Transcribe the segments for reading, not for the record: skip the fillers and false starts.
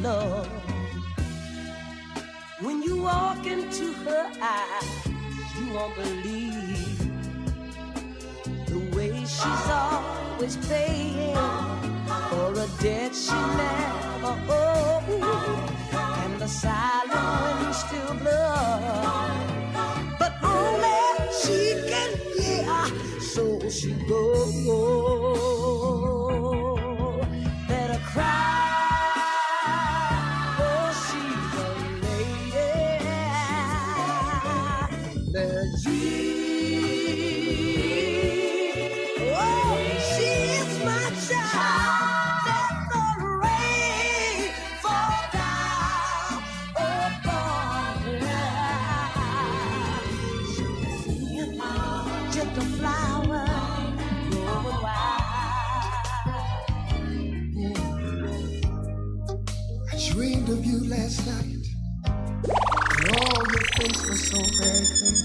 love. When you walk into her eyes, you won't believe the way she's always paying for a debt she never owed, and the silent wind still blows, but only she can hear, so she goes. Better cry. Dreamed of you last night, and all your face was so very clear.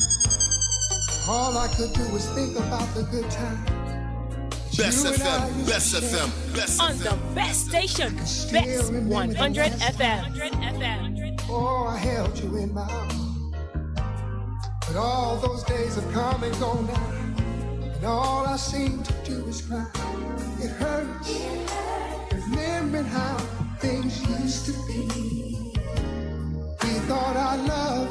All I could do was think about the good time. Bess FM, Bess FM, Bess FM. On the best station, Bess 100 FM. Oh, I held you in my arms. But all those days have come and gone now, and all I seem to do is cry. It hurts, remembering how things used to be. We thought our love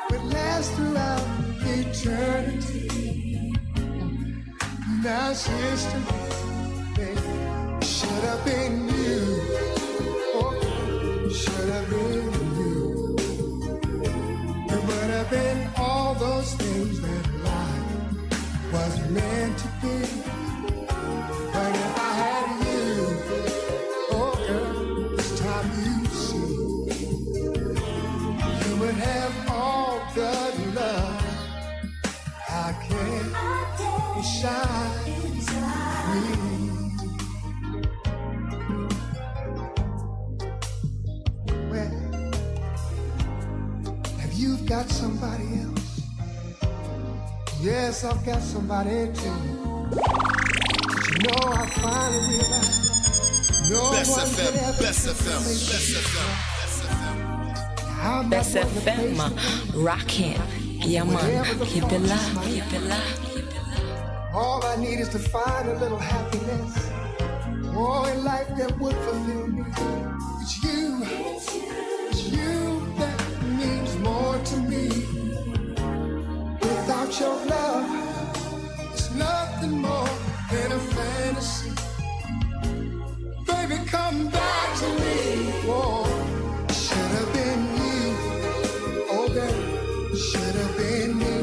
would last throughout eternity. Now, sister, baby, should have been you. Oh, should have been you. It would have been all those things that life was meant to be. But if I had you, oh girl, this time you see, you would have all the love I can shine with. Well, have you got somebody else? Yes, I've got somebody too. But you know, I finally realized no Bess one FM, could ever Bess FM, Bess FM, Bess FM. Bess FM, rockin'. Yeah, man, keep it live, keep it live. All I need is to find a little happiness. Oh, in life that would fulfill me. It's you that means more to me. Without your love, it's nothing more than a fantasy. Baby, come back to me. Whoa, should have been you. Oh, baby, should have been me.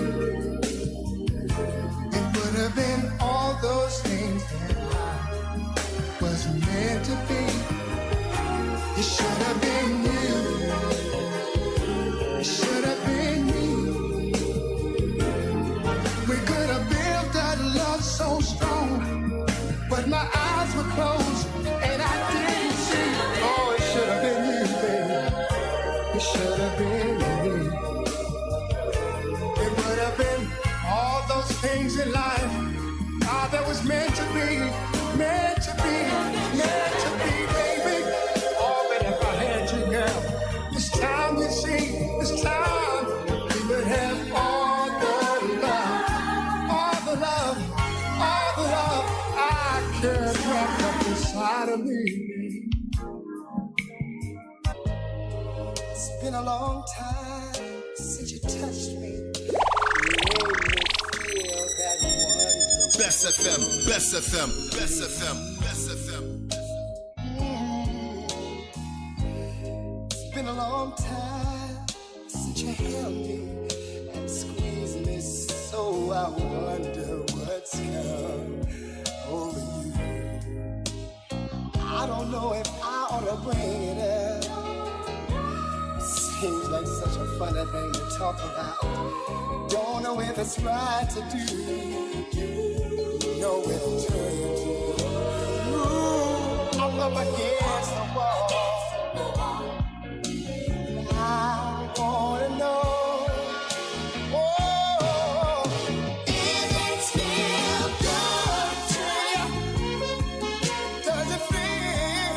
Would have been all those things that life was meant to be. It should have been you. It should have been me. We could have built that love so strong, but my eyes were closed and I didn't see. Oh, it should have been you, baby. It should have been me. It would have been all those things in life that was meant to be, meant to be, meant to be, baby. Oh, but if I had you, girl, this time you see, this time we would have all the love, all the love, all the love I could wrap up inside of me. It's been a long time since you touched me. Bess FM, Bess FM, Bess FM, Bess FM. It's been a long time since you held me and squeezed me, so I wonder what's come over you. I don't know if I ought to bring it up. Seems like such a funny thing to talk about. Don't know if it's right to do. Know where to turn to. Ooh, I'm up against the wall. I wanna know. Oh, is it still good to you? Does it feel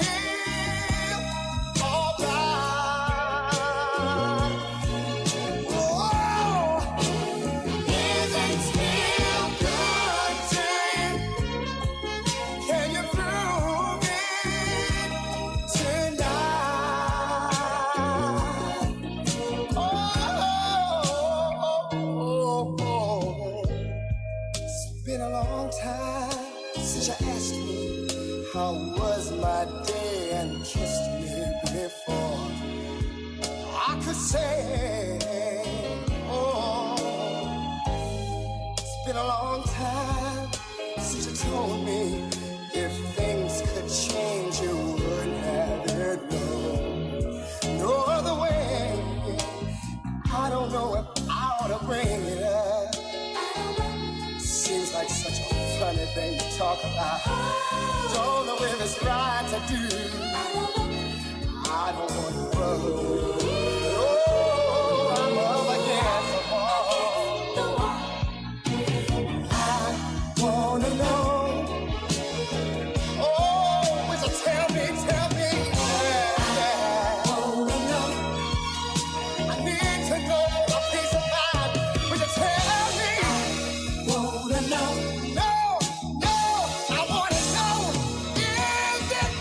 time since you told me if things could change, you wouldn't have it. No other way. I don't know if I ought to bring it up. Seems like such a funny thing to talk about. Don't know if it's right to do. I don't want to run. Oh, I'm up against the wall. I wanna know. Oh, would you tell me? Yeah. I wanna know. I need to know a piece of mind. Would you tell me? Wanna know? No, I wanna know. Is it?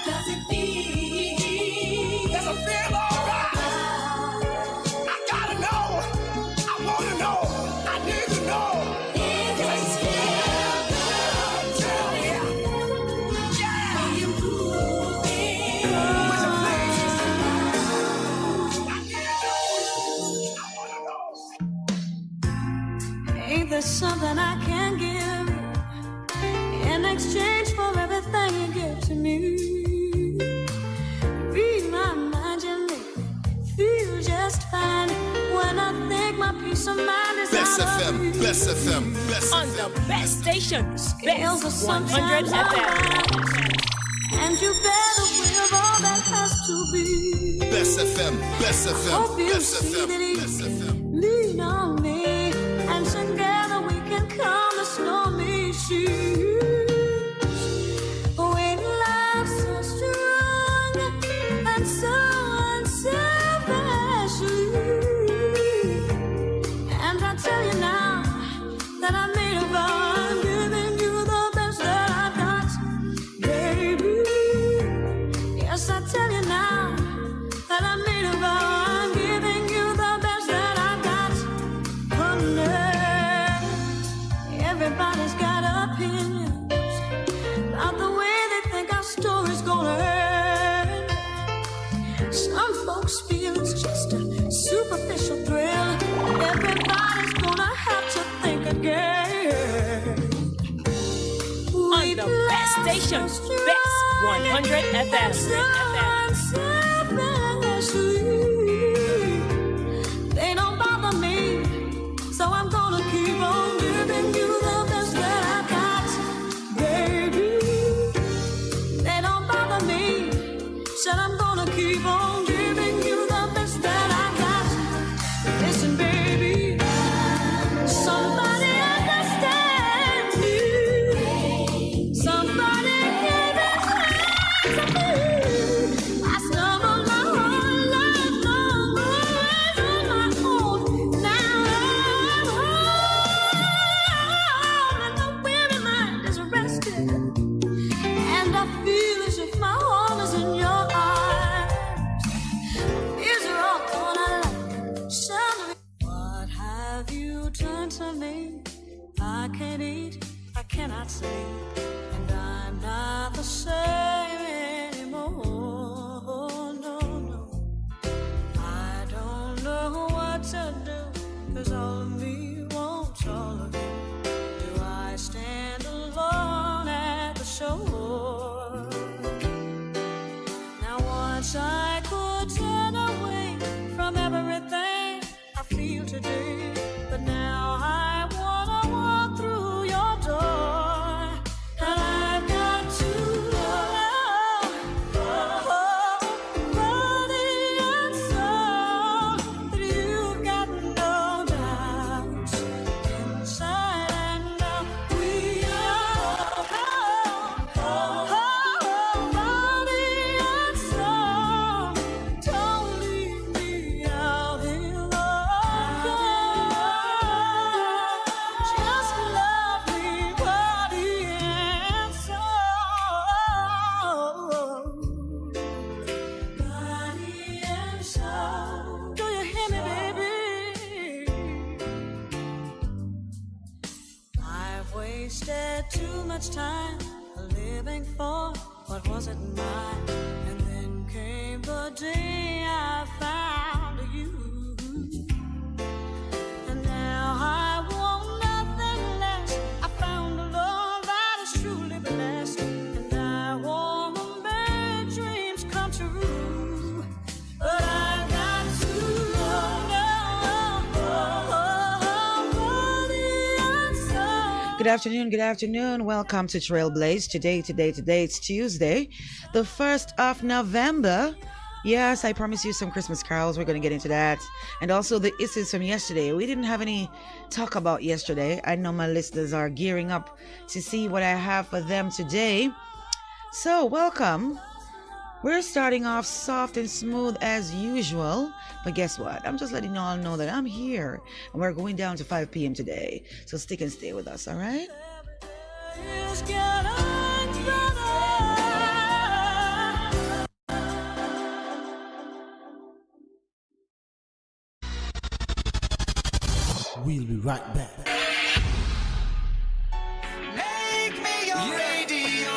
Does it feel? Does it feel alright? I gotta know. I wanna know. I need to know. Is it feel good? Tell me. Yeah. Are you moving? Would you please? I need to know. I wanna know. Ain't there something I can give in exchange for everything you give to me? Read my mind, you make me feel just fine. When I think my peace of mind is Bess out FM, of reach. Bess FM, Bess On the FM. best station, Scales are Bess 100 sometimes FM. alive, and you better will all that has to be. Bess FM, Bess FM, Hope you Bess see FM, that he Bess can FM. lean on me, and together we can calm the stormy seas. When love's so strong and so unselfishly, and I tell you now that I made a vow, I'm giving you the best that I got, baby. Yes, I tell you now that I made a vow, I'm giving you the best that I got, honey. Everybody's got opinions about the way they think our story's gonna end. Some folks feel it's just a superficial thrill. Everybody's gonna have to think again. On the best station, Bess 100 FM. They don't bother me, so I'm gonna keep on giving you the best that I got, baby. They don't bother me, said I'm gonna keep on giving you the best that I got. Listen, baby, somebody understand me. Somebody give it to me. I stumbled my whole life long, always on my own. Now I'm home, and my weary mind is rested, and I feel as if my home is in your arms. These are all gone, I like the sound of it. What have you done to me? I can't eat, I cannot sleep, and I'm not the same anymore. No. I don't know what to do, 'cause all of me wants all of you. Do I stand alone at the shore? Now once I could turn away from everything I feel today, but now I wanna walk through your door, and I've got to body and soul, that you've got no doubts inside and out. We are body and soul. Don't leave me out here alone. Just love me, body and soul. Body and soul. Do you hear me, baby? I've wasted too much time living for what wasn't mine, and then came the day I found you. Good afternoon, good afternoon. Welcome to Trailblaze. Today, it's Tuesday, the 1st of November. Yes, I promise you some Christmas carols. We're going to get into that. And also the issues from yesterday. We didn't have any talk about yesterday. I know my listeners are gearing up to see what I have for them today. So, welcome. We're starting off soft and smooth as usual. But guess what? I'm just letting you all know that I'm here. And we're going down to 5 p.m. today. So stick and stay with us, all right? We'll be right back. Make me your radio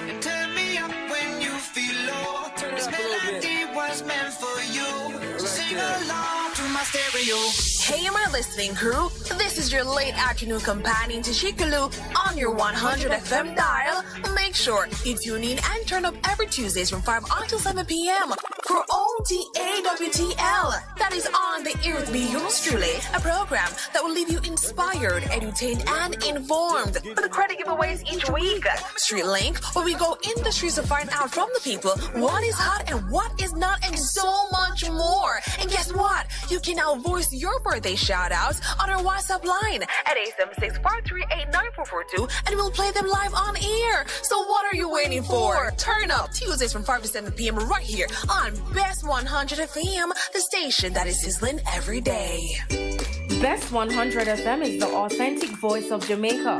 and turn me up when you feel low. This melody was meant for you. Sing along to my stereo. Hey, my listening crew. This is your late afternoon companion to Chickaloo on your 100 FM dial. Make sure you tune in and turn up every Tuesdays from 5 until 7 p.m. for OTAWTL. That is on the ear with me, yours truly, a program that will leave you inspired, entertained, and informed. With the credit giveaways each week. Street Link, where we go in the streets to find out from the people what is hot and what is not, and so much more. And guess what? You can now voice your birthday shout-outs on our WhatsApp line at 876-438-9442, and we'll play them live on air. So what are you waiting for? Turn up Tuesdays from 5 to 7 p.m. right here on Best 100 FM, the station that is sizzling every day. Best 100 FM is the authentic voice of Jamaica,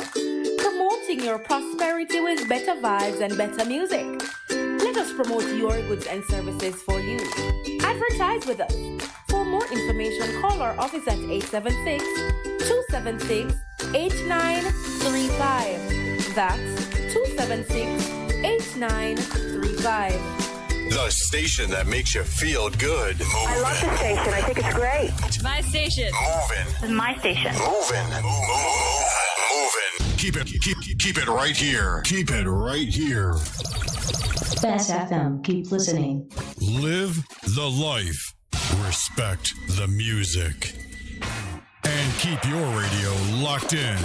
promoting your prosperity with better vibes and better music. Let us promote your goods and services for you. Advertise with us. For more information, call our office at 876-276-8935. That's 276-8935. The station that makes you feel good. Moving. I love the station. I think it's great. It's my station. Moving. It's my station. Moving. Moving. Keep it right here. Keep it right here. Best FM. Keep listening. Live the life. Respect the music. And keep your radio locked in.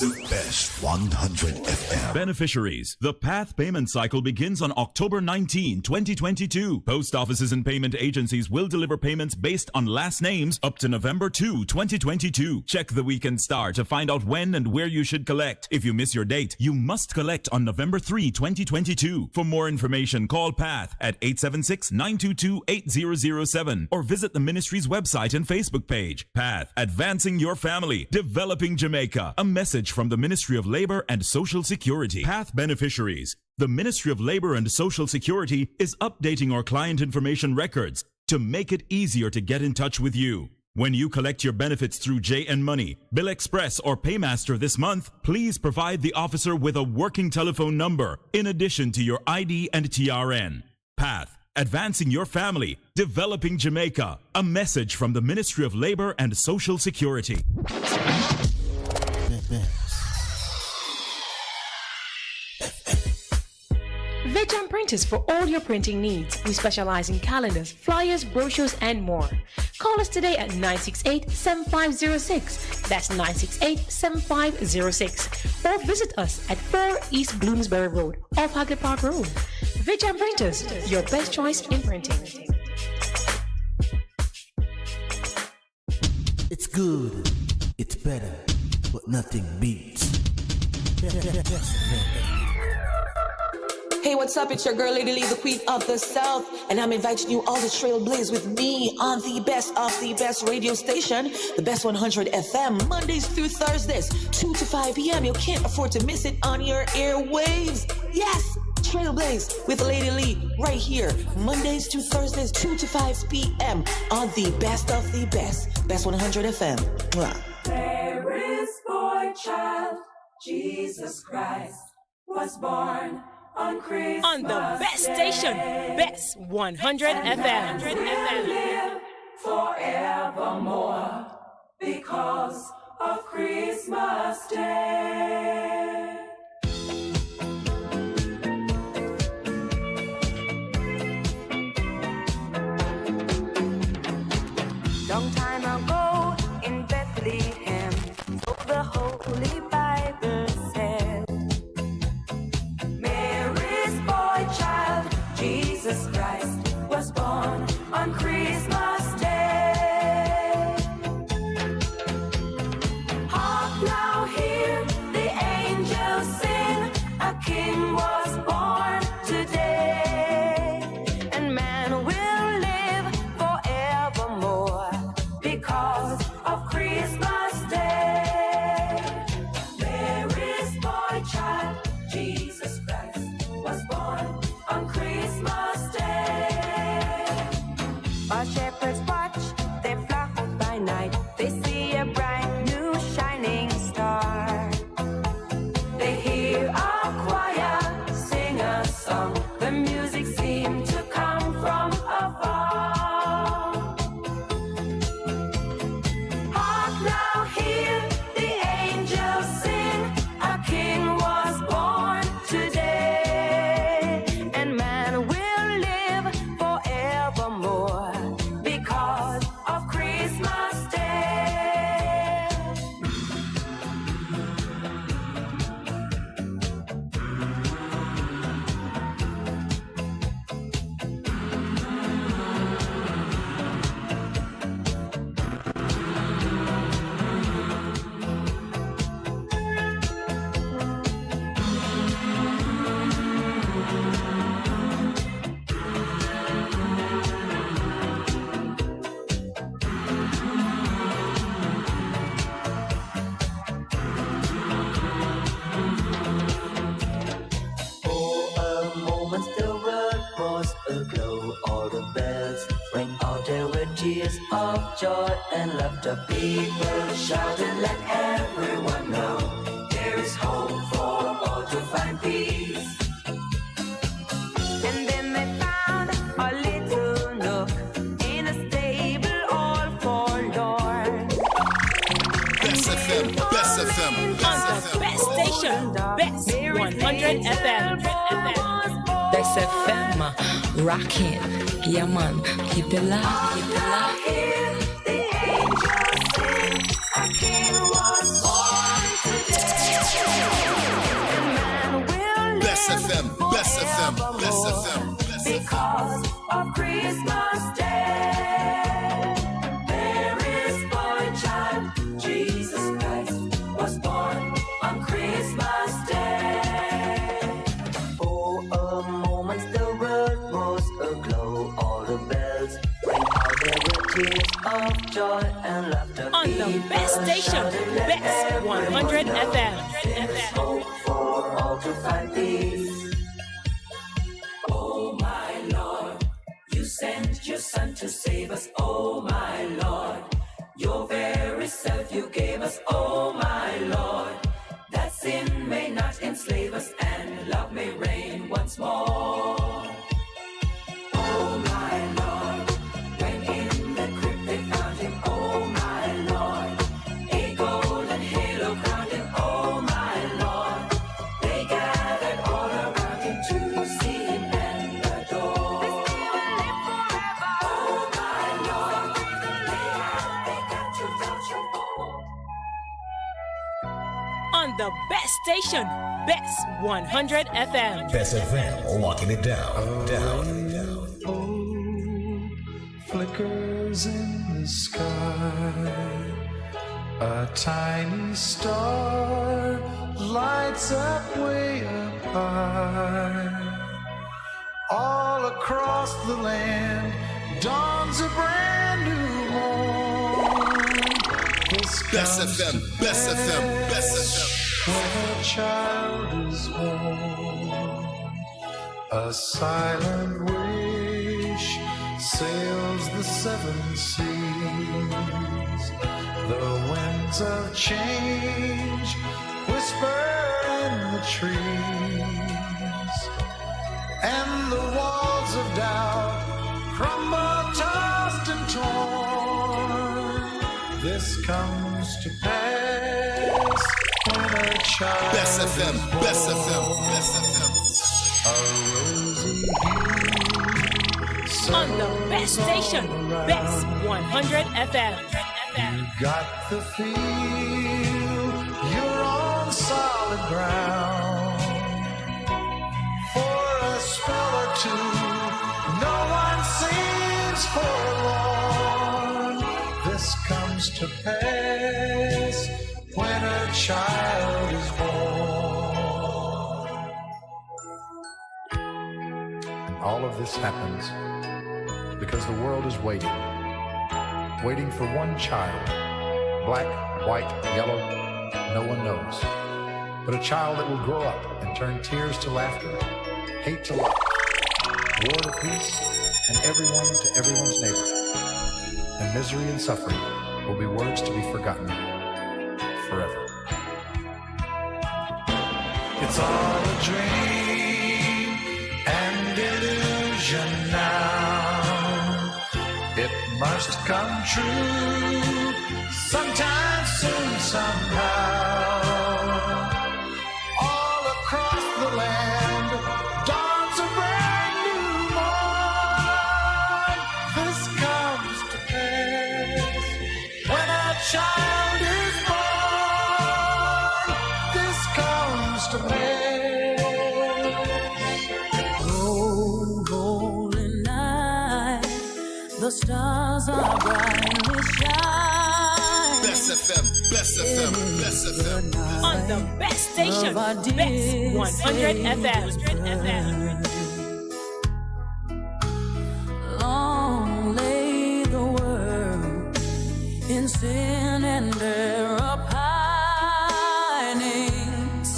The Best 100 FM. Beneficiaries. The PATH payment cycle begins on October 19, 2022. Post offices and payment agencies will deliver payments based on last names up to November 2, 2022. Check the weekend star to find out when and where you should collect. If you miss your date, you must collect on November 3, 2022. For more information, call PATH at 876-922-8007 or visit the ministry's website and Facebook page. PATH, advancing your family, developing Jamaica. A message from the Ministry of Labor and Social Security. PATH beneficiaries. The Ministry of Labor and Social Security is updating our client information records to make it easier to get in touch with you. When you collect your benefits through JN Money, Bill Express, or Paymaster this month, please provide the officer with a working telephone number in addition to your ID and TRN. PATH, advancing your family, developing Jamaica. A message from the Ministry of Labor and Social Security. Veteran Printers for all your printing needs. We specialize in calendars, flyers, brochures, and more. Call us today at 968-7506. That's 968-7506. Or visit us at 4 East Bloomsbury Road, off Hagley Park Road. Veteran Printers, your best choice in printing. It's good, it's better, but nothing beats. Hey, what's up? It's your girl, LadyLee, the Queen of the South, and I'm inviting you all to Trailblaze with me on the best of the best radio station, the Best 100 FM, Mondays through Thursdays, 2 to 5 p.m. You can't afford to miss it on your airwaves. Yes, Trailblaze with LadyLee right here, Mondays to Thursdays, 2 to 5 p.m. on the best of the best, Best 100 FM. Mwah. There is boy child, Jesus Christ was born on Christmas on the best station, Best 100 FM. Live forevermore because of Christmas Day. Long time ago in Bethlehem, so the Holy Bible joy and laughter. People shout and let everyone know there is hope for all to find peace. And then they found a little nook in a stable all forlorn. Best FM, Best FM, Best On the best station, Best 100 FM. Best FM, rockin'. Yeah, man, keep it locked, keep it locked. The angels sing, a king was born today. The man will Best FM, Best FM, Best FM, Best FM. because of Christmas Day. There is boy child, Jesus Christ was born on Christmas Day. For a moment the world was aglow, all the bells rang out, there were tears of joy and laughter. On the best station, Best 100 FM. Hope for all to find peace. Oh my Lord, you sent your Son to save us. Oh my Lord, your very self you gave us. Oh my Lord, that sin may not enslave us and love may reign once more. Oh my Lord, when in the crypt they found him. Oh my Lord, a golden halo crowned him. Oh my Lord, they gathered all around him to see him and adore. Oh my Lord, they got to touch him. On the best station, Best 100 FM. Best FM, locking it down, down. Flickers in the sky, a tiny star lights up way up high. All across the land dawns a brand new morn. Best FM, Best FM, Best FM. When a child is born, a silent wish sails the seven seas. The winds of change whisper in the trees, and the walls of doubt crumble, tossed and torn. This comes to pass when a child Best FM, is born. Best FM, Best FM. A rosy hue On the best station, Best 100 FM. you got the feel you're on solid ground. For a spell or two, no one seems forlorn. This comes to pass when a child is born. All of this happens because the world is waiting for one child. Black, white, yellow, no one knows. But a child that will grow up and turn tears to laughter, hate to love, war to peace, and everyone to everyone's neighbor. And misery and suffering will be words to be forgotten forever. It's all a dream and illusion now. It must come true sometime soon, somehow. All across the land dawns a brand new morn. This comes to pass when a child is born. This comes to pass. Oh, holy night, the stars are brightly shining. Best FM, Best FM, Best FM. On the best station, Best 100 FM. Long lay the world in sin and error pining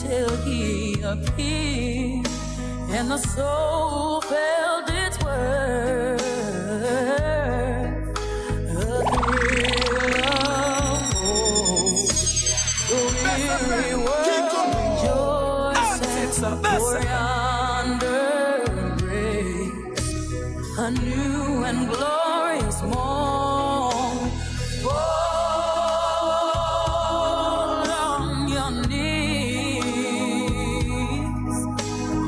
till he appeared and the soul felt its worth. A It's a best. For yonder breaks a new and glorious morn. Fall on your knees.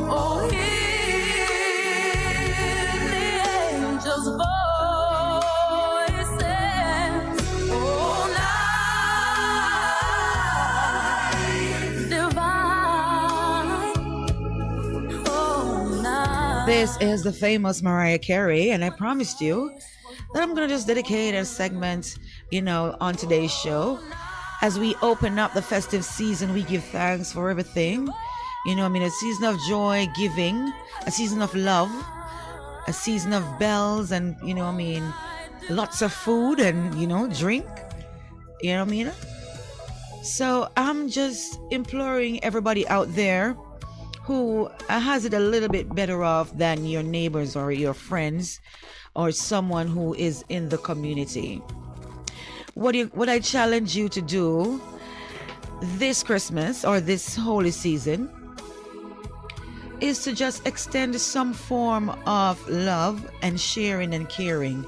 Oh, hear the angels' voices. Oh, night divine. Oh, night. This is the famous Mariah Carey, and I promised you that I'm gonna just dedicate a segment, on today's show. As we open up the festive season, we give thanks for everything. A season of joy, giving, a season of love, a season of bells, and lots of food and drink. So I'm just imploring everybody out there who has it a little bit better off than your neighbors or your friends or someone who is in the community. What I challenge you to do this Christmas or this holy season is to just extend some form of love and sharing and caring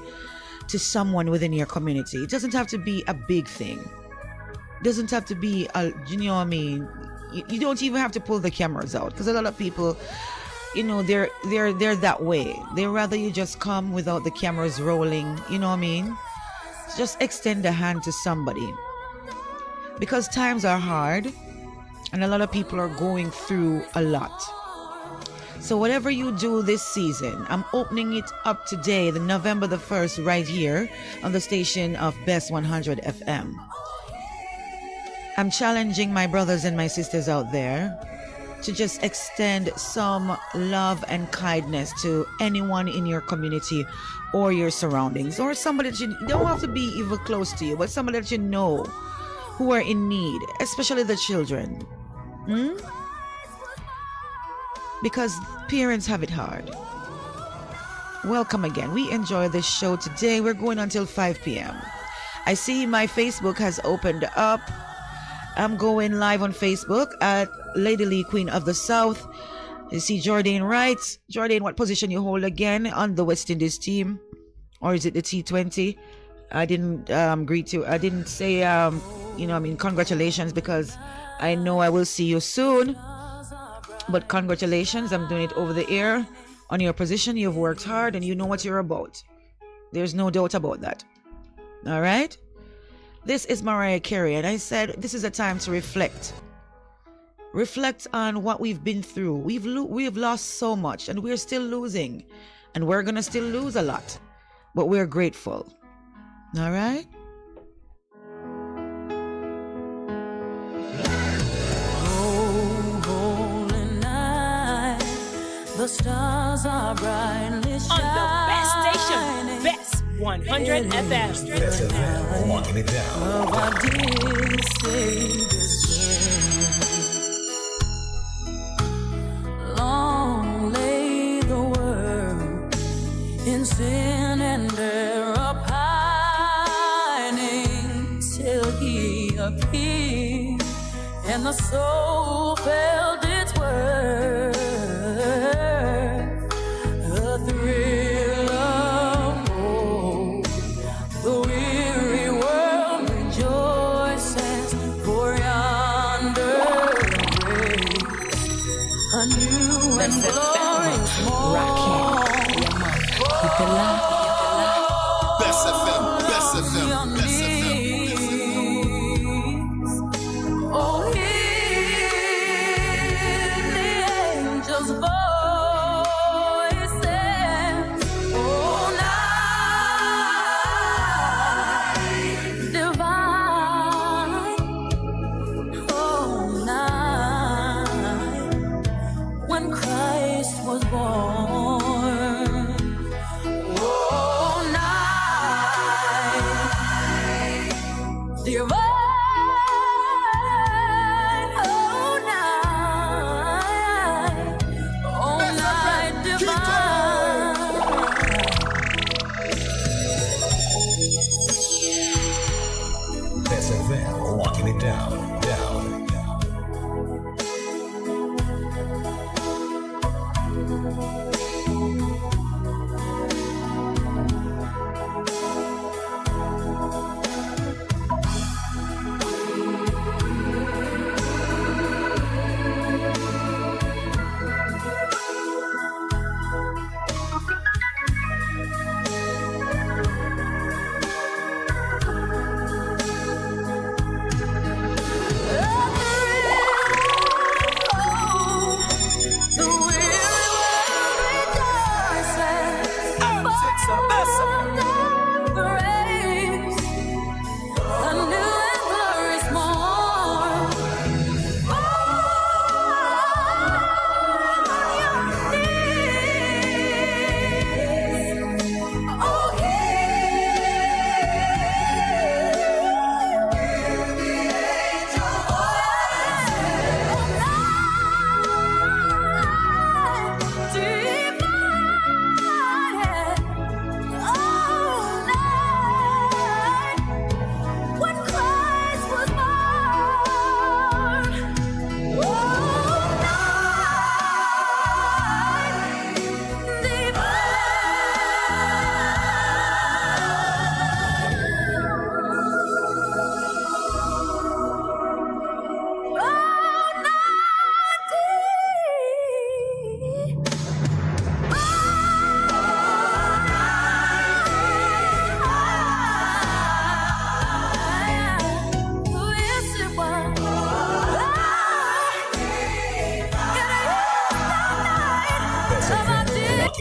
to someone within your community. It doesn't have to be a big thing. It doesn't have to be you don't even have to pull the cameras out, because a lot of people, they're that way. They rather you just come without the cameras rolling. Just extend a hand to somebody, because times are hard and a lot of people are going through a lot. So whatever you do this season, I'm opening it up today, the November the 1st, right here on the station of Bess 100 FM. I'm challenging my brothers and my sisters out there to just extend some love and kindness to anyone in your community or your surroundings, or somebody that you don't have to be even close to you, but somebody that you know who are in need, especially the children. Because parents have it hard. Welcome again. We enjoy this show today. We're going until 5 p.m. I see my Facebook has opened up. I'm going live on Facebook at LadyLee, Queen of the South. You see Jordan writes, Jordan, what position you hold again on the West Indies team? Or is it the T20? I didn't greet you. I didn't say, congratulations, because I know I will see you soon. But congratulations, I'm doing it over the air on your position. You've worked hard and you know what you're about. There's no doubt about that. All right? This is Mariah Carey, and I said this is a time to reflect. Reflect on what we've been through. We've lost so much, and we're still losing, and we're gonna still lose a lot, but we're grateful. All right? Oh, holy night, the stars are brightly shining. On the best station, Bess 100 FM. Bess FM, walking it down. Of our dear Savior's birth. Long lay the world in sin and error pining, till he appeared and the soul felt its worth. A thrill of hope, the weary world rejoices, for yonder breaks a new and glorious morn. Keep it locked. Bess FM, Bess FM, Bess FM. Oh, hear the angels' voices. Oh, night divine. Oh, night when Christ was born. Oh, night divine. Bess FM, walking it down.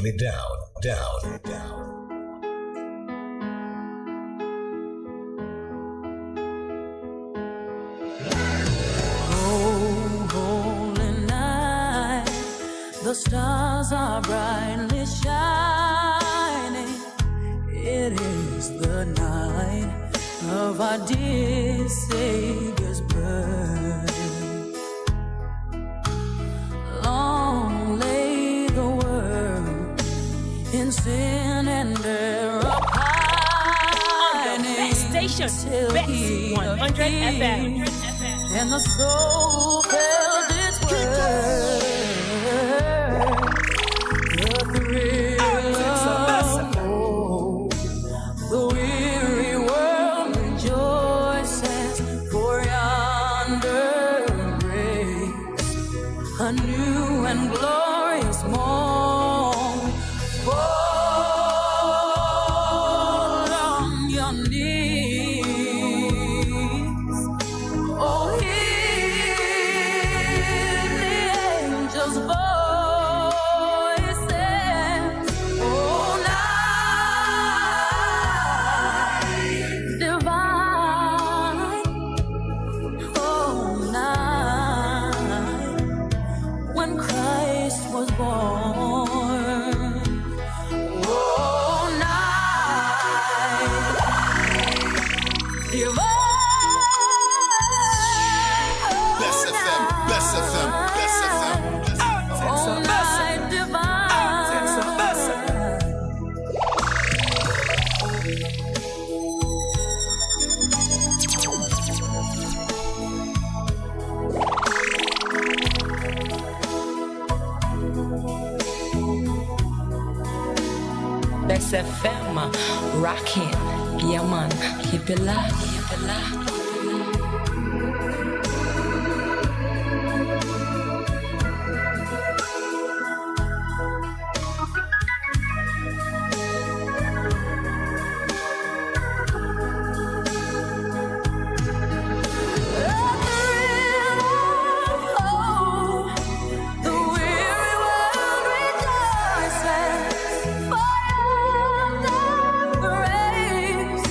It down. Oh, holy night, the stars are brightly shining. It is the night of our dear Savior's birth. Long lay the world in sin and error pining. On the best station, Best 100 FM. And the soul felt its worth. The thrill of hope. The weary world rejoices, for yonder breaks a new and glorious morn. Fall on your knees. Oh, hear the angels' voices. Oh, night divine. Oh, night when Christ was born. Oh, night divine. Best FM, Best FM, Best FM. Oh, night divine. Bess FM, rocking. Yeah, man. Keep it locked. Keep it locked. The weary world rejoices, for yonder breaks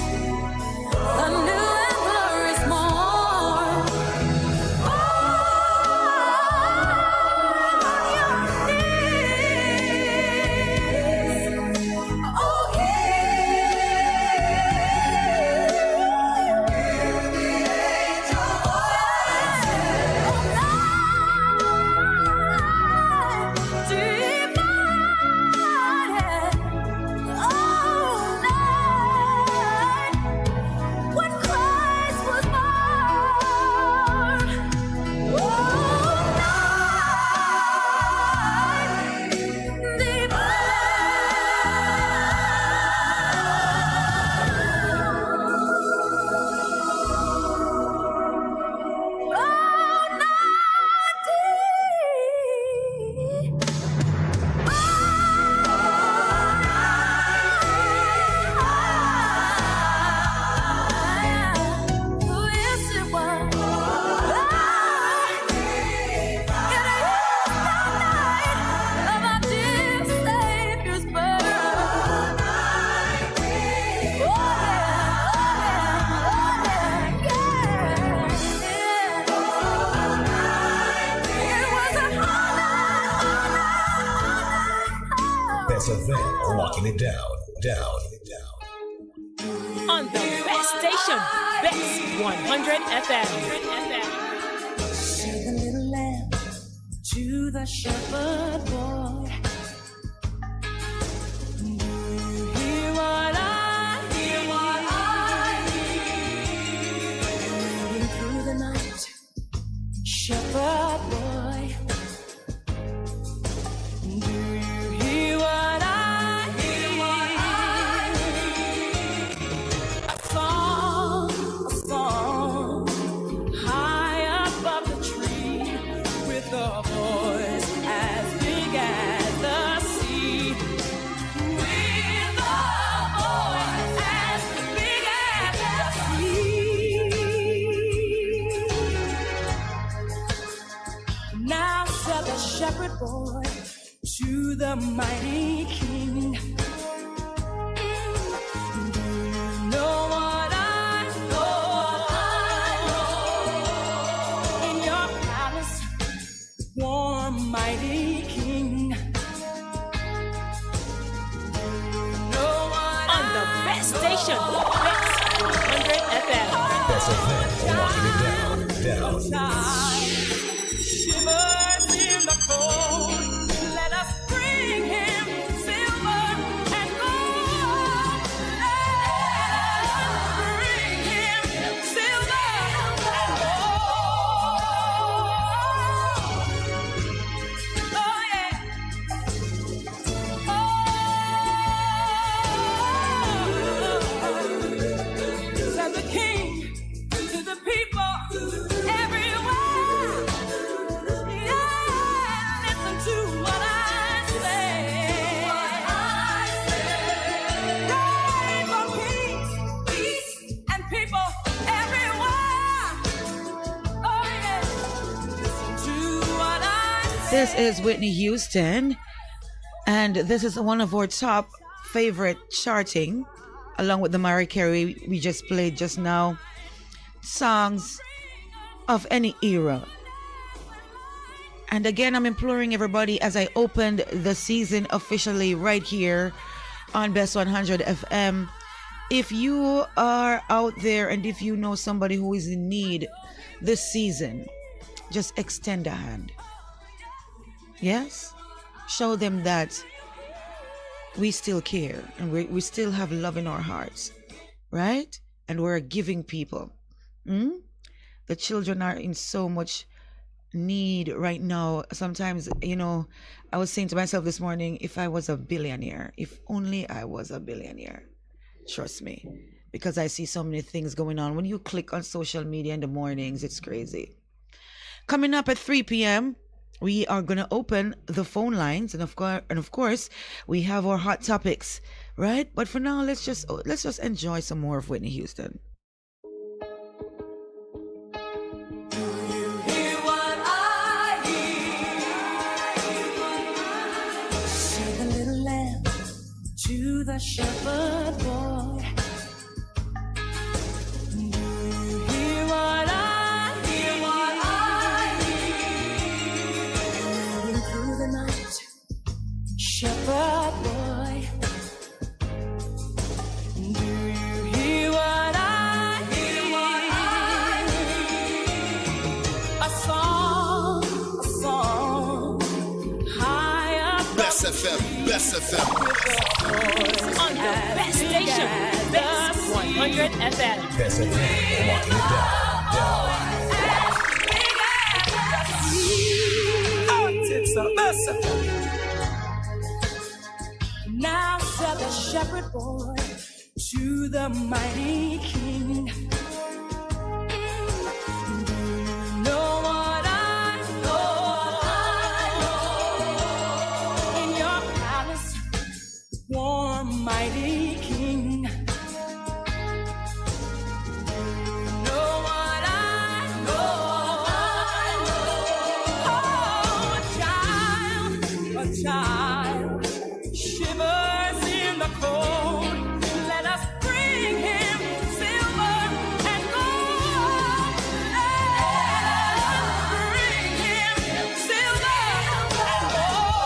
a new and glorious Bess FM, locking it down. On the best station, Best 100 FM. See the little lamb to the shepherd boy. Do you hear what I hear? Moving through the night, shepherd boy. Do you hear what I hear? A song high above the tree with a voice as big as the sea. With a voice as big as the sea. Now said the shepherd boy to the mighty king. Do you know what I know? In your palace, warm mighty king. Do you know what On the best station, Best 100 FM. Bess FM, locking it down. Shivers in the cold. Let us bring him silver and gold. Let us bring him silver and gold. Oh yeah. Said the king to the people everywhere. Yeah, listen to what I say. Pray for peace and people everywhere. Oh yeah, listen to what I say. This is Whitney Houston, and this is one of our top favorite charting, along with the Mariah Carey we just played just now. Songs of any era. And again, I'm imploring everybody as I opened the season officially right here on Best 100 FM. If you are out there and if you know somebody who is in need this season, just extend a hand. Yes? Show them that we still care and we still have love in our hearts, right? And we're a giving people. The children are in so much need right now. Sometimes, I was saying to myself this morning, if I was a billionaire, if only I was a billionaire, trust me, because I see so many things going on. When you click on social media in the mornings, it's crazy. Coming up at 3 p.m., we are going to open the phone lines, and of course, we have our hot topics, right? But for now, let's just enjoy some more of Whitney Houston. Hear what I hear. See the little lamb to the shepherd boy. Do you hear what I hear? Moving through the night, shepherd boy. Do you hear what I hear? A song high up. Bess FM. On the best station, Best 100 FM. Bess FM, locking it down. Now said the shepherd boy to the mighty king. Do you know what I know? In your palace, warm mighty king. Do you know what I know? Oh, a child shivers in the cold. Let us bring him silver and gold. Let us bring him silver and gold.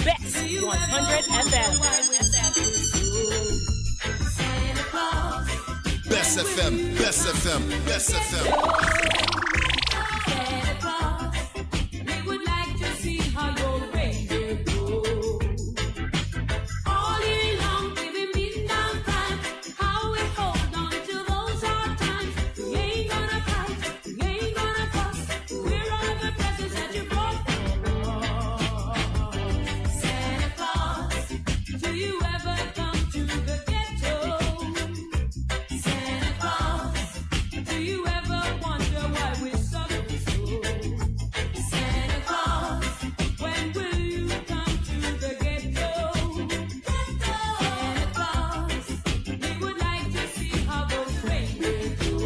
Best 100 FM. Best FM, Best FM, Best FM. Santa Claus, we would like to see how your reindeer go. All year long, we've been beating down crime. How we hold on to those hard times. We ain't gonna fight, we ain't gonna fuss. We're all of the presents that you brought for us. Santa Claus, do you ever come to the ghetto? Santa Claus, do you ever wonder why we're suffering so? Santa Claus, when will you come to the ghetto? Santa Claus, we would like to see how those reindeer go.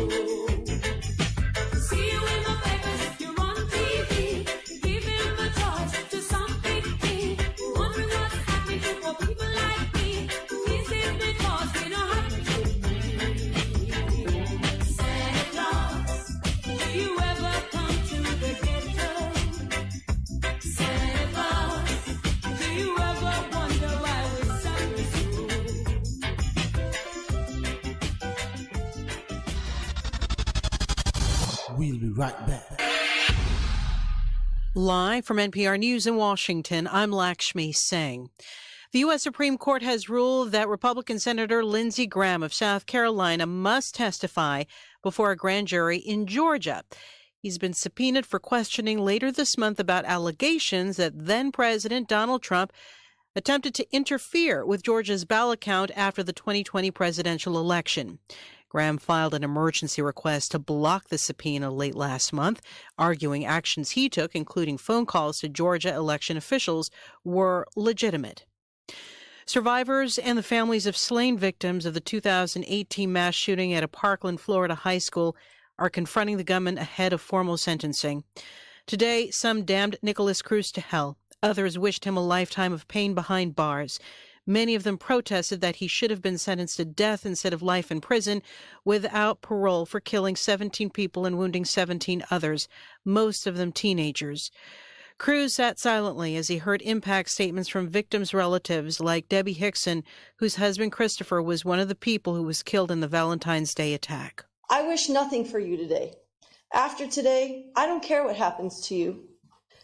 See you in the papers, you're on TV, giving the toys to some big kid. Wondering what's happening to poor people like me. Is it because we don't have to pay? Santa Claus, do you ever come to the ghetto? Santa Claus, do you ever wonder why we're suffering so? We'll be right back. Live from NPR News in Washington, I'm Lakshmi Singh. The U.S. Supreme Court has ruled that Republican Senator Lindsey Graham of South Carolina must testify before a grand jury in Georgia. He's been subpoenaed for questioning later this month about allegations that then-President Donald Trump attempted to interfere with Georgia's ballot count after the 2020 presidential election. Graham filed an emergency request to block the subpoena late last month, arguing actions he took, including phone calls to Georgia election officials, were legitimate. Survivors and the families of slain victims of the 2018 mass shooting at a Parkland, Florida high school are confronting the gunman ahead of formal sentencing. Today, some damned Nicholas Cruz to hell. Others wished him a lifetime of pain behind bars. Many of them protested that he should have been sentenced to death instead of life in prison without parole for killing 17 people and wounding 17 others, most of them teenagers. Cruz sat silently as he heard impact statements from victims' relatives like Debbie Hickson, whose husband Christopher was one of the people who was killed in the Valentine's Day attack. I wish nothing for you today. After today, I don't care what happens to you.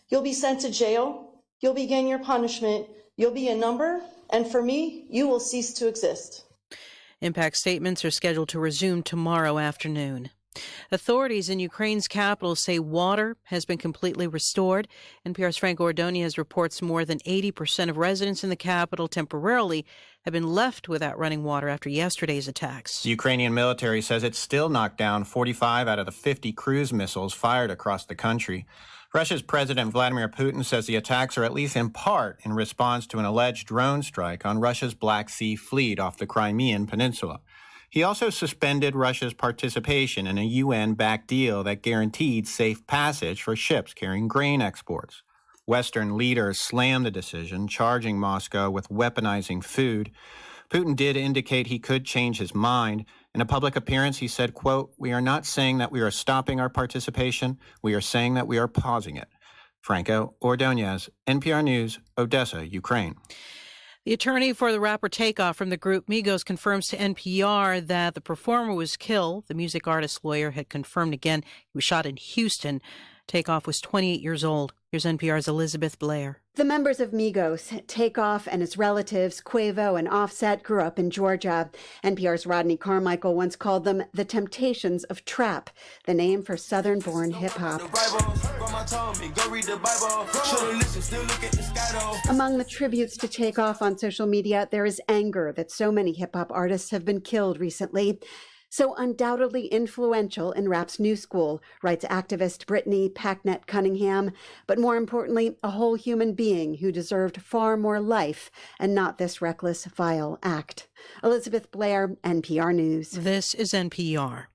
You'll be sent to jail. You'll begin your punishment. You'll be a number. And for me, you will cease to exist. Impact statements are scheduled to resume tomorrow afternoon. Authorities in Ukraine's capital say water has been completely restored. NPR's Frank Ordonez reports more than 80% of residents in the capital temporarily have been left without running water after yesterday's attacks. The Ukrainian military says it still knocked down 45 out of the 50 cruise missiles fired across the country. Russia's President Vladimir Putin says the attacks are at least in part in response to an alleged drone strike on Russia's Black Sea Fleet off the Crimean Peninsula. He also suspended Russia's participation in a UN-backed deal that guaranteed safe passage for ships carrying grain exports. Western leaders slammed the decision, charging Moscow with weaponizing food. Putin did indicate he could change his mind. In a public appearance, he said, quote, "We are not saying that we are stopping our participation. We are saying that we are pausing it." Franco Ordonez, NPR News, Odessa, Ukraine. The attorney for the rapper Takeoff from the group Migos confirms to NPR that the performer was killed. The music artist's lawyer had confirmed again he was shot in Houston. Takeoff was 28 years old. Here's NPR's Elizabeth Blair. The members of Migos, Takeoff and his relatives, Quavo and Offset, grew up in Georgia. NPR's Rodney Carmichael once called them the Temptations of Trap, the name for Southern-born hip-hop. Among the tributes to Takeoff on social media, there is anger that so many hip-hop artists have been killed recently. So undoubtedly influential in rap's new school, writes activist Brittany Packnett Cunningham, but more importantly, a whole human being who deserved far more life and not this reckless, vile act. Elizabeth Blair, NPR News. This is NPR.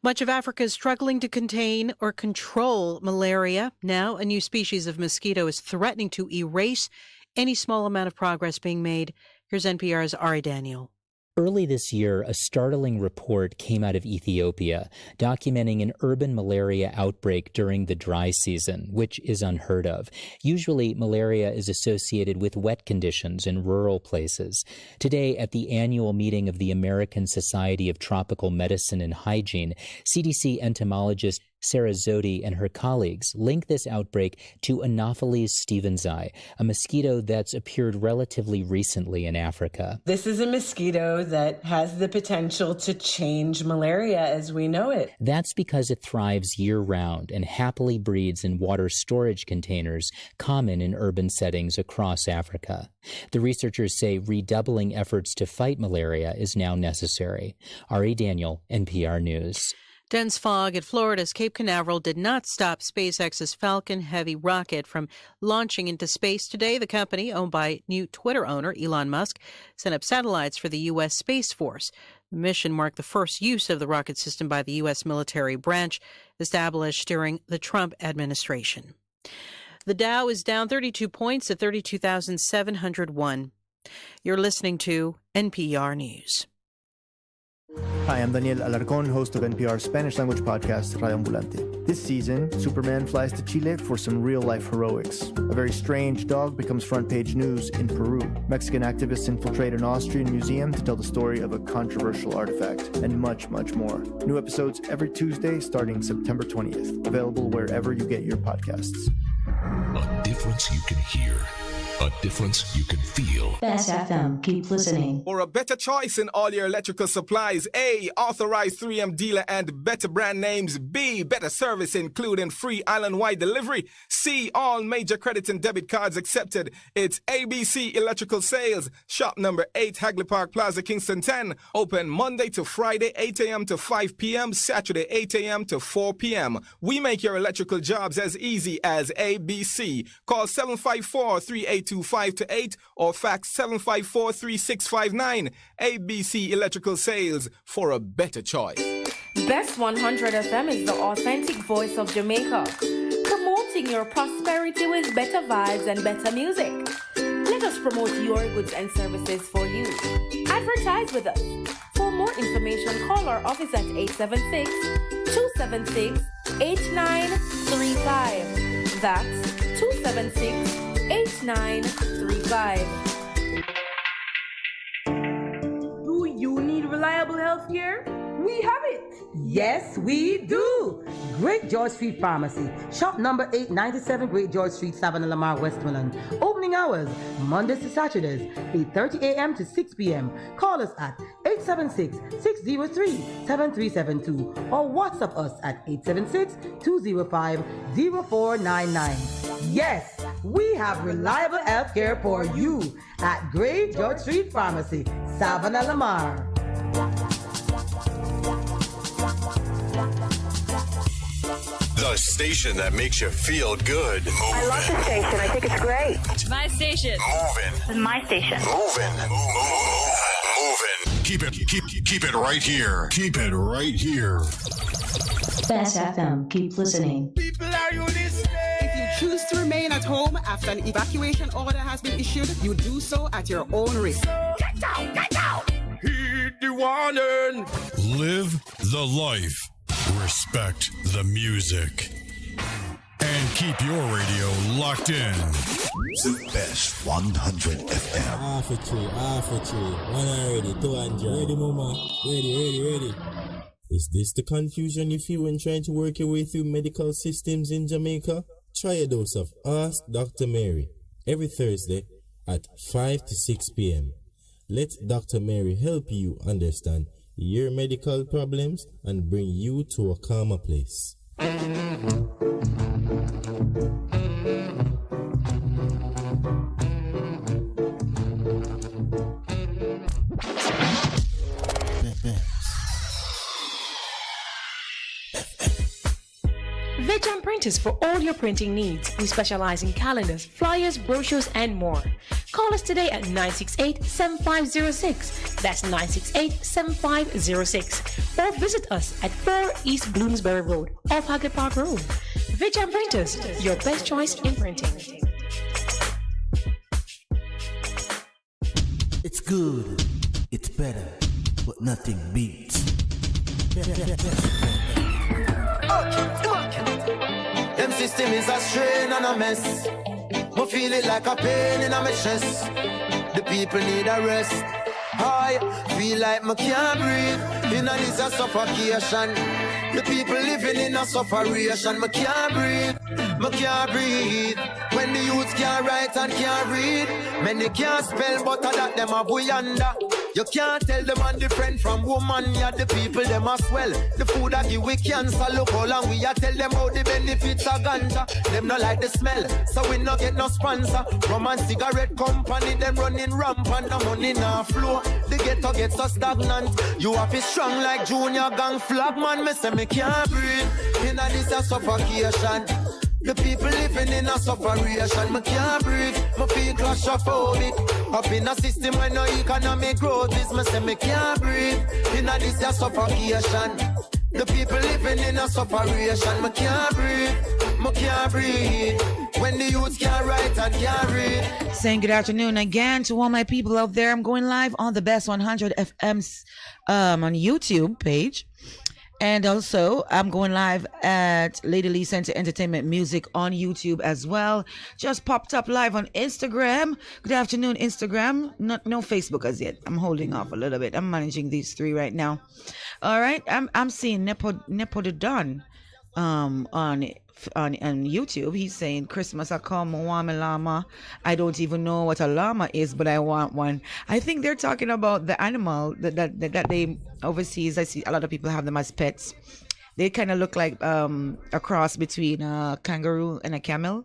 Much of Africa is struggling to contain or control malaria. Now, a new species of mosquito is threatening to erase any small amount of progress being made. Here's NPR's Ari Daniel. Early this year, a startling report came out of Ethiopia documenting an urban malaria outbreak during the dry season, which is unheard of. Usually, malaria is associated with wet conditions in rural places. Today, at the annual meeting of the American Society of Tropical Medicine and Hygiene, CDC entomologist Sarah Zodi and her colleagues link this outbreak to Anopheles stevensii, a mosquito that's appeared relatively recently in Africa. This is a mosquito that has the potential to change malaria as we know it. That's because it thrives year-round and happily breeds in water storage containers common in urban settings across Africa. The researchers say redoubling efforts to fight malaria is now necessary. Ari Daniel, NPR News. Dense fog at Florida's Cape Canaveral did not stop SpaceX's Falcon Heavy rocket from launching into space today. The company, owned by new Twitter owner Elon Musk, sent up satellites for the U.S. Space Force. The mission marked the first use of the rocket system by the U.S. military branch, established during the Trump administration. The Dow is down 32 points at 32,701. You're listening to NPR News. Hi, I'm Daniel Alarcón, host of NPR's Spanish-language podcast, Radio Ambulante. This season, Superman flies to Chile for some real-life heroics. A very strange dog becomes front-page news in Peru. Mexican activists infiltrate an Austrian museum to tell the story of a controversial artifact, and much, much more. New episodes every Tuesday starting September 20th. Available wherever you get your podcasts. A difference you can hear. A difference you can feel. Bess FM. Keep listening. For a better choice in all your electrical supplies, A, authorized 3M dealer and better brand names. B, better service including free island-wide delivery. C, all major credit and debit cards accepted. It's ABC Electrical Sales. Shop number 8, Hagley Park Plaza, Kingston 10. Open Monday to Friday, 8 a.m. to 5 p.m. Saturday, 8 a.m. to 4 p.m. We make your electrical jobs as easy as ABC. Call 754-382-528 or fax 754-3659. ABC Electrical Sales, for a better choice. Best 100 FM is the authentic voice of Jamaica, promoting your prosperity with better vibes and better music. Let us promote your goods and services for you. Advertise with us. For more information, call our office at 876-276-8935. That's 276-8935. Do you need reliable health care? We have it. Yes, we do. Great George Street Pharmacy. Shop number 897 Great George Street, Savannah, Lamar, Westmoreland. Opening hours, Mondays to Saturdays, 8:30 a.m. to 6 p.m. Call us at 876-603-7372 or WhatsApp us at 876-205-0499. Yes, we have reliable health care for you at Great George Street Pharmacy, Savannah, Lamar. The station that makes you feel good. I love the station. I think it's great. It's my station. Moving. It's my station. Moving. Keep it right here. Keep it right here. Bess FM. Keep listening. People, are you listening? If you choose to remain at home after an evacuation order has been issued, you do so at your own risk. Get out! Get out! Heed the warning. Live the life. Respect the music. And keep your radio locked in. The Best 100 FM. Half a tree. One already, 200. Ready, mama? Ready. Is this the confusion you feel when trying to work your way through medical systems in Jamaica? Try a dose of Ask Dr. Mary every Thursday at 5 to 6 p.m. Let Dr. Mary help you understand your medical problems and bring you to a calmer place. Veg Printers for all your printing needs. We specialize in calendars, flyers, brochures, and more. Call us today at 968-7506. That's 968-7506. Or visit us at 4 East Bloomsbury Road, off Hagley Park Road. Veg Printers, your best choice in printing. It's good. It's better. but nothing beats. Them system is a strain and a mess. I feel it like a pain in my chest. The people need a rest. I feel like I can't breathe. In this a suffocation. The people living in a sufferation. I can't breathe. I can't breathe. When the youth can't write and can't read, many can't spell, but that them a boy under. You can't tell the man different from woman. Yeah, the people them as well. The food that give we cancer. Look how long we a tell them how the benefits of ganja. Them not like the smell, so we not get no sponsor. Rum and cigarette company, them running rampant. The money now flow, the ghetto get so stagnant. You have to strong like junior gang flag man. Me say me can't breathe. In a this a suffocation. The people living in a sufferation. Me can't breathe, me feel claustrophobic. Up in a system where no economic growth is. Me say me can't breathe, in a this a suffocation. The people living in a sufferation. Me can't breathe. When the youth can't write and can't read. Saying good afternoon again to all my people out there. I'm going live on the Best 100 FM's on YouTube page. And also, I'm going live at LadyLee Center Entertainment Music on YouTube as well. Just popped up live on Instagram. Good afternoon, Instagram. No Facebook as yet. I'm holding off a little bit. I'm managing these three right now. All right. I'm seeing Nepo the Don on YouTube. He's saying Christmas I come, I want a llama. I don't even know what a llama is, but I want one. I think they're talking about the animal that they overseas. I see a lot of people have them as pets. They kind of look like a cross between a kangaroo and a camel.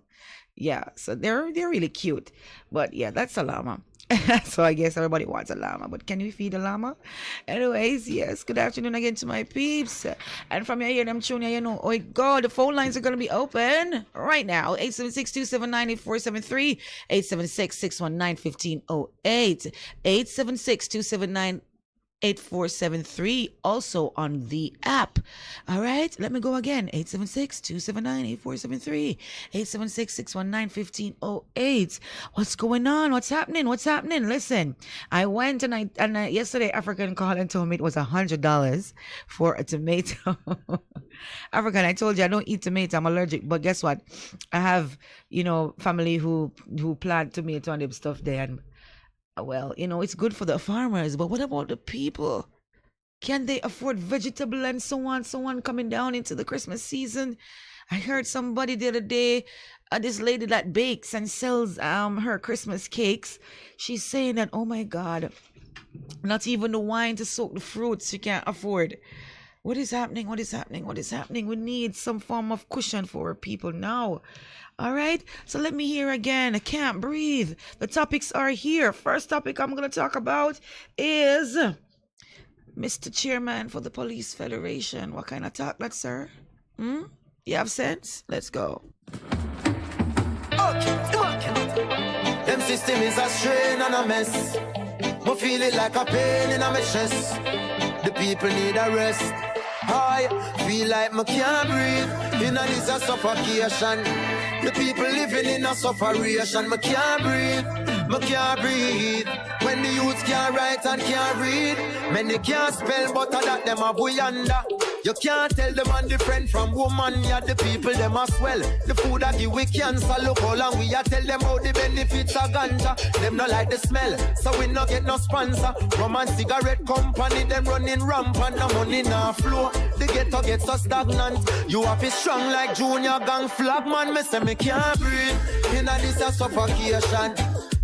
Yeah, so they're really cute. But yeah, that's a llama. So I guess everybody wants a llama, but can we feed a llama? Anyways, yes, good afternoon again to my peeps. And from here, them tuning, you know, oh God, the phone lines are going to be open right now. 876-279-8473, 876-619-1508, 876-279-8473, also on the app. All right, let me go again. 876-279-8473, 876-619-1508. What's going on? What's happening? Listen, I went and I yesterday African called and told me it was $100 for a tomato. African, I told you I don't eat tomato, I'm allergic, but guess what, I have, you know, family who plant tomato and them stuff there, and well, you know, it's good for the farmers, but what about the people? Can they afford vegetable and so on coming down into the Christmas season? I heard somebody the other day, this lady that bakes and sells her Christmas cakes, she's saying that, oh my God, not even the wine to soak the fruits she can't afford. What is happening? We need some form of cushion for our people now. All right, so let me hear again. I can't breathe. The topics are here. First topic I'm going to talk about is Mr. Chairman for the Police Federation. What kind of talk that, sir? You have sense? Let's go. Them system is a strain and a mess. I feel it like a pain in my chest. The people need a rest. I feel like I can't breathe. In this a suffocation. The people living in a sufferation. I can't breathe. When the youth can't write and can't read, many can't spell, but that them a boy under. You can't tell the man different from woman. Yeah, the people them as well. The food that give we cancer. Look how long we a tell them how the benefits of ganja. Them not like the smell, so we not get no sponsor. Rum and cigarette company, them running rampant. The money now flow, the ghetto get so stagnant. You have to strong like junior gang flag man. Me say me can't breathe, in a this a suffocation.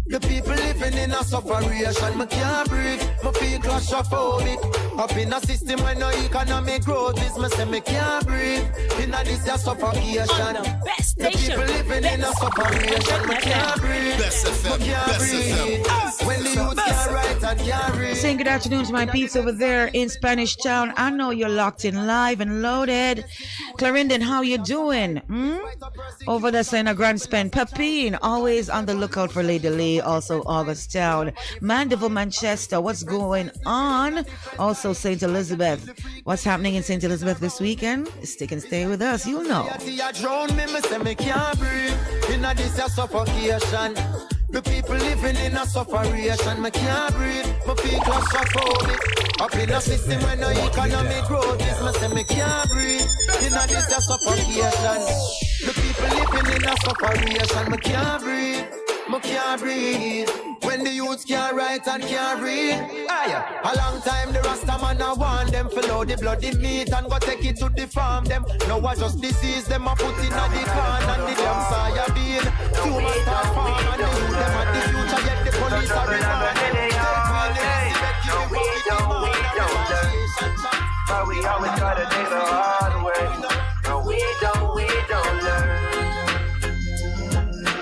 The people living in a sufferation. I can't breathe, I feel claustrophobic. Up in a system where no economic growth is. Me say me can't breathe, in a this a suffocation. The people living in a sufferation. I can't breathe, Bess FM, Bess FM. When the youth can't write and can't read. Saying good afternoon to my peeps over there in Spanish Town. I know you're locked in live and loaded. Clarendon, how you doing? Over there saying a grand spend. Pepine, always on the lookout for LadyLee. Also August Town. Mandeville, Manchester, what's going on? Also St. Elizabeth. What's happening in St. Elizabeth this weekend? Stick and stay with us, you'll know. The people living in a sufferation, me can't breathe. My feel claustrophobic. Up in a system where no economic growth is, me say me can't breathe. In a this a suffocation. The people living in a sufferation, me can't breathe. Me can't breathe. When the youths can't write and can't read. Aye, a long time the Rasta man a want them follow the bloody meat and go take it to the farm them. Now I just disease them a put in a the can and the damn soya bean. Too much start farm and the youth them at the future yet the police are remand them. No, we don't learn. But we always try to take the hard way. No, we don't learn.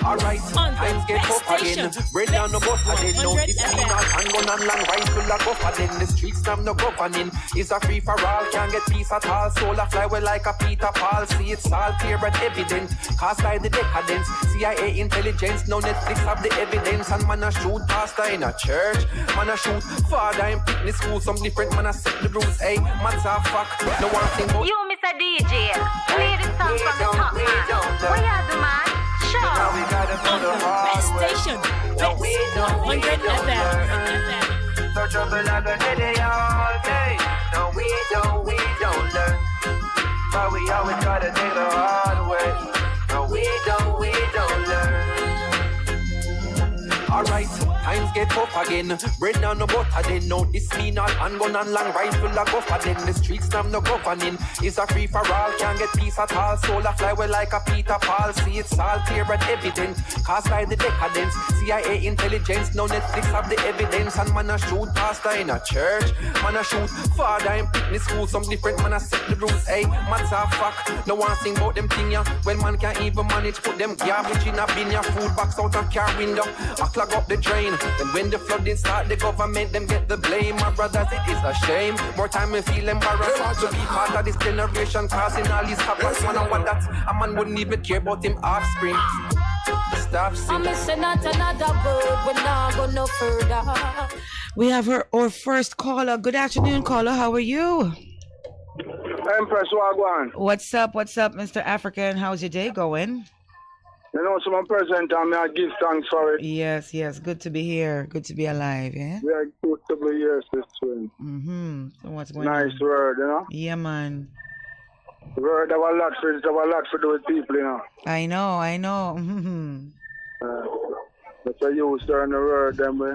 Alright, times get tough again. Bring down the bus again. No, it's me not and gun and long rifle a go again. The streets now no governing. It's a free for all, can't get peace at all. Soul a fly well like a Peter Paul. See it's all clear and evident. Cast by the decadence. CIA intelligence, no Netflix have the evidence. And man a shoot pastor in a church. Man a shoot father in fitness school. Some different man a set the rules. Hey, matter of fact, no one thing about you, Mr. DJ. Play the song from the top, man. What you do, man? Sure. Now we gotta put the hard station. No, we don't 100 FM. So trouble like a day all day. No, we don't learn. But we always gotta take the hard way. No, we don't learn. Alright, times get tough again. Bread down the butter then. No, this me not and gun and long rifle a go for then. The streets now no governing. It's a free for all, can't get peace at all. Soul a fly well like a Peter Paul. See it's all clear and evident. Cast by the decadence. CIA intelligence, no Netflix have the evidence. And man a shoot pastor in a church. Man a shoot father in fitness school. Some different man a set the rules. Hey, matter of fact, no one sing about them thing ya. When man can't even manage put them garbage in a bin ya. Food box out a car window. Clog up the drain. Then when the flooding start, the government them get the blame. My brothers, it is a shame. More time we feel embarrassed to be part of this generation, causing all these happens. Man, I want that a man wouldn't even care about him offspring. Stop singing. I'm missing out another word. We're not going no further. We have our first caller. Good afternoon, caller. How are you? Empress Wagwan. What's up, Mr. African? How's your day going? You know, so I'm present and I give thanks for it. Yes. Good to be here. Good to be alive, yeah? Yeah, good to be here, sister. So what's going on? Nice word, you know? Yeah, man. Word have a lot for do with people, you know? I know. That's a use during the word, then we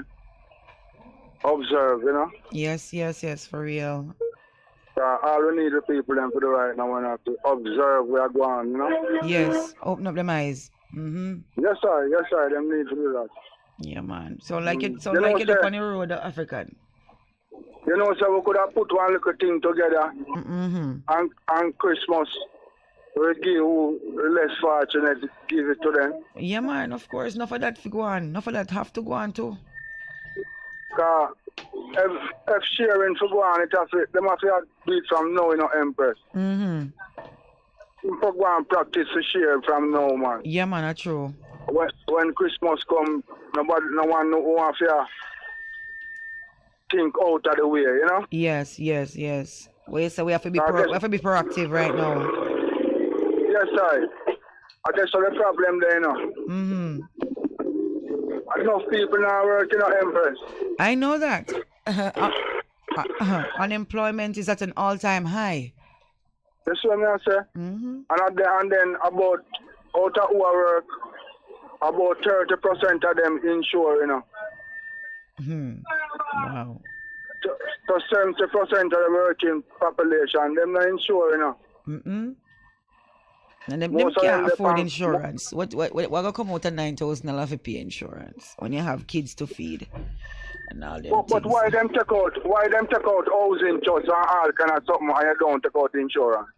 observe, you know? Yes, for real. All we need the people then for the right now, we have to observe where we are going, you know? Yes, open up them eyes. Yes, sir, them need to do that. Yeah, man. So like it up on the road, the African. You know, so we could have put one little thing together and Christmas we give who less fortunate, give it to them. Yeah, man, of course. Enough of that to go on. Enough of that have to go on too. Because if sharing to go on, them have to do it from now, you know, Empress. You go and practice to share from now, man. Yeah, man, that's true. When Christmas come, no one who have to think out of the way, you know? Yes. So we have to be proactive right now. Yes, sir. That's the problem there, you know. Enough people now working, you know, Empress. I know that. Unemployment is at an all-time high. That's what I say. And then about out of our work, about 30% of them insure, you know. Wow. So 70% of the working population, them not insure, you know. And them can't afford insurance. What gonna come out of $9,000 to pay insurance when you have kids to feed and all them but why them take out housing just and all kind of something and you don't take out insurance?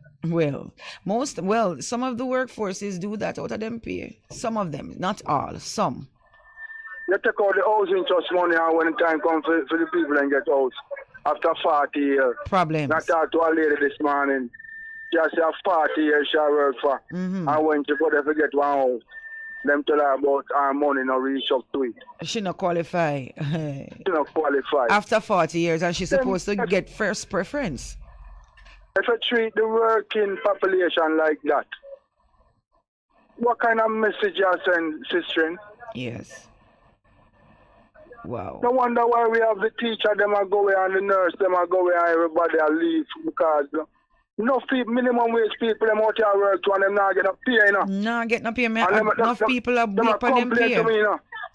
Some of the workforces do that out of them pay. Some of them, not all, some. You take out the housing trust money and when the time comes for the people and get out after 40 years. Problems. I talked to a lady this morning. She has 40 years she worked for. And when she go there to get one house, them tell her about her money not reach up to it. She not qualify. She not qualify. After 40 years and she's supposed to get first preference. If you treat the working population like that, what kind of message you send, sister? Yes. Wow. No wonder why we have the teacher, them are go away, and the nurse, them are go away, and everybody are leave because enough people, minimum wage people, them out here work to, and them not get no pay, you know. Not get no pay, man. Enough people are wait for them pay.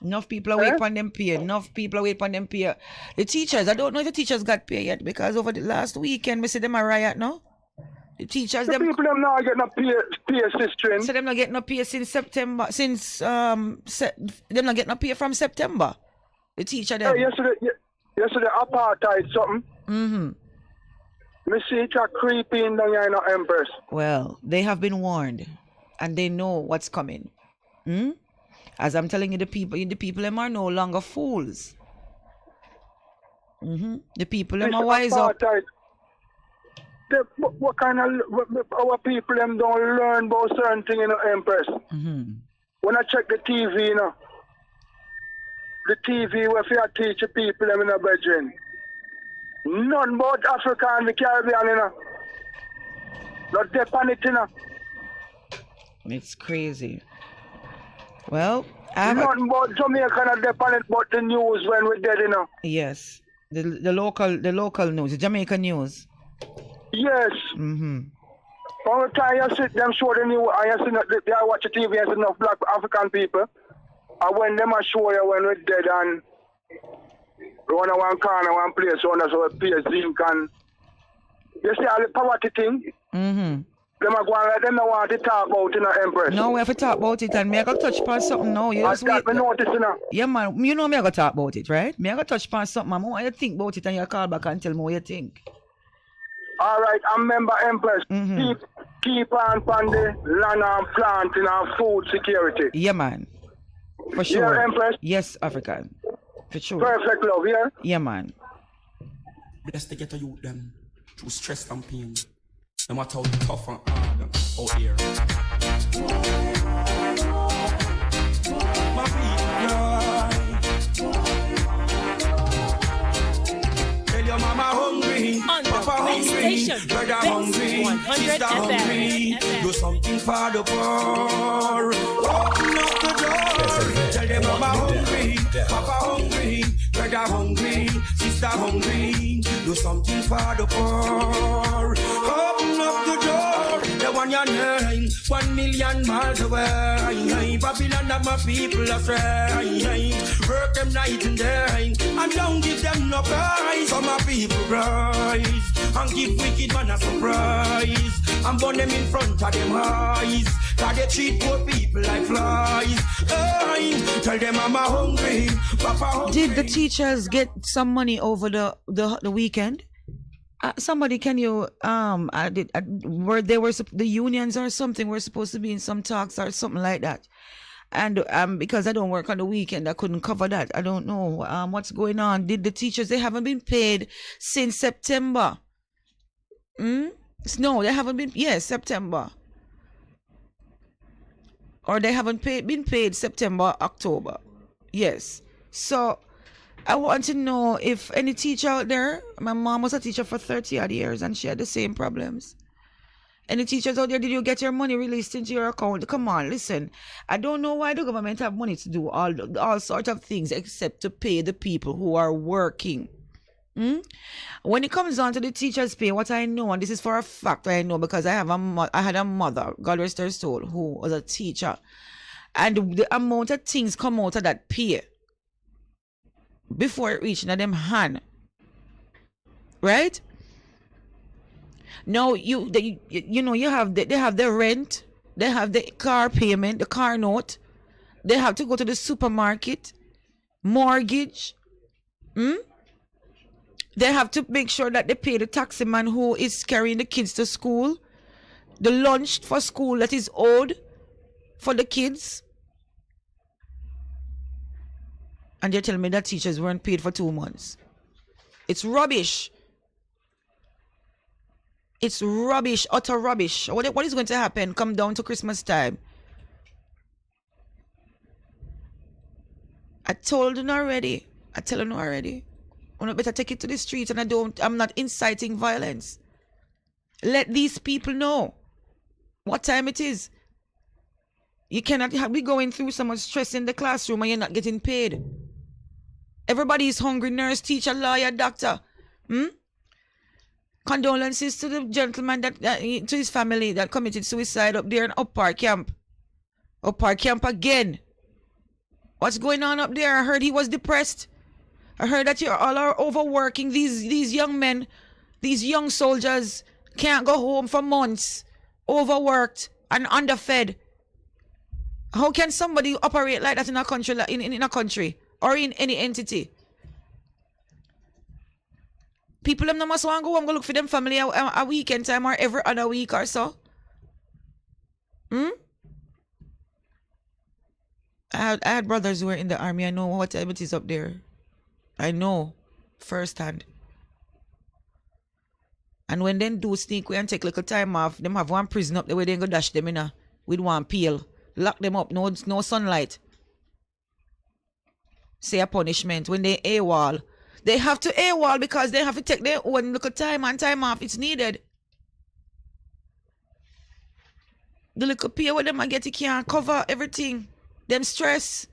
Enough people are wait for them pay. Enough people are wait for them pay. The teachers, I don't know if the teachers got pay yet because over the last weekend, we see them a riot now. The teachers, the people them not get no pay system. So them not get no pay since September. Them not get no pay from September. The teacher them. Yesterday apartheid something. Mm-hmm. Me see it a creeping down here in the Empress. Well, they have been warned, and they know what's coming. As I'm telling you, the people them are no longer fools. The people them are wise up. What kind of our people them don't learn about certain things in the Empress? When I check the TV, you know, the TV where you teach the people them in the bedroom. None about Africa and the Caribbean, you know. Not dep on it, you know. It's crazy. Well, nothing about Jamaica and dep on it, but the news when we're dead, you know. Yes, the local news, the Jamaican news. Yes. All the time you sit them show the news, and you see they watch the TV and see enough black African people. And when them are show you when we're dead and run one corner, one place, so we pay zinc and you see all the poverty thing. Them are going like them don't want to talk about in the Empress. No, we have to talk about it, and me I got touch upon something now. You just wait. Yeah, man. You know me I got talk about it, right? Me I got touch upon something. I want you to think about it, and you call back and tell me what you think. All right, I'm member Empress. Keep on the land and planting and food security. Yeah, man. For sure. Yeah, Empress. Yes, African. For sure. Perfect love, yeah? Yeah, man. Bless the ghetto youth them through stress and pain. No matter how tough and hard out here. My people, tell your mama hungry, papa hungry, brother hungry, sister hungry. Do something for the poor. Open up the door. Tell them mama hungry, papa hungry, brother hungry, sister hungry. Do something for the poor. Open up the door. The one your name, 1 million miles away. Babylon have my people astray. Work them night and day, and don't give them no prize. For my people rise, and give wicked man a surprise. And burn them in front of them eyes. Cause they treat poor people like flies. Tell them I'm hungry, papa hungry. Did the teachers get some money over the weekend? Somebody, can you were they were the unions or something were supposed to be in some talks or something like that, and because I don't work on the weekend, I couldn't cover that. I don't know what's going on. Did the teachers, they haven't been paid since September? No, they haven't been. Yes, September, or they haven't been paid September, October. Yes, so I want to know if any teacher out there, my mom was a teacher for 30 odd years and she had the same problems. Any teachers out there, did you get your money released into your account? Come on, listen. I don't know why the government have money to do all sorts of things except to pay the people who are working. When it comes down to the teachers' pay, what I know, and this is for a fact I know because I had a mother, God rest her soul, who was a teacher. And the amount of things come out of that pay before it reaches them hand, right? Now you have they have the rent, they have the car payment, the car note, they have to go to the supermarket, mortgage. They have to make sure that they pay the taxi man who is carrying the kids to school, the lunch for school that is owed for the kids. And they're telling me that teachers weren't paid for 2 months. It's rubbish. It's rubbish, utter rubbish. What is going to happen come down to Christmas time? I told them already. I tell them already. I better take it to the street, and I'm not inciting violence. Let these people know what time it is. You cannot be going through so much stress in the classroom and you're not getting paid. Everybody is hungry. Nurse, teacher, lawyer, doctor. Condolences to the gentleman to his family that committed suicide up there in Up Park Camp. Up Park Camp again. What's going on up there? I heard he was depressed. I heard that you all are overworking. These young men, these young soldiers can't go home for months. Overworked and underfed. How can somebody operate like that in a country, in a country or in any entity? People them no must want to go and go look for them family a weekend time or every other week or so. I had brothers who were in the army. I know what it is up there. I know firsthand. And when them do sneak away and take little time off, them have one prison up there where they go dash them in with one peel. Lock them up, no sunlight. Say a punishment. When they AWOL, they have to AWOL because they have to take their own little time and time off. It's needed. The little pay with them I get, it can't cover everything. Them stress.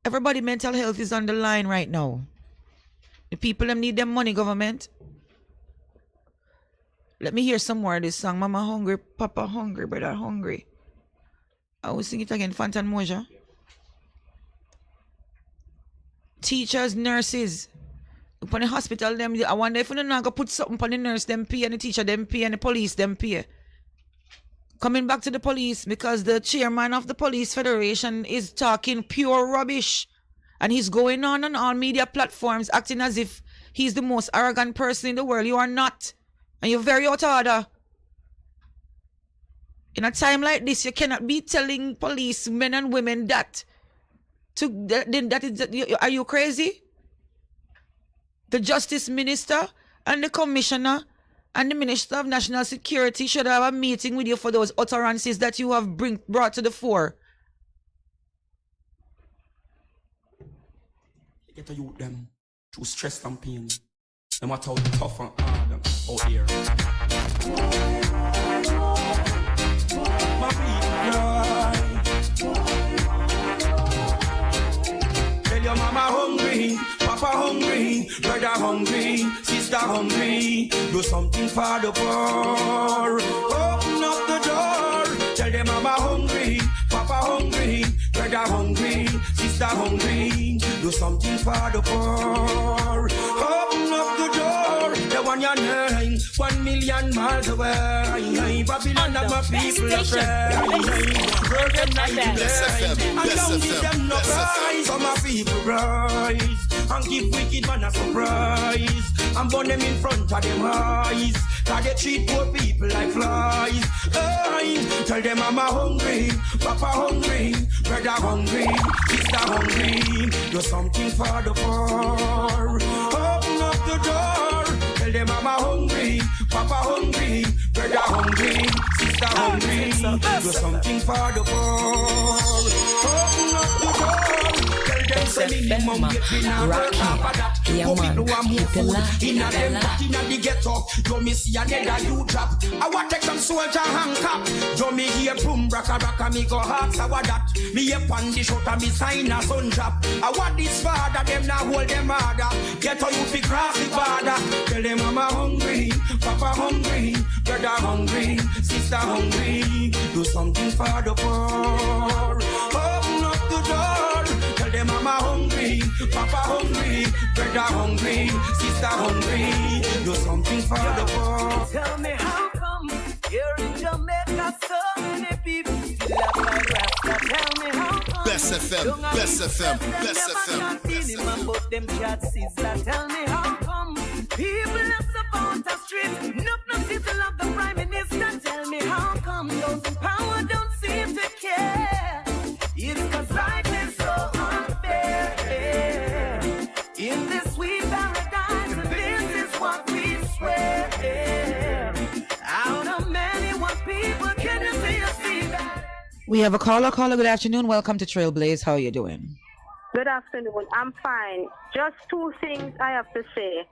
Everybody mental health is on the line right now. The people them need them money, government. Let me hear some more of this song. Mama hungry, Papa hungry, brother hungry. I will sing it again. Fantan Moja. Teachers, nurses. Upon the hospital, them. I wonder if you not go put something upon the nurse, them pay, and the teacher, them pay, and the police, them pay. Coming back to the police, because the chairman of the Police Federation is talking pure rubbish. And he's going on all media platforms acting as if he's the most arrogant person in the world. You are not. And you're very out of order. In a time like this, you cannot be telling police, men and women that. Are you crazy? The Justice Minister and the Commissioner and the Minister of National Security should have a meeting with you for those utterances that you have brought to the fore. Get a youth them through stress and pain. No matter how tough and hard out here. My people, tell your mama hungry, papa hungry, brother hungry, sister hungry. Do something for the poor. Open up the door. Tell them mama hungry, papa hungry, brother hungry, sister hungry. Do something for the poor. Open up the door. The one you name, 1 million miles away. Babylon of my people afraid. Burn them like the blame. And don't give them no prize. For my people rise. And give wicked man a surprise. And burn them in front of them eyes. Cause they treat poor people like flies. Tell them I'm hungry, papa hungry, brother hungry, sister hungry. Do something for the poor. Open up the door. Tell them I'm hungry, papa hungry, brother hungry, sister hungry. Do something for the poor. Open up the door. Tell them say minimum get me now work for that. Go me do a move food inna them back inna the ghetto. Do me see another you drop. I want take some soldier hand cap. Do me hear boom braka braka me go ask how that. Me hear pan the shot and me sign a sun drop. I want this father them now hold them harder. Ghetto you fi cross the border. Tell them I'm hungry, papa hungry, brother hungry, sister hungry. Do something for the poor. Open up the door. Tell them I'm hungry, papa hungry, brother hungry, sister hungry. Do something for the poor. Tell me how come here in Jamaica so many people still have my rasta. Tell me how come Bess FM, Bess FM, Bess FM. But them chat sizzler. Tell me how come people have support the street. No people of the prime minister. Tell me how come those in power don't seem to care. It's cause life is so unfair. In this sweet paradise, this is what we swear. Out of many, what people can you see that? We have a caller. Good afternoon. Welcome to Trailblaze. How are you doing? Good afternoon. I'm fine. Just two things I have to say.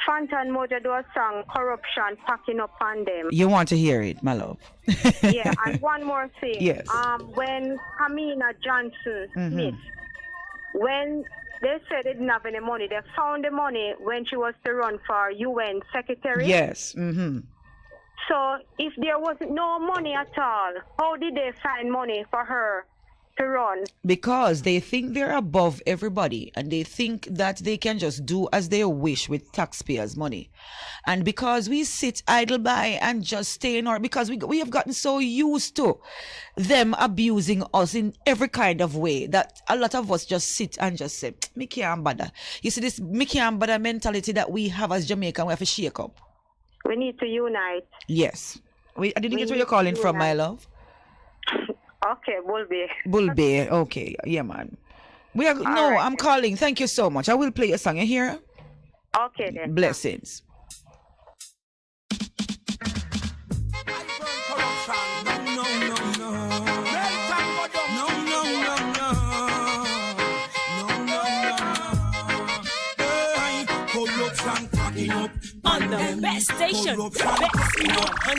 Fanta and Moja do a song, Corruption, packing up on them. You want to hear it, my love. Yeah, and one more thing. Yes. When Kamina Johnson Smith when they said they didn't have any money, they found the money when she was to run for UN secretary. Yes. So if there wasn't no money at all, how did they find money for her to run? Because they think they're above everybody and they think that they can just do as they wish with taxpayers' money. And because we sit idle by and just stay in our, because we have gotten so used to them abusing us in every kind of way that a lot of us just sit and just say, me can't bother. You see this me can't bother mentality that we have as Jamaican, we have to shake up. We need to unite. Yes. I didn't get where you're calling from, my love. Okay, Bulby. Bulby, okay, yeah, man. I'm calling. Thank you so much. I will play a song. You hear? Okay, then. Blessings. On the best station, Best 100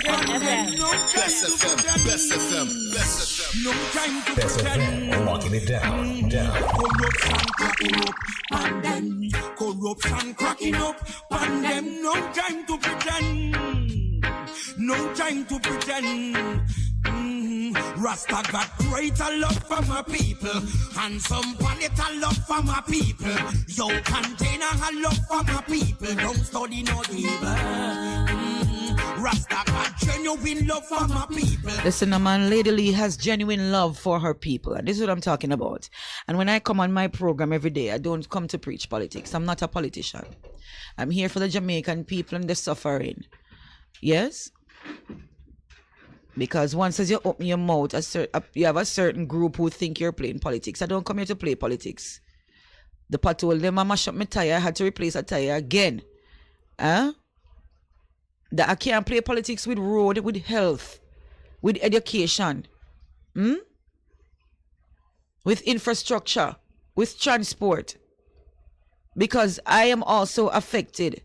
FM. Best FM, Best FM, Best FM. No time to Best FM, locking it down. Corruption cracking up, and then corruption cracking up, and then no time to pretend. No time to pretend. Rasta got greater love for my people, and some paletal love for my people. Yo, container a love for my people. Don't study no evil. Rasta got genuine love for my people. Listen, man, LadyLee has genuine love for her people, and this is what I'm talking about. And when I come on my program every day, I don't come to preach politics. I'm not a politician. I'm here for the Jamaican people and the suffering. Yes? Because once as you open your mouth, you have a certain group who think you're playing politics. I don't come here to play politics. The patrol, them mash up my tire. I had to replace a tire again. That I can't play politics with road, with health, with education, with infrastructure, with transport. Because I am also affected.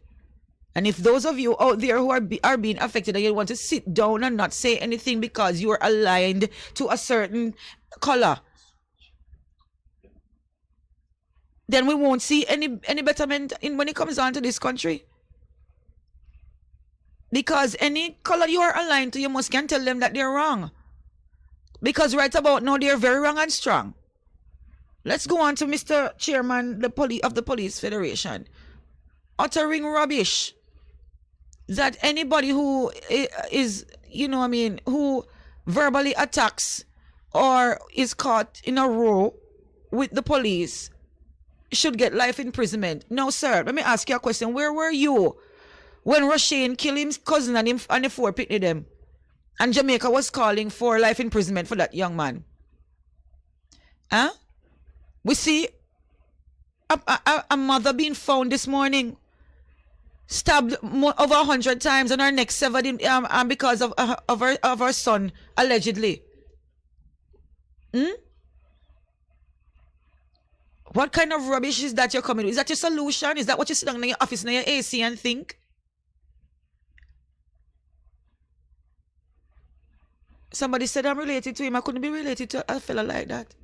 And if those of you out there who are being affected and you want to sit down and not say anything because you are aligned to a certain color, then we won't see any betterment when it comes on to this country. Because any color you are aligned to, you must can tell them that they're wrong. Because right about now, they're very wrong and strong. Let's go on to Mr. Chairman of the Police Federation. Uttering rubbish that anybody who is, who verbally attacks or is caught in a row with the police should get life imprisonment. Now, sir, let me ask you a question. Where were you when Rasheen killed his cousin and the four picnic them? And Jamaica was calling for life imprisonment for that young man. We see a mother being found this morning, stabbed over 100 times, and her neck severed because of her son, allegedly. What kind of rubbish is that you're coming with? Is that your solution? Is that what you sit down in your office in your AC and think? Somebody said I'm related to him. I couldn't be related to a fella like that.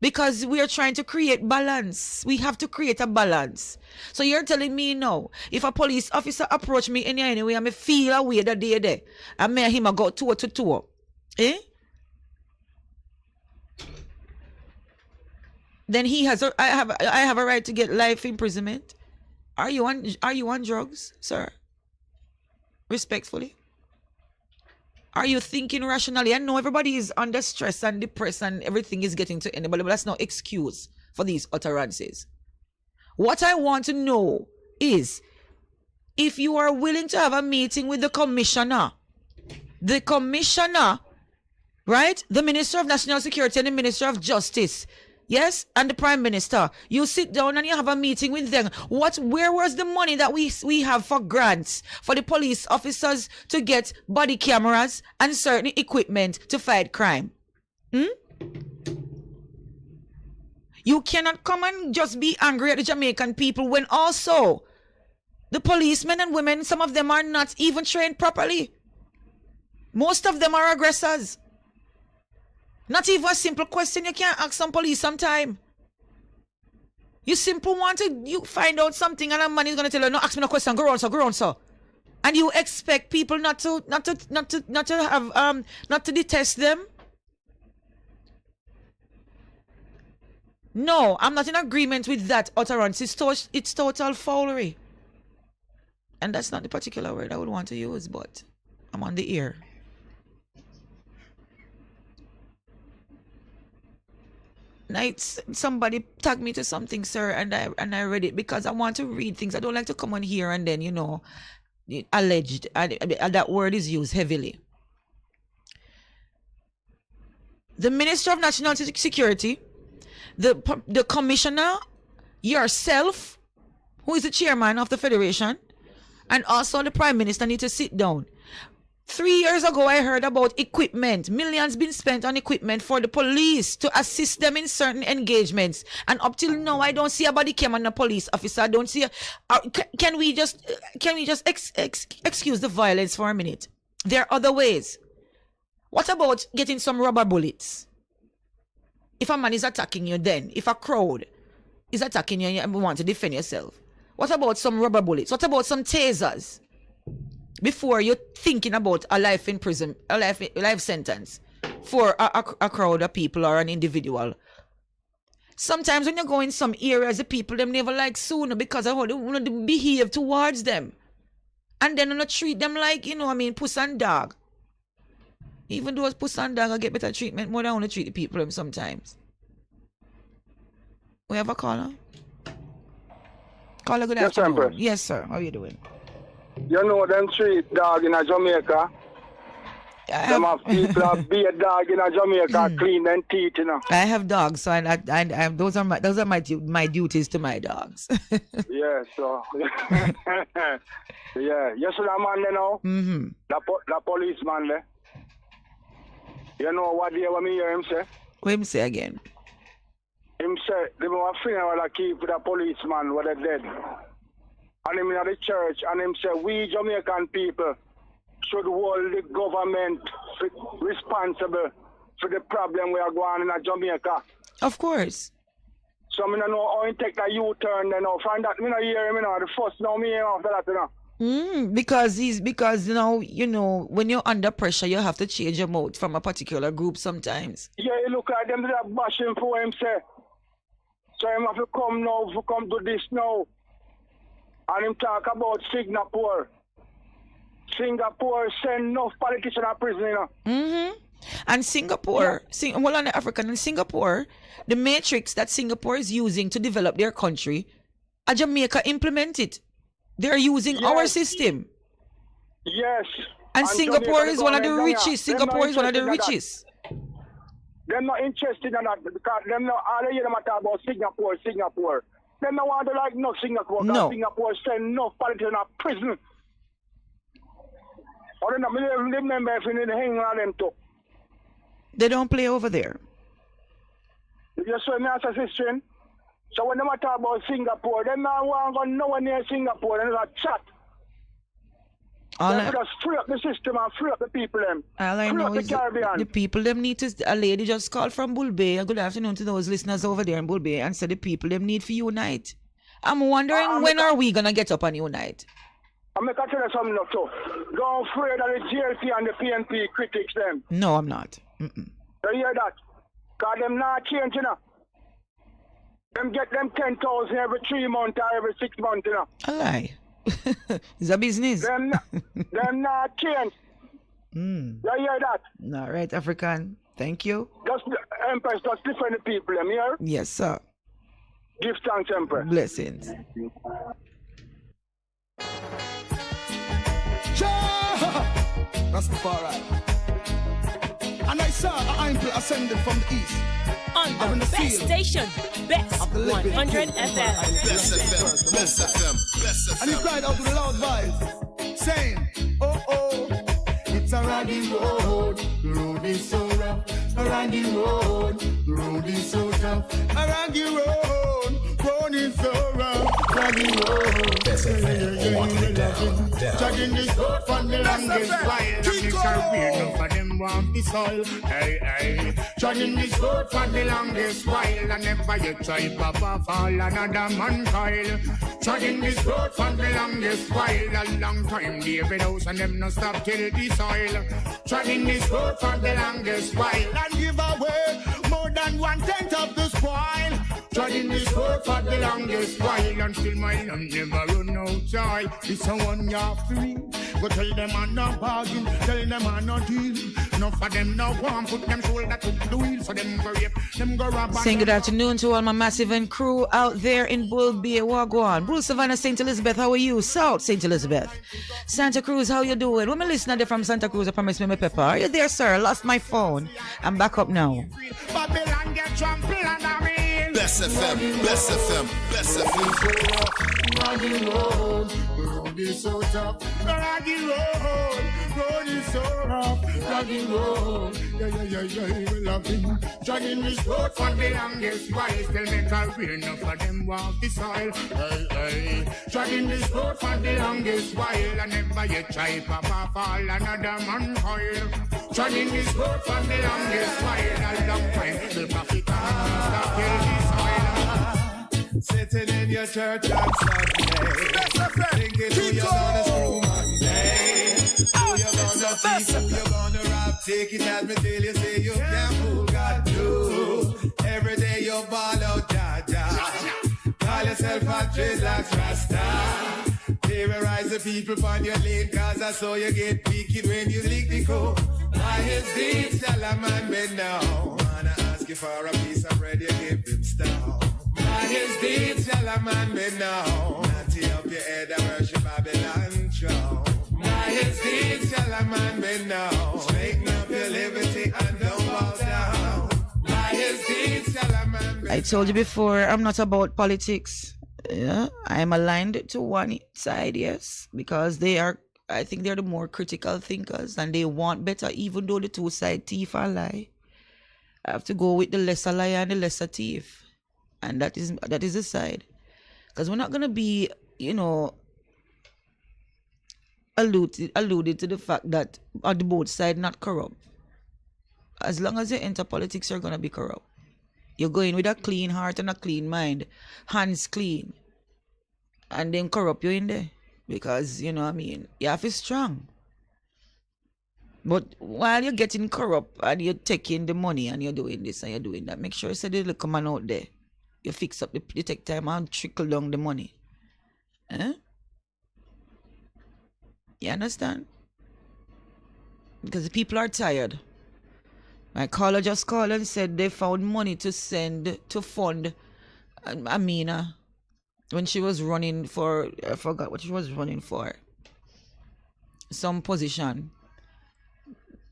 Because we are trying to create balance. We have to create a balance. So you're telling me now, if a police officer approach me in any way, I may feel a way that day there, and me and him go toe to toe. Then I have a right to get life imprisonment. Are you on drugs, sir? Respectfully. Are you thinking rationally? I know everybody is under stress and depressed and everything is getting to anybody, but that's no excuse for these utterances. What I want to know is if you are willing to have a meeting with the commissioner, right? The Minister of National Security and the Minister of Justice, yes, and the Prime Minister. You sit down and you have a meeting with them. Where was the money that we have for grants for the police officers to get body cameras and certain equipment to fight crime? You cannot come and just be angry at the Jamaican people when also the policemen and women, some of them are not even trained properly. Most of them are aggressors. Not even a simple question you can't ask some police sometime. You simply want to you find out something and a man is gonna tell you, no, ask me no question, go on, so. And you expect people not to detest them? No, I'm not in agreement with that utterance. It's total foolery. And that's not the particular word I would want to use, but I'm on the ear. Somebody tagged me to something, sir, and I read it because I want to read things. I don't like to come on here and then, alleged. That word is used heavily. The Minister of National Security, the Commissioner, yourself, who is the chairman of the Federation, and also the Prime Minister need to sit down. 3 years ago, I heard about equipment. Millions been spent on equipment for the police to assist them in certain engagements. And up till now, I don't see a body cam on a police officer. I don't see. Can we just excuse the violence for a minute? There are other ways. What about getting some rubber bullets? If a man is attacking you, then if a crowd is attacking you and you want to defend yourself, what about some rubber bullets? What about some tasers? Before you're thinking about a life in prison, a life sentence for a crowd of people or an individual. Sometimes when you go in some areas, the people them never like sooner because of how they want to behave towards them. And then you not treat them like, puss and dog. Even those puss and dog get better treatment more than want to treat the people them sometimes. We have a caller? Caller, good afternoon. Yes, sir. How are you doing? You know them street dog in Jamaica? Them have people be a dog in Jamaica clean them teeth, I have dogs, so I those are my duties to my dogs. Yeah, so yeah, you see that man there now? Mm-hmm. The policeman there. You know what me hear him say? What him say again? Him say they have a funeral that keep with the policeman where they dead. And him in the church, and him say, we Jamaican people should hold the government responsible for the problem we are going in Jamaica. Of course. So I don't know how he take the U-turn then. From that, I hear him, the first now me hear after that, Because when you're under pressure, you have to change your mode from a particular group sometimes. Yeah, you look at them, they're bashing for him, say. So him have to come now, come to this now. And him talk about Singapore. Singapore send enough politicians to prison, Mm-hmm. And Singapore, hold on, African, in Singapore, the matrix that Singapore is using to develop their country, Jamaica implement it. They're using our system. Yes. And Singapore is one of the richest. Singapore is one of the richest. They're not interested in that because them not all hear them talk about Singapore. They don't want to like no Singapore. No. Singapore send no politicians to prison. Or they not remember if you need to hang on them too. They don't play over there. You saw me as a sister. So when they talk about Singapore, they not want to go nowhere near Singapore. They just chat. They just free up the system and free up the people them. All I know is the people them need to. A lady just called from Bull Bay. Good afternoon to those listeners over there in Bull Bay and said the people them need to unite. I'm wondering when are we gonna get up and unite? I'm gonna tell you something now too. Don't afraid of the GLP and the PNP critics them. No, I'm not. You hear that? Cause them not changing Them get them 10,000 every 3 months or every 6 months, A lie. It's a business. Them not change. You hear that? All right, African. Thank you. Just Empress, just defend the people, them here. Yes, sir. Give thanks, Empress. Blessings. That's the far right. And I saw an angel ascended from the east. On the best station, Bess 100 FM. Bess FM, Bess FM, Bess FM. And he cried out with a loud voice, saying, oh, oh, it's a raggy road. The road is so rough. A raggy road. The road is so tough. A raggy road. Road is so rough. Best FM, walking it down. Chugging this road for the longest while. And me career, none of them want the soil. Hey, hey. Chugging this road for the longest while. And never you try papa fall another man coil. Chugging this road for the longest while. A long time David House and them no stop till the soil. Chugging this road for the longest while. And give away more than 1/10 of the spoil. Chugging this road for the longest while. Until my land never run out joy. It's a 1 year free. Go tell them I'm not bargain. Tell them I'm not deal. Enough for them no one. Put them shoulder to the wheel. So them go rape. Them go rob. Saying good afternoon to all my massive and crew out there in Bull Bay, Wagwan. Bull Savannah, St. Elizabeth, how are you? South St. Elizabeth. Santa Cruz, how you doing? When my listener there from Santa Cruz, I promise me my pepper. Are you there, sir? Lost my phone. I'm back up now. Babylon get trampled and I mean. Best FM, Best FM, Best FM. Rocky road, road is so tough. Rocky road is so rough. Rocky road, yeah, we love him. Jogging this road for the longest while. Still make a real enough for them walk the soil. Hey, hey. Jogging this road for the longest while. And never you try papa fall another man coil. Jogging this road for the longest while. A long time the profit and stop kill the soil. Sitting in your church on Sunday, thinking who you're gonna screw Monday, who you're gonna thief, who you're gonna rob. Take it as me till you say you can't fool God too. Every day you ball out, Jaja. Call yourself a dreadlocks Rasta. Terrorize the people on your lane, cause I saw you get wicked when you lick the code. By his deeds, tell a man bend down. Wanna ask you for a piece of bread, you give him stone. By his deeds, tell a man me know. Not tear up your head and worship Babylon throne. By his deeds, tell a man me know. Straighten up your liberty and don't bow down. By his deeds, tell a man me know. I told you before, I'm not about politics. Yeah, I'm aligned to one side, yes, because I think they're the more critical thinkers and they want better, even though the two sides thief and lie. I have to go with the lesser liar and the lesser thief. And that is the side. Because we're not going to be, alluded to the fact that on the both sides not corrupt. As long as you enter politics, you're going to be corrupt. You're going with a clean heart and a clean mind. Hands clean. And then corrupt you in there. Because, you have to be strong. But while you're getting corrupt and you're taking the money and you're doing this and you're doing that, make sure you say the little man out there. You fix up, you take time and trickle down the money. You understand? Because the people are tired. My caller just called and said they found money to fund Amina when she was running for, I forgot what she was running for. Some position.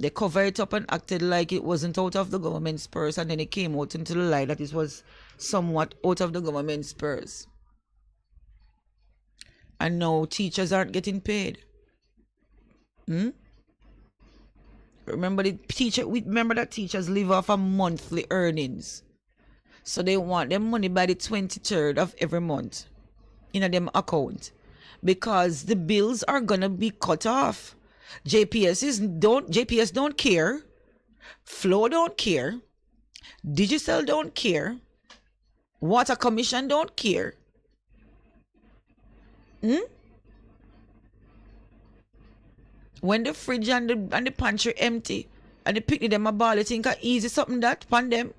They covered it up and acted like it wasn't out of the government's purse, and then it came out into the light that it was somewhat out of the government's purse. And now teachers aren't getting paid. Remember that teachers live off of monthly earnings. So they want their money by the 23rd of every month in them account. Because the bills are gonna be cut off. JPS don't care. Flow don't care. Digital don't care. Water Commission don't care. When the fridge and the pantry empty and the picnic them a ball, you think easy something that pan them.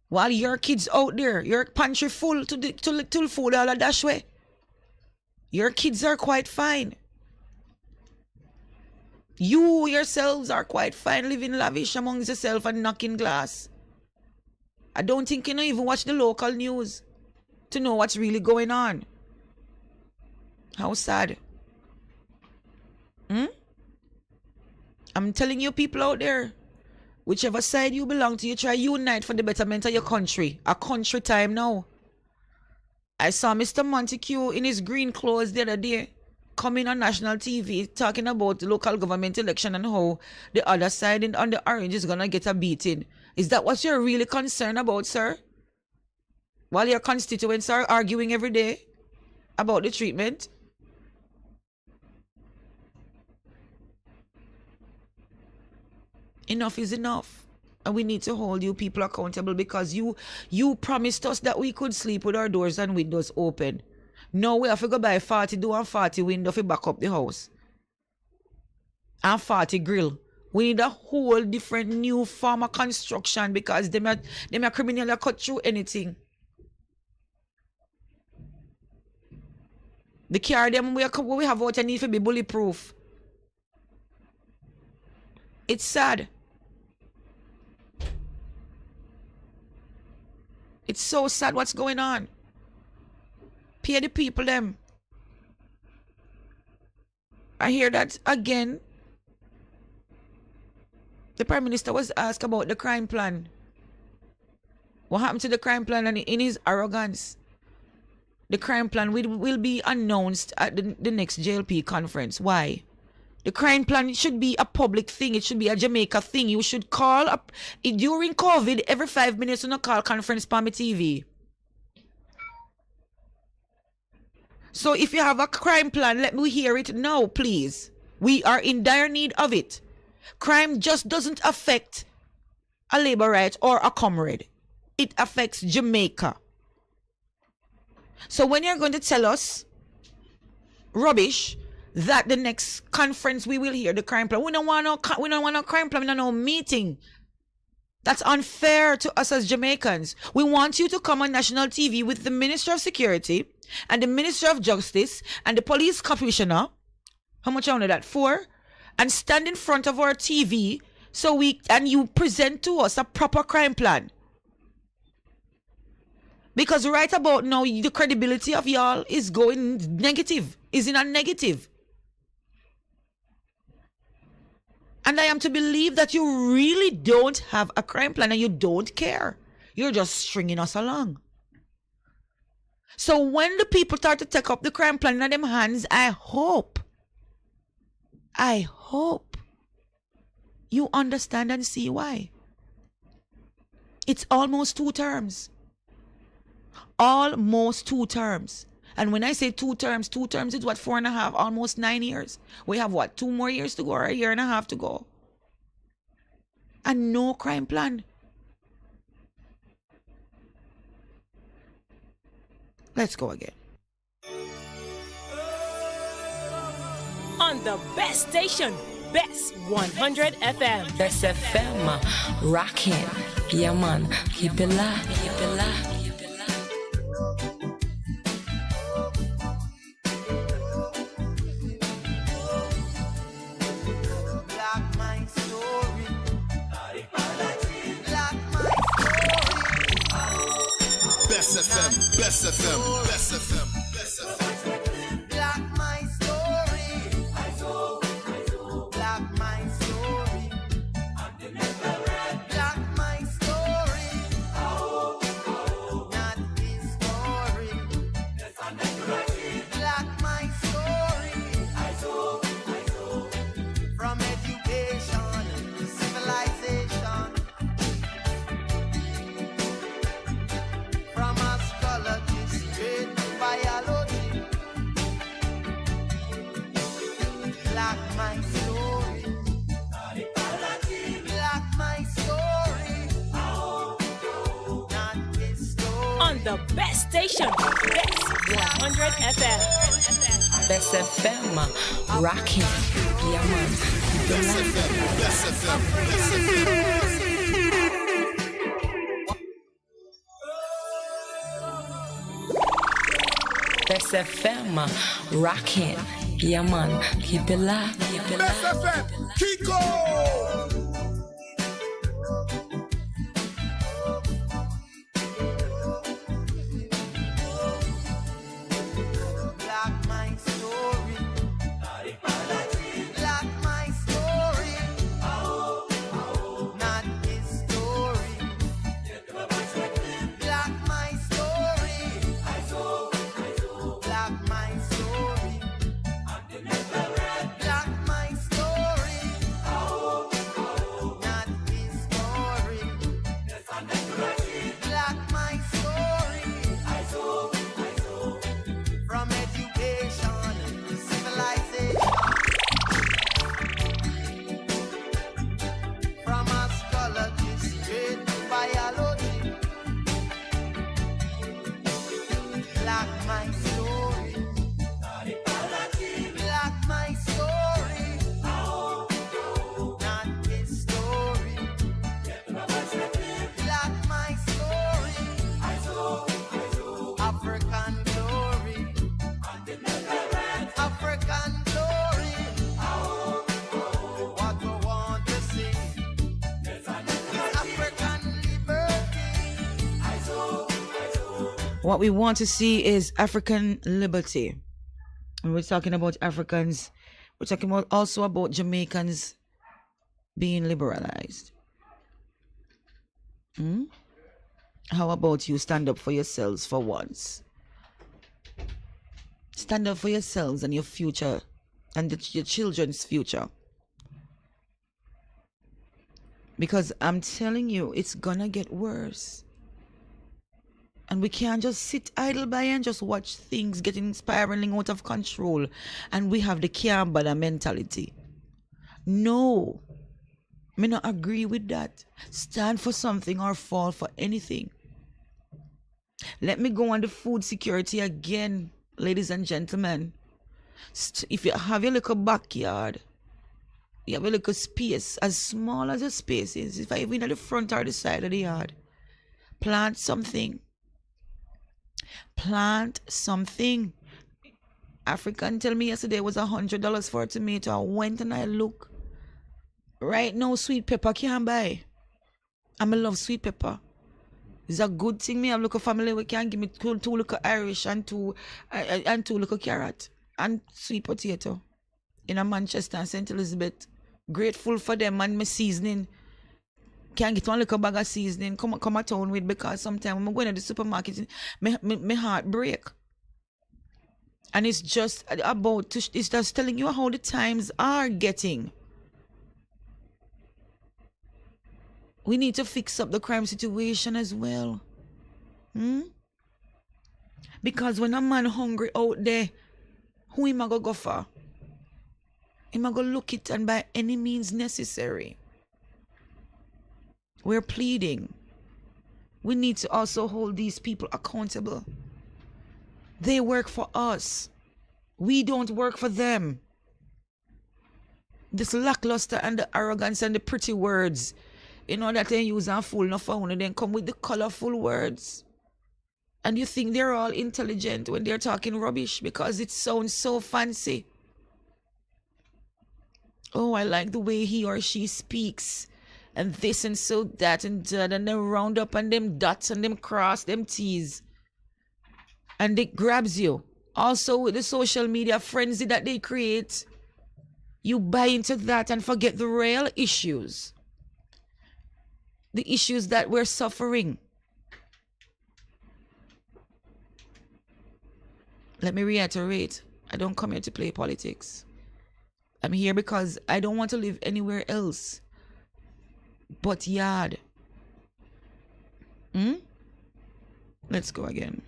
While your kids out there, your pantry full to food all of that way. Your kids are quite fine. You yourselves are quite fine living lavish amongst yourself and knocking glass. I don't think you even watch the local news to know what's really going on. How sad. I'm telling you people out there, whichever side you belong to, you try unite for the betterment of your country. A country time now. I saw Mr. Montague in his green clothes the other day coming on national TV talking about the local government election and how the other side on the orange is going to get a beating. Is that what you're really concerned about, sir? While your constituents are arguing every day? about the treatment? Enough is enough. And we need to hold you people accountable because you promised us that we could sleep with our doors and windows open. Now we have to go buy 40 door and 40 window to back up the house. And 40 grill. We need a whole different new form of construction because them are criminally cut through anything. The car them we have out need to be bulletproof. It's sad. It's so sad what's going on. Pay the people them. I hear that again. The Prime Minister was asked about the crime plan. What happened to the crime plan? And in his arrogance, the crime plan will be announced at the next JLP conference. Why? The crime plan should be a public thing. It should be a Jamaica thing. You should call up during COVID every 5 minutes on a call conference on my TV. So if you have a crime plan, let me hear it now, please. We are in dire need of it. Crime just doesn't affect a labor right or a comrade. It affects Jamaica. So when you're going to tell us rubbish that the next conference we will hear the crime plan, we don't want no crime plan, we don't no meeting. That's unfair to us as Jamaicans. We want you to come on national TV with the Minister of Security and the Minister of Justice and the Police Commissioner. How much I wanted that? 4. And stand in front of our TV and you present to us a proper crime plan. Because right about now, the credibility of y'all is going negative, is in a negative. And I am to believe that you really don't have a crime plan and you don't care. You're just stringing us along. So when the people start to take up the crime plan in them hands, I hope you understand and see why. It's almost 2 terms. Almost 2 terms. And when I say 2 terms is what, 4.5, almost 9 years. We have what, 2 more years to go or a year and a half to go. And no crime plan. Let's go again. On the best station, Best 100 FM. Best FM, rocking. Yeah, man. Keep it live, keep it live. Best FM, Best FM, Best FM, Best FM. Black my story. Black my story. Black my story. Not his story. Black my story. From education to civilization. From astrology straight to biology. Black my story. Black my story. Not his story. On the best station, Best 100 FM. Best FM, rocking. Yeah, man. Keep it Best live. FM, Best FM, Best FM. Best FM, rocking. Yeah, man. Keep it live, keep it Best live. FM, Kiko. Black my story. Black my story. Not his story. Black my story. Black my story. Black my story. my story. Black my story. Not his story. Black my story. African glory. African glory. What we want to see is African liberty. What we want to see is African liberty. And we're talking about Africans. We're talking about also about Jamaicans being liberalized. How about you stand up for yourselves for once? Stand up for yourselves and your future and your children's future. Because I'm telling you, it's gonna get worse. And we can't just sit idle by and just watch things getting spiraling out of control. And we have the can't bother mentality. No. I not agree with that. Stand for something or fall for anything. Let me go on the food security again, ladies and gentlemen. If you have your little backyard, you have a little space, as small as your space is, if I even at the front or the side of the yard, plant something. Plant something. African tell me yesterday it was $100 for a tomato. I went and I look. Right now, sweet pepper can't buy. I love sweet pepper. It's a good thing. Me have look a family we can give me two little Irish and two little carrot and sweet potato in a Manchester and St. Elizabeth. Grateful for them and my seasoning. Can't get one little bag of seasoning. Come a town with, because sometimes when I'm going to the supermarket, my heart break. And it's just about it's just telling you how the times are getting. We need to fix up the crime situation as well. Because when a man hungry out there, who am I going to go for? Am I going to look it and by any means necessary? We're pleading. We need to also hold these people accountable. They work for us. We don't work for them. This lackluster and the arrogance and the pretty words, that they use and fool no phone, and then come with the colorful words. And you think they're all intelligent when they're talking rubbish because it sounds so fancy. Oh, I like the way he or she speaks. And this and so that and that, and then round up and them dots and them cross, them T's. And it grabs you. Also with the social media frenzy that they create, you buy into that and forget the real issues. The issues that we're suffering. Let me reiterate, I don't come here to play politics. I'm here because I don't want to live anywhere else but yard. Let's go again.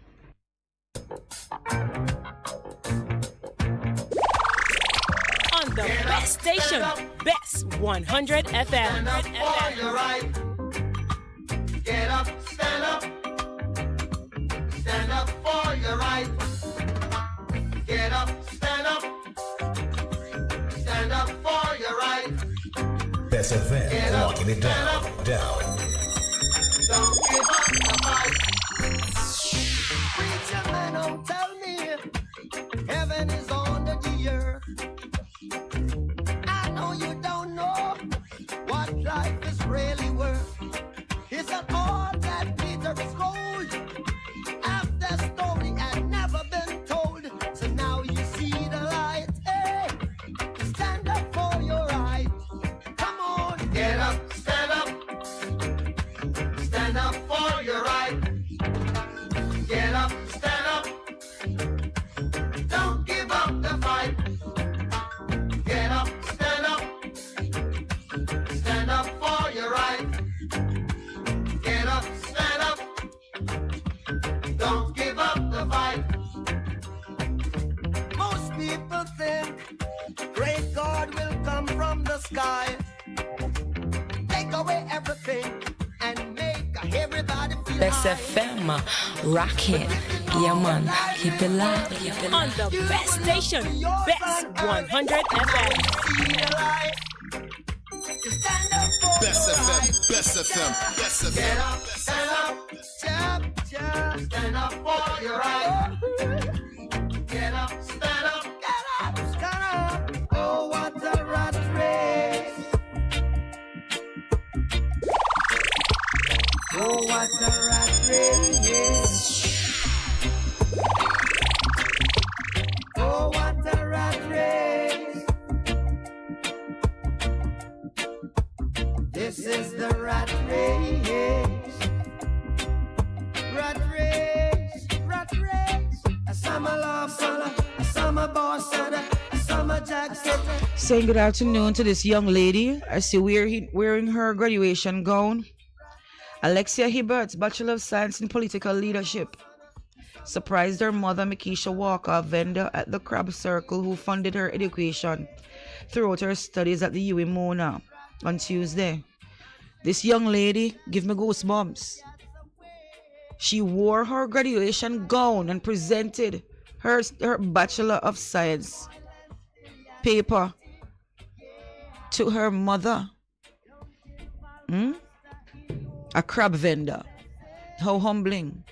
On the best station, Best 100 FM. Stand up for your right. Get up, stand up. Stand up for your right. Get up, stand up. Stand up for your right. Best FM, locking it down. Don't give up the fight. Preacher man, don't tell me heaven is under the earth. I know you don't know what life is really worth. Is that all that Peter is gold? After story had never been told, so now you see the light. Hey, stand up for your right. Come on, get up, stand up. Stand up for your right. Get up, stand up. Don't give up the fight. Get up, stand up. Stand up for your right. Get up, stand up. Don't give up the fight. Most people think great God will come from the sky, take away everything and make everybody feel Best high. FM, rocking Yeah, man, keep it locked. On the best station, Best 100 FM. Best FM, Best FM, Best FM. Get up, stand up, stand up for your right. Get up, stand up, stand up. Oh, what a rat race. Oh, what a rat race. Oh, what a rat race. This is the rat race. Rat race, rat race. A summer love summer, a summer boss a summer jack setter. Saying good afternoon to this young lady. I see wearing her graduation gown. Alexia Hibbert, Bachelor of Science in Political Leadership, surprised her mother, Mikisha Walker, a vendor at the Crab Circle, who funded her education throughout her studies at the UWI Mona on Tuesday. This young lady give me goosebumps. She wore her graduation gown and presented her Bachelor of Science paper to her mother. A crab vendor. How humbling.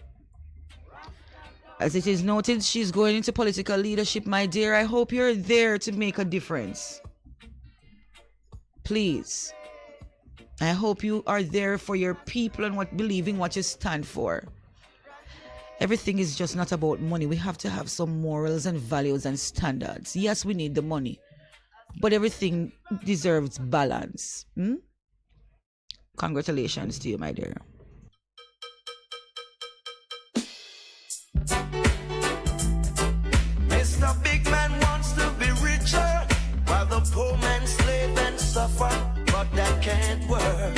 As it is noted, she's going into political leadership, my dear. I hope you're there to make a difference. Please. I hope you are there for your people and believing what you stand for. Everything is just not about money. We have to have some morals and values and standards. Yes, we need the money, but everything deserves balance. Congratulations to you, my dear. Mr. Big Man wants to be richer, while the poor man slave and suffer, but that can't work.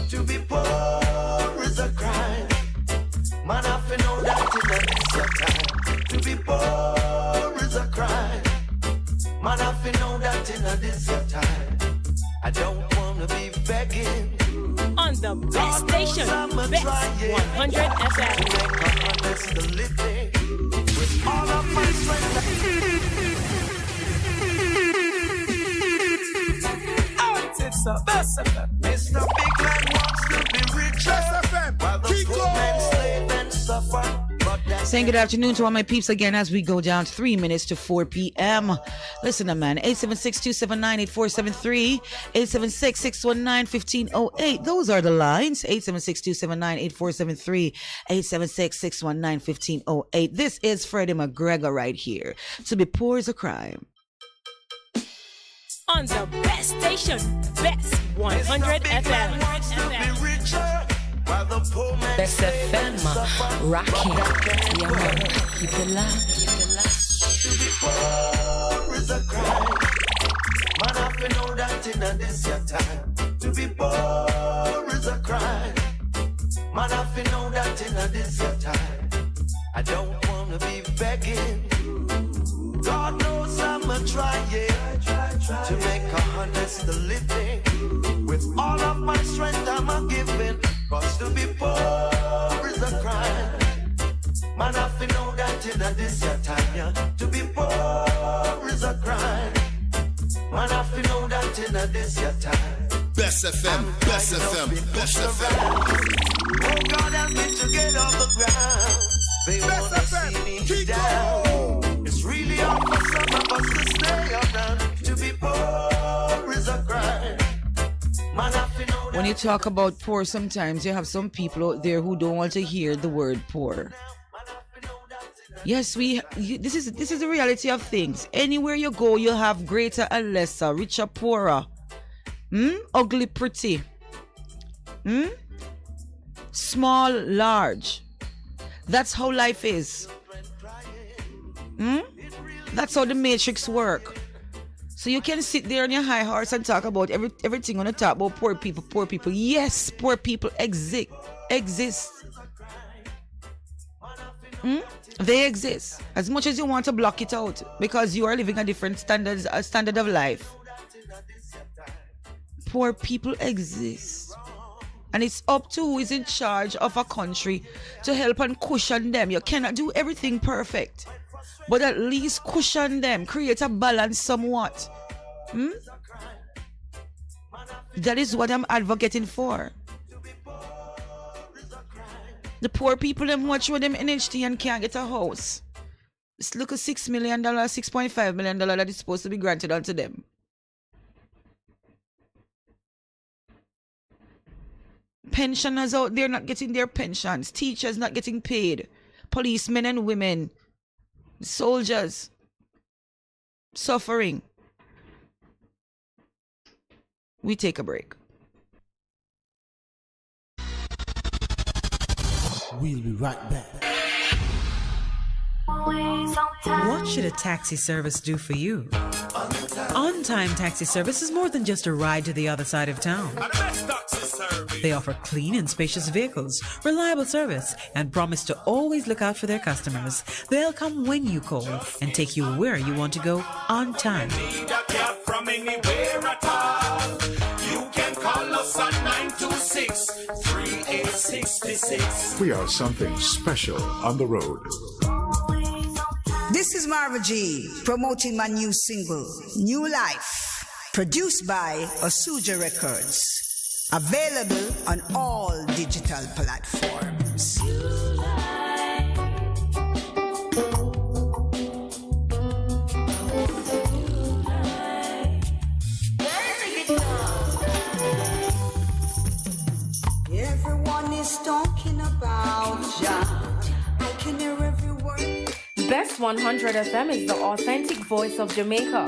To be poor is a crime. Man, I feel know that in this your time. To be poor is a crime. Man, I feel know that in this your time. I don't wanna be begging. On the best station, Best 100 FM. To make a honest living with all of my strength. It's the Best FM. Mr. Big Man wants to be richer, while the poor man slave and suffer. Saying good afternoon to all my peeps again as we go down 3 minutes to 4 p.m. Listen to man, 876-279-8473, 876-619-1508. Those are the lines, 876-279-8473, 876-619-1508. This is Freddie McGregor right here. To be poor is a crime. On the best station, Best 100 FM. Best FM, rocking. Yeah, man, keep it locked. To be poor is a crime. Man, I feel know that in this your time. To be poor is a crime. Man, I feel know that in this your time. I don't wanna be begging. God knows I'm trying to make a honest living. With all of my strength I'm a giving. Cause to be poor is a crime. Man, I feel know that in this your time, yeah. To be poor is a crime. Man, I feel know that in this your time. Best FM, Best FM, Best FM. Oh God, help me to get off the ground. They wanna see me down. It's really hard for some of us to stay around. To be poor is a crime. Man, I feel know. When you talk about poor, sometimes you have some people out there who don't want to hear the word poor. Yes, this is the reality of things. Anywhere you go, you have greater and lesser, richer, poorer, ugly, pretty, small, large. That's how life is. That's how the matrix work. So you can sit there on your high horse and talk about everything on the top about poor people, poor people. Yes, poor people exist. They exist. As much as you want to block it out because you are living a different standard of life. Poor people exist. And it's up to who is in charge of a country to help and cushion them. You cannot do everything perfect, but at least cushion them, create a balance somewhat. That is what I'm advocating for. The poor people, them watch with them NHT and can't get a house. Let's look at $6 million, $6.5 million that is supposed to be granted unto them. Pensioners out there not getting their pensions. Teachers not getting paid. Policemen and women. Soldiers. Suffering. We take a break. We'll be right back. What should a taxi service do for you? On-Time Taxi Service is more than just a ride to the other side of town. They offer clean and spacious vehicles, reliable service, and promise to always look out for their customers. They'll come when you call and take you where you want to go on time. From anywhere at all. You can call us at 926-3866. We are something special on the road. This is Marva G, promoting my new single, New Life, produced by Asuja Records. Available on all digital platforms. Everyone is talking about ya. I can hear every word. Best 100 FM is the authentic voice of Jamaica,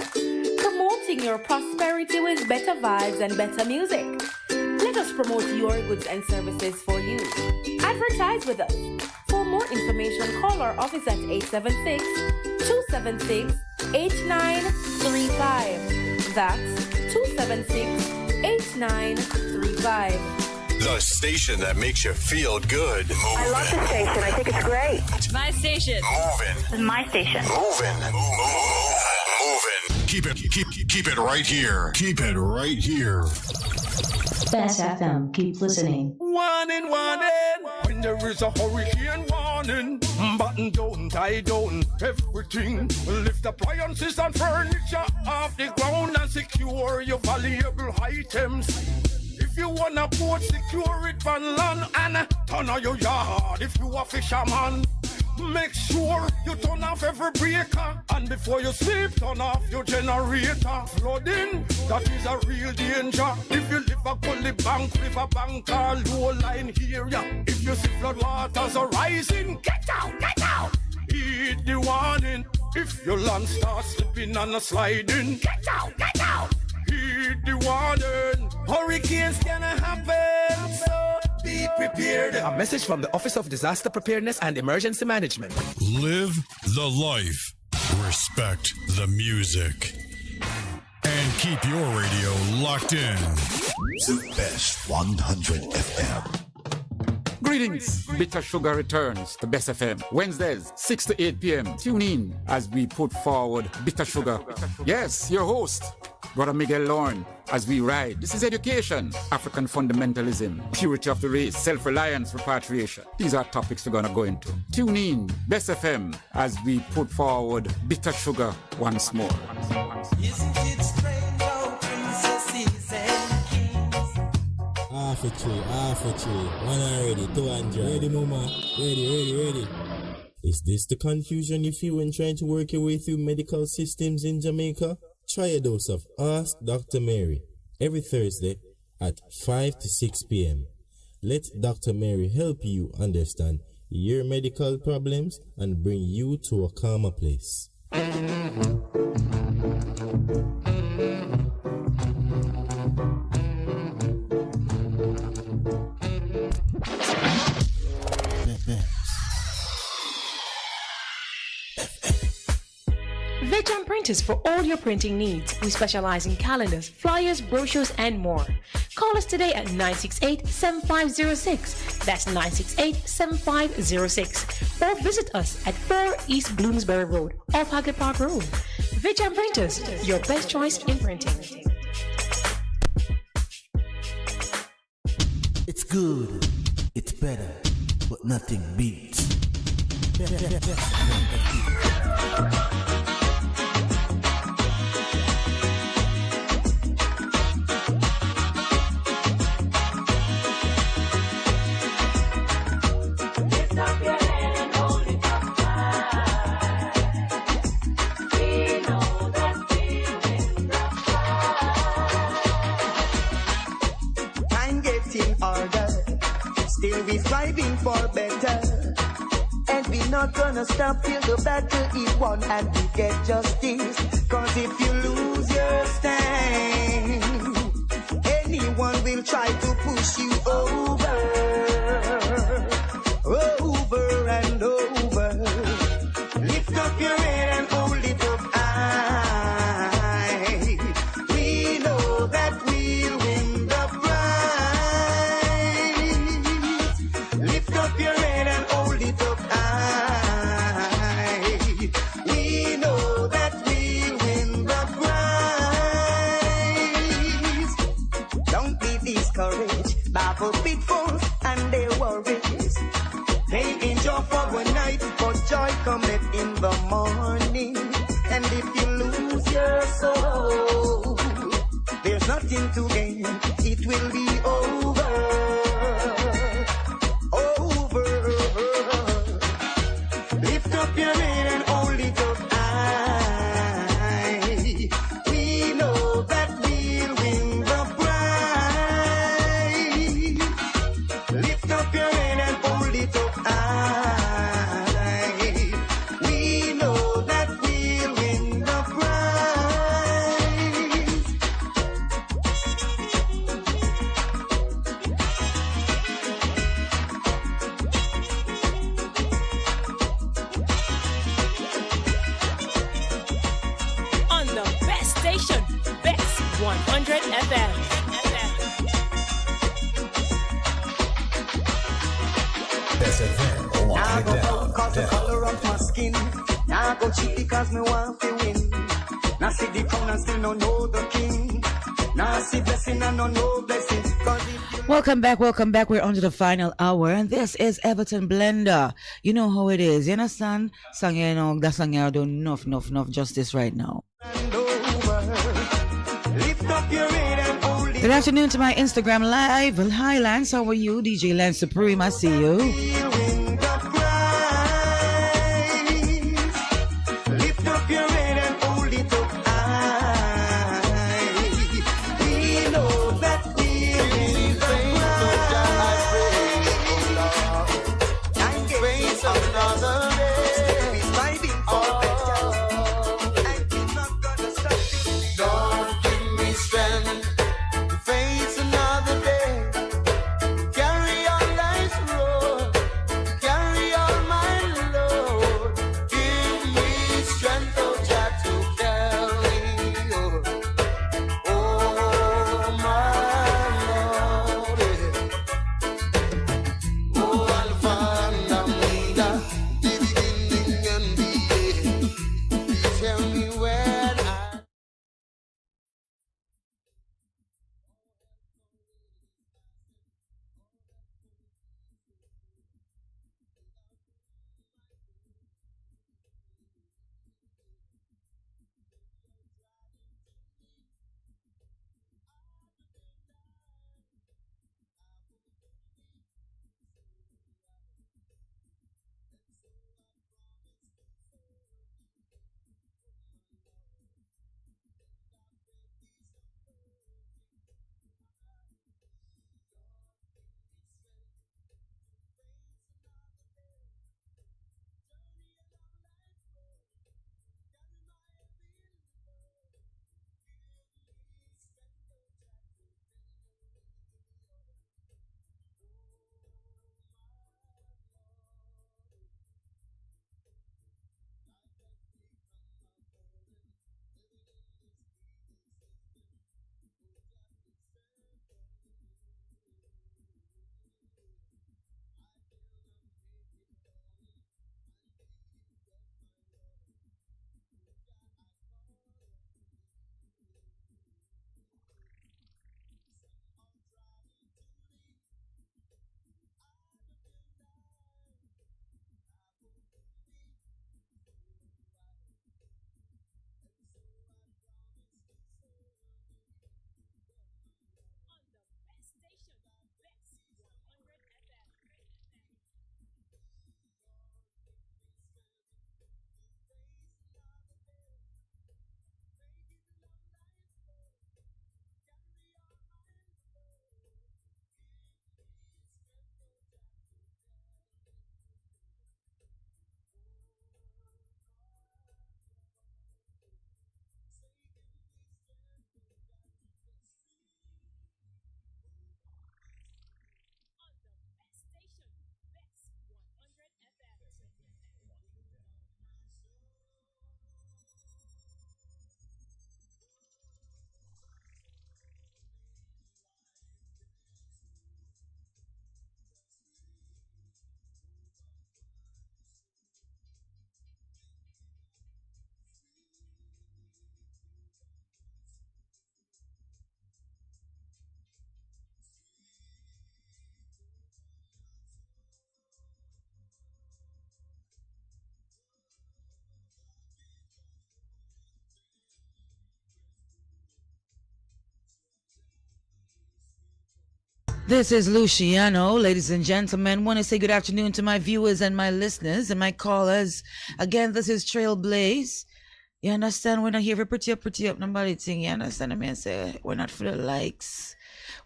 promoting your prosperity with better vibes and better music. Let us promote your goods and services for you. Advertise with us. For more information, call our office at 876-276-8935. That's 276-8935. The station that makes you feel good. Moving. I love the station. I think it's great. My station. Moving. This is my station. Moving. Moving. Keep it right here. Keep it right here. Bess FM. Keep listening. Warning. When there is a hurricane warning, button down, tie down, everything. Lift appliances and furniture off the ground and secure your valuable items. If you wanna port, secure it van land and turn on your yard. If you a fisherman, make sure you turn off every breaker. And before you sleep, turn off your generator. Flooding, that is a real danger. If you live a gully bank, river bank or low line area. If you see flood waters are rising, get out. Heed the warning. If your land starts slipping and a sliding, get out. Heed the warning. Hurricanes gonna happen, so be prepared. A message from the Office of Disaster Preparedness and Emergency Management. Live the life. Respect the music. And keep your radio locked in. The Best 100 FM. Greetings. Bitter Sugar returns to Bess FM. Wednesdays, 6 to 8 p.m. Tune in as we put forward Bitter Sugar. Yes, your host, Brother Miguel Lorne, as we ride. This is education, African fundamentalism, purity of the race, self-reliance, repatriation. These are topics we're going to go into. Tune in, Bess FM, as we put forward Bitter Sugar once more. Isn't it strange how princesses and kings? Half a tree. 100, 200. Ready, mama? Ready. Is this the confusion you feel when trying to work your way through medical systems in Jamaica? Try a dose of Ask Dr. Mary every Thursday at 5 to 6 p.m. Let Dr. Mary help you understand your medical problems and bring you to a calmer place. Veteran Printers for all your printing needs. We specialize in calendars, flyers, brochures, and more. Call us today at 968-7506. That's 968-7506. Or visit us at 4 East Bloomsbury Road, off Hagley Park Road. Veteran Printers, your best choice in printing. It's It's good, it's better, but nothing beats. Still we striving for better, and we not gonna stop till the battle is won and we get justice. Cause if you lose your stand, anyone will try to push you over and over. Lift up your head and hold it up high. We know that we'll win the prize. Lift up your head and hold it up high. We know that we'll win the prize. Don't be discouraged by the pitfalls and their worries. Pain endure for one night, but joy cometh in the morning. And if you lose your soul, there's nothing to gain. It will be over. Lift up your head and hold it up high. We know that we'll win the prize. Lift up your head and hold it up high. We know that we'll win the prize. On the best station, Bess 100 FM. Now go out cause the color of my skin. Now go cheat because me want to win. Now see the crown and still no know the king. Now see blessing and no blessing. Welcome back. We're on to the final hour, and this is Everton Blender. You know how it is, you understand? Sang you know, that song you do enough justice right now. Lift up your head and hold it. Good afternoon to my Instagram live. Well, hi Lance, how are you? DJ Lance Supreme, I see you. Lift up your head and hold it up high. We know that we'll win the prize. And face another day. We're striving for better, and we're not gonna stop it. Lord, give me strength to face another day. Carry on life's road. This is Luciano, ladies and gentlemen. Want to say good afternoon to my viewers and my listeners and my callers. Again, this is Trailblaze. You understand? We're not here for pretty up nobody thing. You understand? I mean, say we're not for the likes.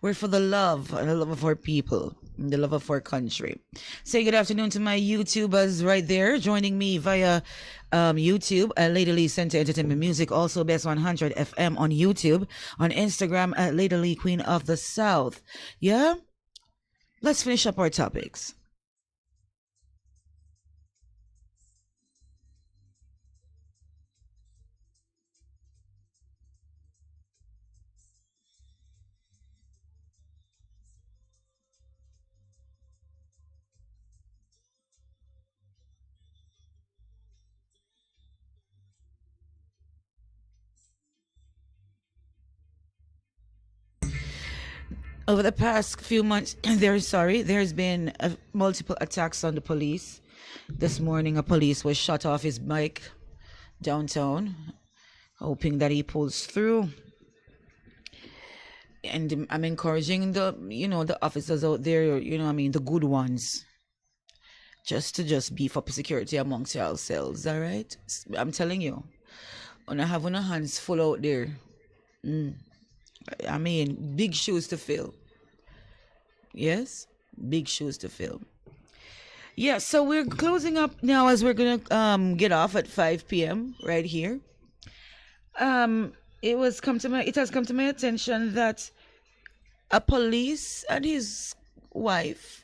We're for the love and the love of our people, and the love of our country. Say good afternoon to my YouTubers right there, joining me via YouTube at LadyLee Center Entertainment Music, also Bess 100 FM on YouTube, on Instagram at LadyLee Queen of the South. Yeah? Let's finish up our topics. Over the past few months, there's been multiple attacks on the police. This morning, a police was shot off his bike downtown, hoping that he pulls through. And I'm encouraging the officers out there, the good ones, just to beef up security amongst yourselves, all right? I'm telling you, when I have your hands full out there. I mean, big shoes to fill. Yes, big shoes to fill. Yeah, so we're closing up now as we're gonna get off at 5 p.m. right here. It has come to my attention that a police and his wife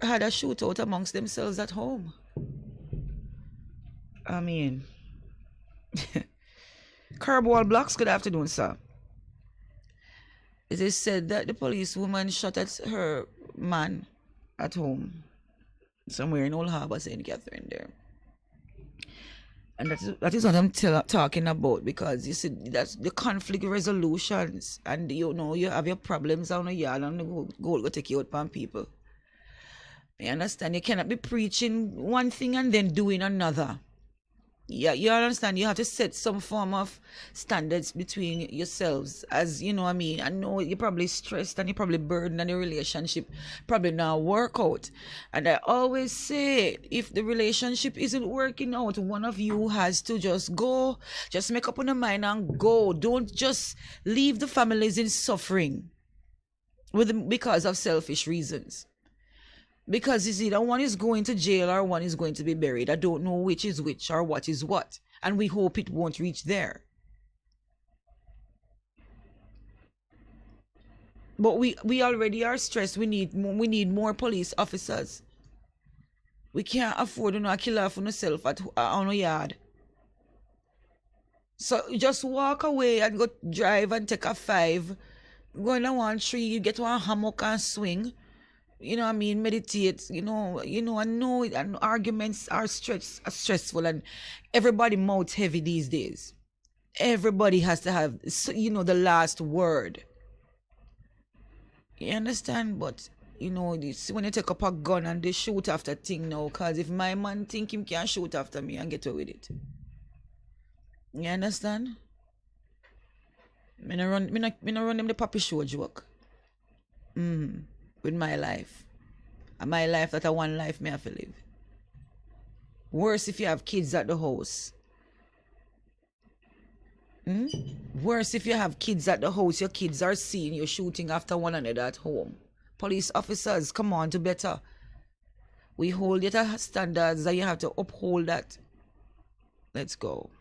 had a shootout amongst themselves at home. I mean, curb wall blocks. Good afternoon, sir. It is said that the policewoman shot at her man at home, somewhere in Old Harbour, St. Catherine there. And that is what I'm talking about, because you see, that's the conflict resolutions, and you have your problems on the yard and go take you out upon people. You understand? You cannot be preaching one thing and then doing another. Yeah, you understand? You have to set some form of standards between yourselves, as you know what I mean. I know you're probably stressed and you're probably burdened, and your relationship probably not work out. And I always say, if the relationship isn't working out, one of you has to just go, just make up on the mind and go. Don't just leave the families in suffering because of selfish reasons. Because you see, that one is going to jail or one is going to be buried. I don't know which is which or what is what. And we hope it won't reach there. But we already are stressed. We need more police officers. We can't afford to kill off on ourselves on a yard. So just walk away and go drive and take a 5. Go in a 1 tree, you get one hammock and swing. You know what I mean? Meditate. I know it, and arguments are stressful, and everybody mouth heavy these days. Everybody has to have, the last word. You understand? But, when you take up a gun and they shoot after thing now, because if my man think him can shoot after me and get away with it. You understand? Me no run them the puppy show joke. With my life. And my life, that a one life me have to live. Worse if you have kids at the house. Worse if you have kids at the house, your kids are seeing you shooting after one another at home. Police officers, come on, do better. We hold you to standards and you have to uphold that. Let's go.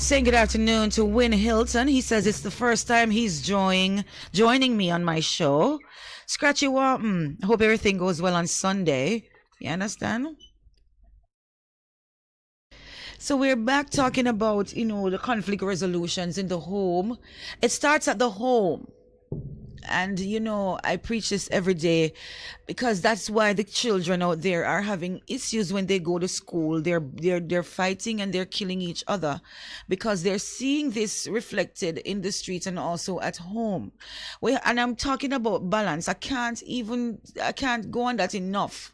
Saying good afternoon to Win Hilton. He says it's the first time he's joining me on my show. Scratchy Walton. Hope everything goes well on Sunday. You understand? So we're back talking about, the conflict resolutions in the home. It starts at the home. And, I preach this every day because that's why the children out there are having issues when they go to school. They're fighting and they're killing each other because they're seeing this reflected in the streets and also at home. And I'm talking about balance. I can't go on that enough.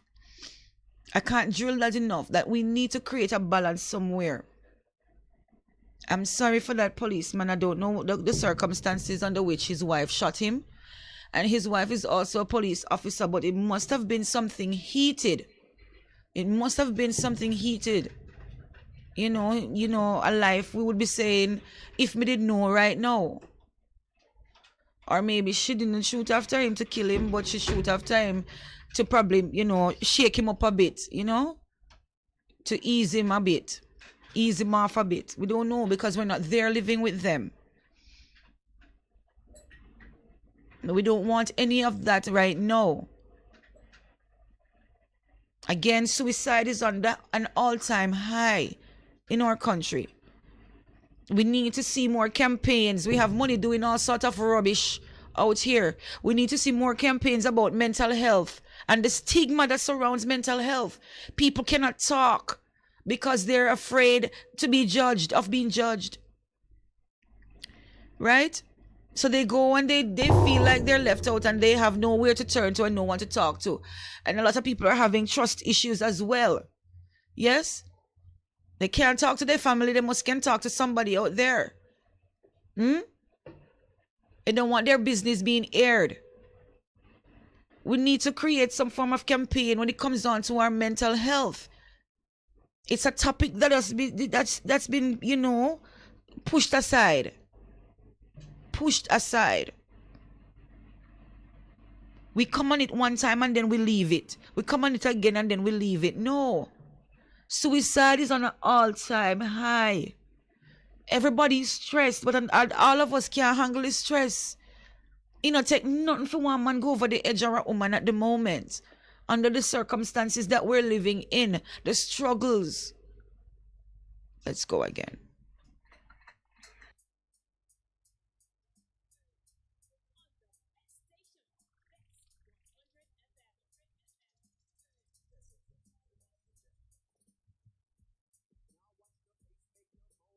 I can't drill that enough that we need to create a balance somewhere. I'm sorry for that policeman. I don't know the circumstances under which his wife shot him. And his wife is also a police officer, but it must have been something heated. It must have been something heated. A life, we would be saying, if me did know right now. Or maybe she didn't shoot after him to kill him, but she shoot after him to probably, shake him up a bit, to ease him a bit, ease him off a bit. We don't know because we're not there living with them. We don't want any of that right now. Again, suicide is on an all-time high in our country. We need to see more campaigns. We have money doing all sorts of rubbish out here. We need to see more campaigns about mental health and the stigma that surrounds mental health. People cannot talk because they're afraid to be judged, of being judged. Right? So they go and they feel like they're left out and they have nowhere to turn to and no one to talk to. And a lot of people are having trust issues as well. Yes? They can't talk to their family. They can talk to somebody out there. They don't want their business being aired. We need to create some form of campaign when it comes on to our mental health. It's a topic that's been, pushed aside. Pushed aside. We come on it one time and then we leave it. We come on it again and then we leave it. No. Suicide is on an all-time high. Everybody's stressed, but all of us can't handle the stress. Take nothing for one man go over the edge of a woman at the moment. Under the circumstances that we're living in. The struggles. Let's go again.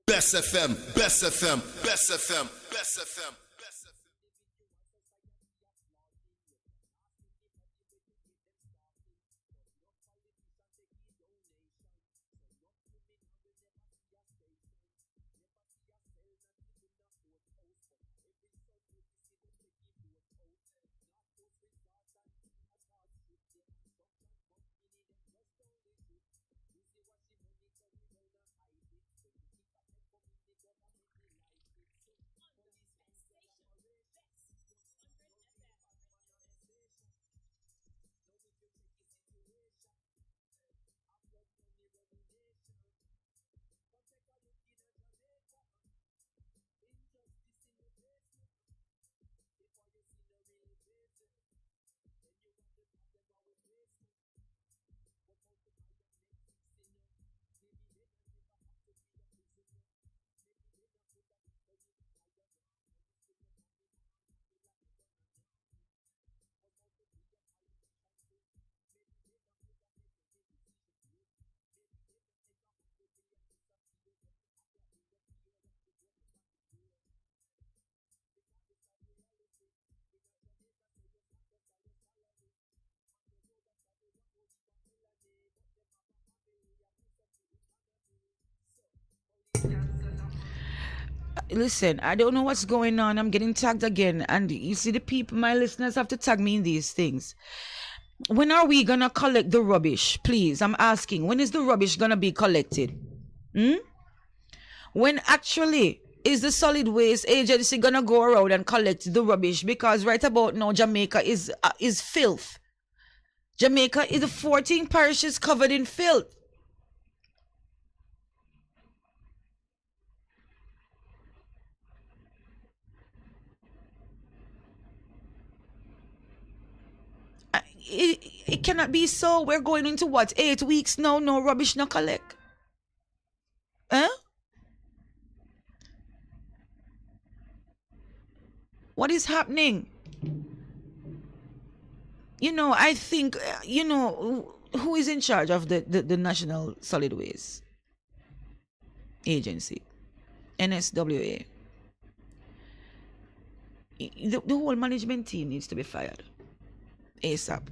Bess FM, Bess FM, Bess FM, Bess FM. Listen, I don't know what's going on. I'm getting tagged again. And you see, the people, my listeners have to tag me in these things. When are we going to collect the rubbish? Please, I'm asking. When is the rubbish going to be collected? When actually is the solid waste agency going to go around and collect the rubbish? Because right about now, Jamaica is filth. Jamaica is the 14 parishes covered in filth. it cannot be so. We're going into what, 8 weeks now? No rubbish, no collect. Huh? What is happening? I think, who is in charge of the National Solid Waste Agency? NSWA. The whole management team needs to be fired ASAP.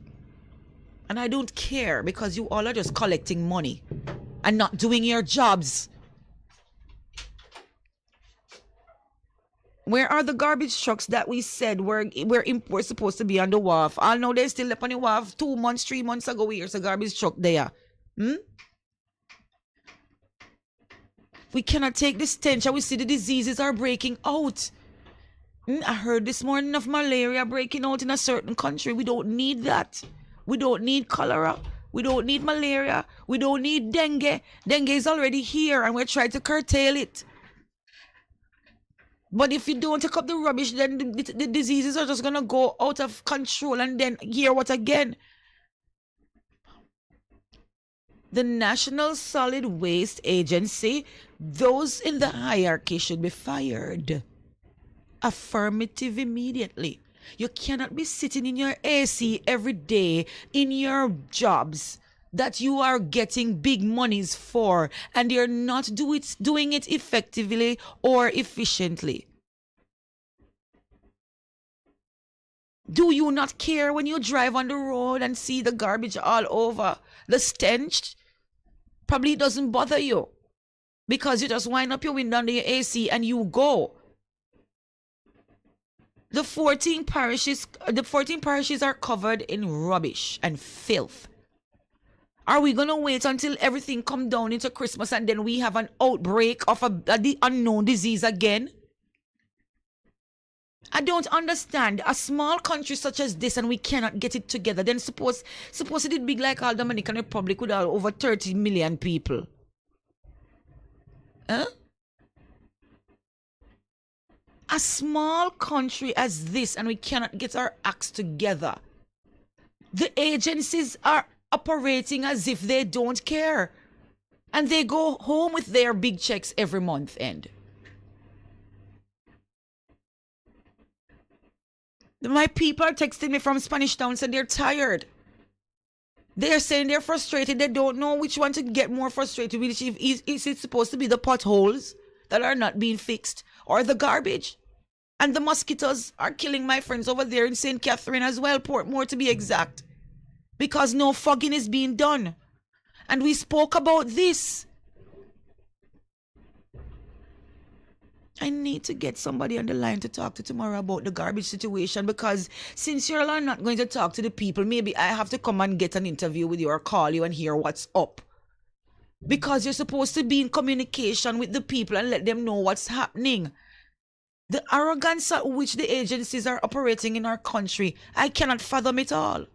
And I don't care, because you all are just collecting money and not doing your jobs. Where are the garbage trucks that we said were supposed to be on the wharf? I know they're still up on the wharf. 2 months, 3 months ago, here's a garbage truck there. We cannot take this stench. We see the diseases are breaking out. I heard this morning of malaria breaking out in a certain country. We don't need that. We don't need cholera. We don't need malaria. We don't need dengue. Dengue is already here and we're trying to curtail it. But if you don't take up the rubbish, then the diseases are just going to go out of control. And then hear what again? The National Solid Waste Agency, those in the hierarchy should be fired. Affirmative immediately. You cannot be sitting in your AC every day in your jobs that you are getting big monies for, and you're not doing it effectively or efficiently. Do you not care when you drive on the road and see the garbage all over? The stench probably doesn't bother you because you just wind up your window under your AC and you go. The 14 parishes are covered in rubbish and filth. Are we going to wait until everything come down into Christmas and then we have an outbreak of the unknown disease again? I don't understand. A small country such as this and we cannot get it together. Then suppose it is big like all Dominican Republic with over 30 million people. Huh? A small country as this and we cannot get our acts together. The agencies are operating as if they don't care. And they go home with their big checks every month end. My people are texting me from Spanish Town saying they're tired. They're saying they're frustrated. They don't know which one to get more frustrated with. Is it supposed to be the potholes that are not being fixed or the garbage? And the mosquitoes are killing my friends over there in St. Catherine as well, Portmore to be exact. Because no fogging is being done. And we spoke about this. I need to get somebody on the line to talk to tomorrow about the garbage situation, because since you all are not going to talk to the people, maybe I have to come and get an interview with you or call you and hear what's up. Because you're supposed to be in communication with the people and let them know what's happening. The arrogance at which the agencies are operating in our country, I cannot fathom it all.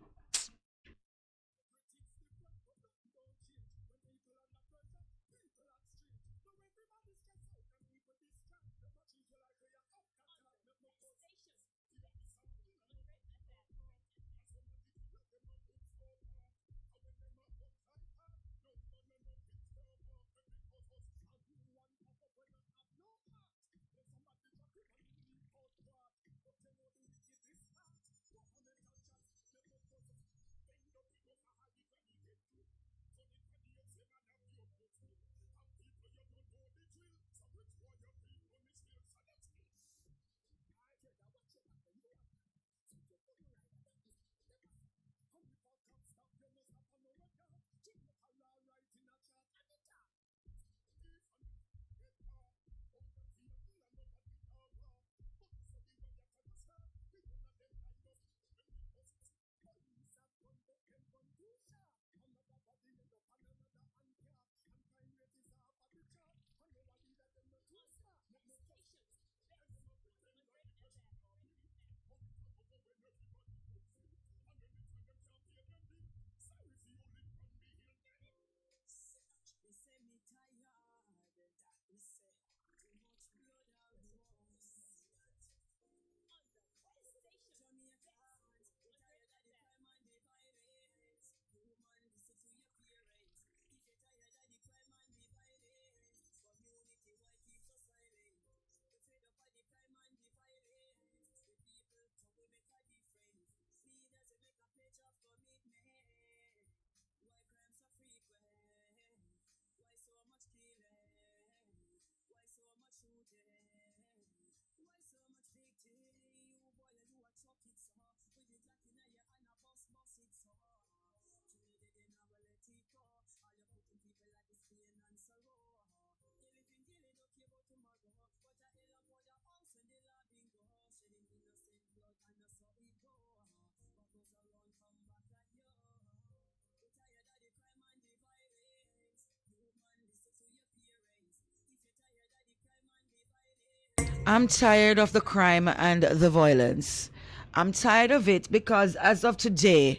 I'm tired of the crime and the violence. I'm tired of it because as of today,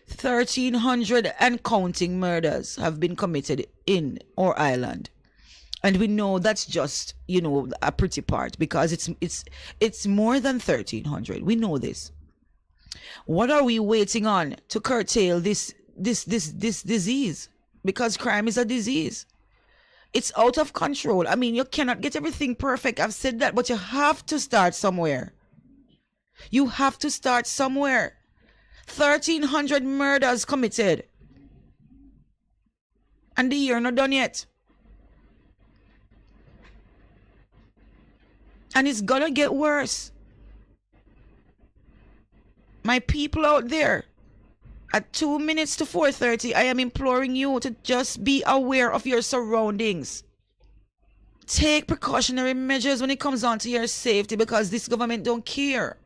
1,300 and counting murders have been committed in our island. And we know that's just, a pretty part because it's more than 1,300. We know this. What are we waiting on to curtail this disease? Because crime is a disease. It's out of control. I mean, you cannot get everything perfect. I've said that, but you have to start somewhere. You have to start somewhere. 1,300 murders committed. And the year not done yet. And it's gonna get worse. My people out there, at 2 minutes to 4:30, I am imploring you to just be aware of your surroundings. Take precautionary measures when it comes on to your safety because this government don't care.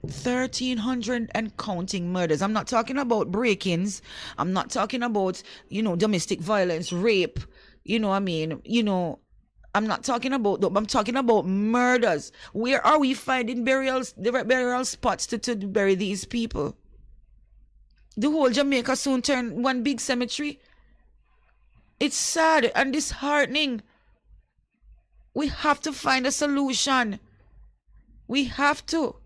$1,300 and counting murders. I'm not talking about break-ins. I'm not talking about, domestic violence, rape. I'm not talking about, I'm talking about murders. Where are we finding burial spots to bury these people? The whole Jamaica soon turn one big cemetery. It's sad and disheartening. We have to find a solution. We have to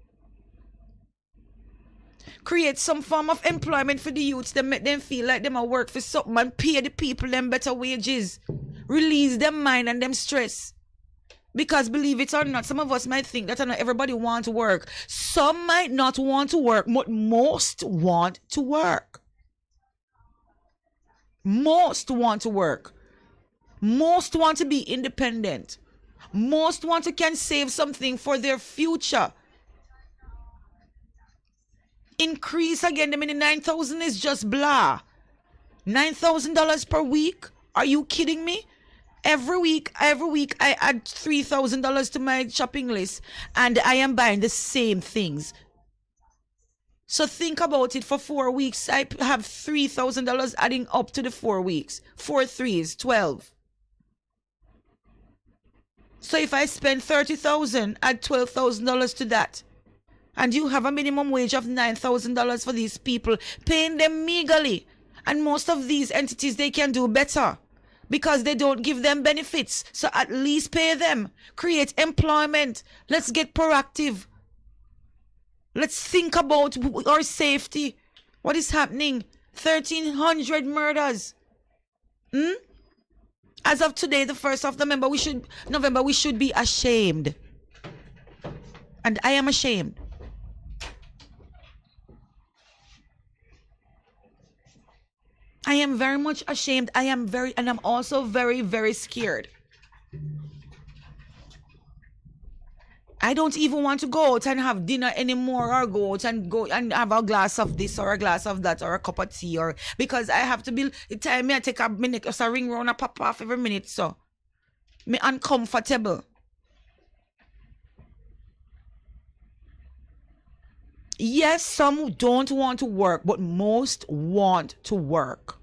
create some form of employment for the youths that make them feel like them are work for something and pay the people them better wages. Release them mind and them stress. Because believe it or not, some of us might think that not everybody want to work. Some might not want to work, but most want to work. Most want to work. Most want to be independent. Most want to can save something for their future. Increase again. I mean, 9,000 is just blah. $9,000 per week? Are you kidding me? Every week, I add $3,000 to my shopping list, and I am buying the same things. So think about it. For 4 weeks, I have $3,000 adding up to the 4 weeks. 4 3 is 12. So if I spend $30,000, add $12,000 to that. And you have a minimum wage of $9,000 for these people, paying them meagerly. And most of these entities, they can do better because they don't give them benefits. So at least pay them. Create employment. Let's get proactive. Let's think about our safety. What is happening? 1,300 murders. As of today, the 1st of November, we should be ashamed. And I am ashamed. I am very much ashamed. And I'm also very, very scared. I don't even want to go out and have dinner anymore, or go out and have a glass of this or a glass of that or a cup of tea, or because I have to be the time I take a minute, just a ring round and pop off every minute, so me uncomfortable. Yes, some don't want to work, but most want to work.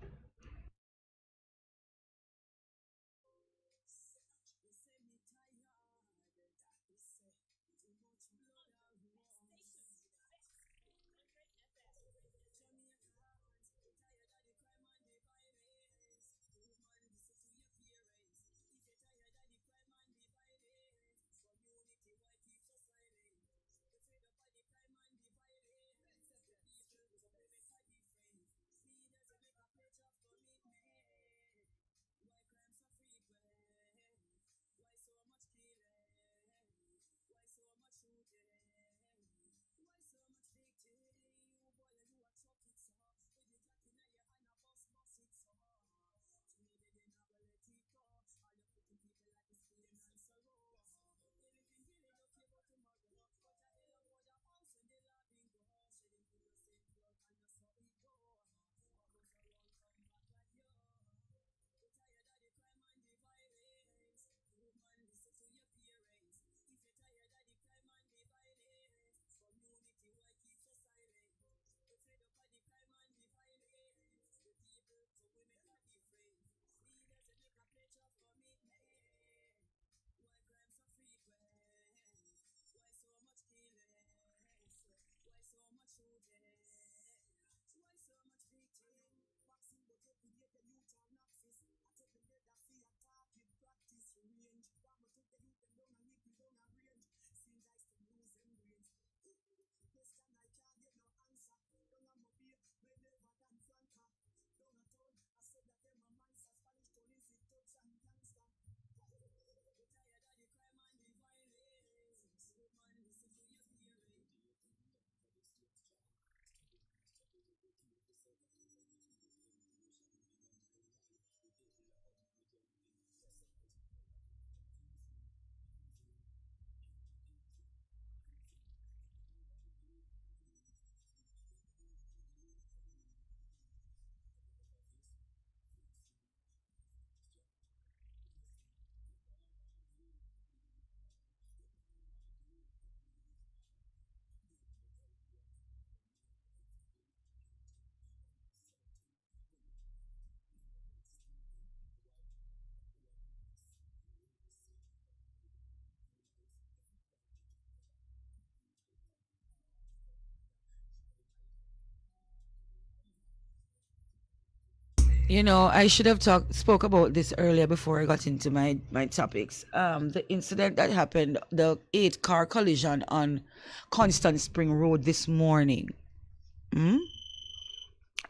You know, I should have spoke about this earlier before I got into my topics. The incident that happened, the 8-car collision on Constant Spring Road this morning.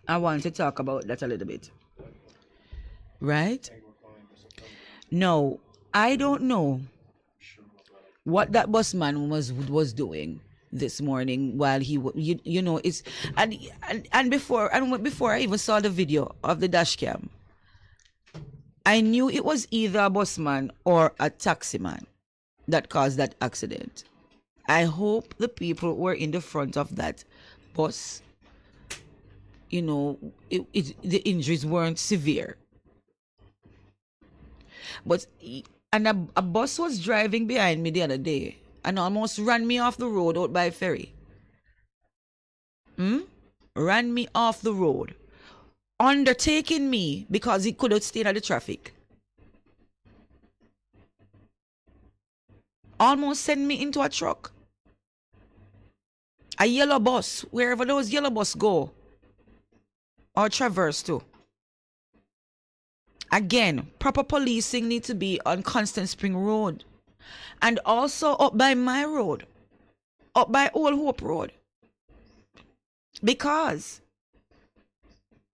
I want to talk about that a little bit. Right? No, I don't know what that busman was doing this morning while he you know, it's and before I even saw the video of the dash cam, I knew it was either a busman or a taximan that caused that accident. I hope the people who were in the front of that bus, you know, the injuries weren't severe. But a bus was driving behind me the other day and almost ran me off the road out by ferry. Ran me off the road, undertaking me because he couldn't stay at the traffic. Almost sent me into a truck. A yellow bus, wherever those yellow bus go or traverse to. Again, proper policing need to be on Constant Spring Road. And also up by my road. Up by Old Hope Road. Because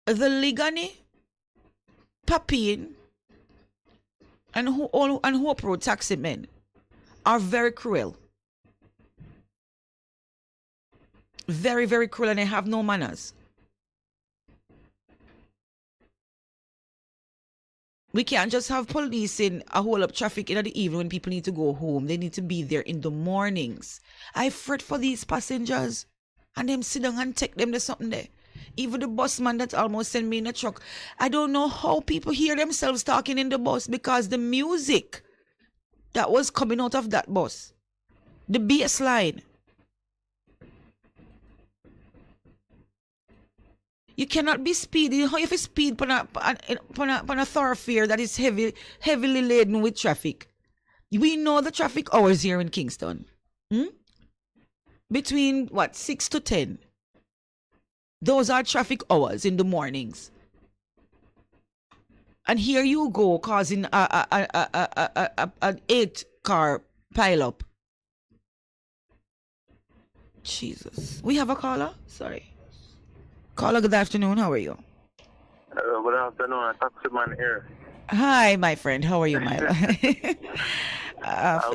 the Ligani, Papine, and Hope Road taxi men are very cruel. Very, very cruel, and they have no manners. We can't just have policing a whole up traffic in the evening when people need to go home. They need to be there in the mornings. I fret for these passengers. And them sit down and take them to something there. Even the busman that almost sent me in a truck. I don't know how people hear themselves talking in the bus because the music that was coming out of that bus, the bass line. You cannot be speeding. How if you speed on a thoroughfare that is heavily laden with traffic? We know the traffic hours here in Kingston. Between 6 to 10. Those are traffic hours in the mornings. And here you go causing an 8-car pileup. Jesus. We have a caller? Sorry. Caller, good afternoon. How are you? Good afternoon. A taximan here. Hi, my friend. How are you, my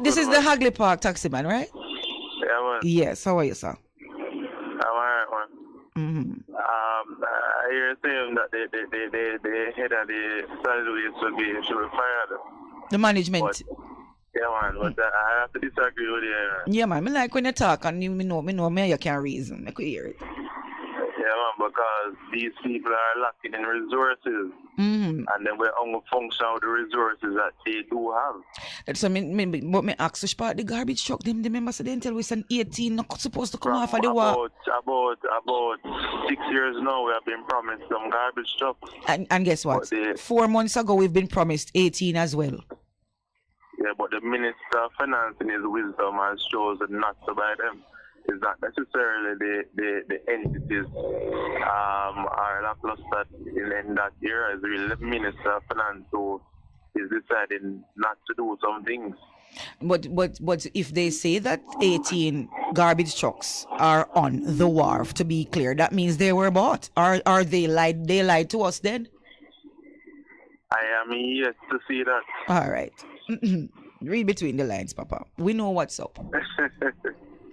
this is the Hagley Park taximan, right? Yeah, man. Yes. How are you, sir? I'm alright, man. I hear saying that the head of the solid waste should be fired. The management. But, yeah, man. But I have to disagree with you. Yeah, man. I like when you talk and you know you can't reason. I could hear it. Yeah, man, because these people are lacking in resources. And then we're only function with the resources that they do have. So, but me ask which part the garbage truck, them remember, so they tell we an 18 not supposed to come off of the wall. About 6 years now, we have been promised some garbage trucks. And guess what? 4 months ago, we've been promised 18 as well. Yeah, but the Minister of Finance in his wisdom has chosen not to buy them. It's not necessarily the entities are lackluster in that area. It's really the Minister of Finance who is deciding not to do some things. But if they say that 18 garbage trucks are on the wharf, to be clear, that means they were bought. Are they lied to us then? I am yet to see that. All right. Read between the lines, Papa. We know what's up.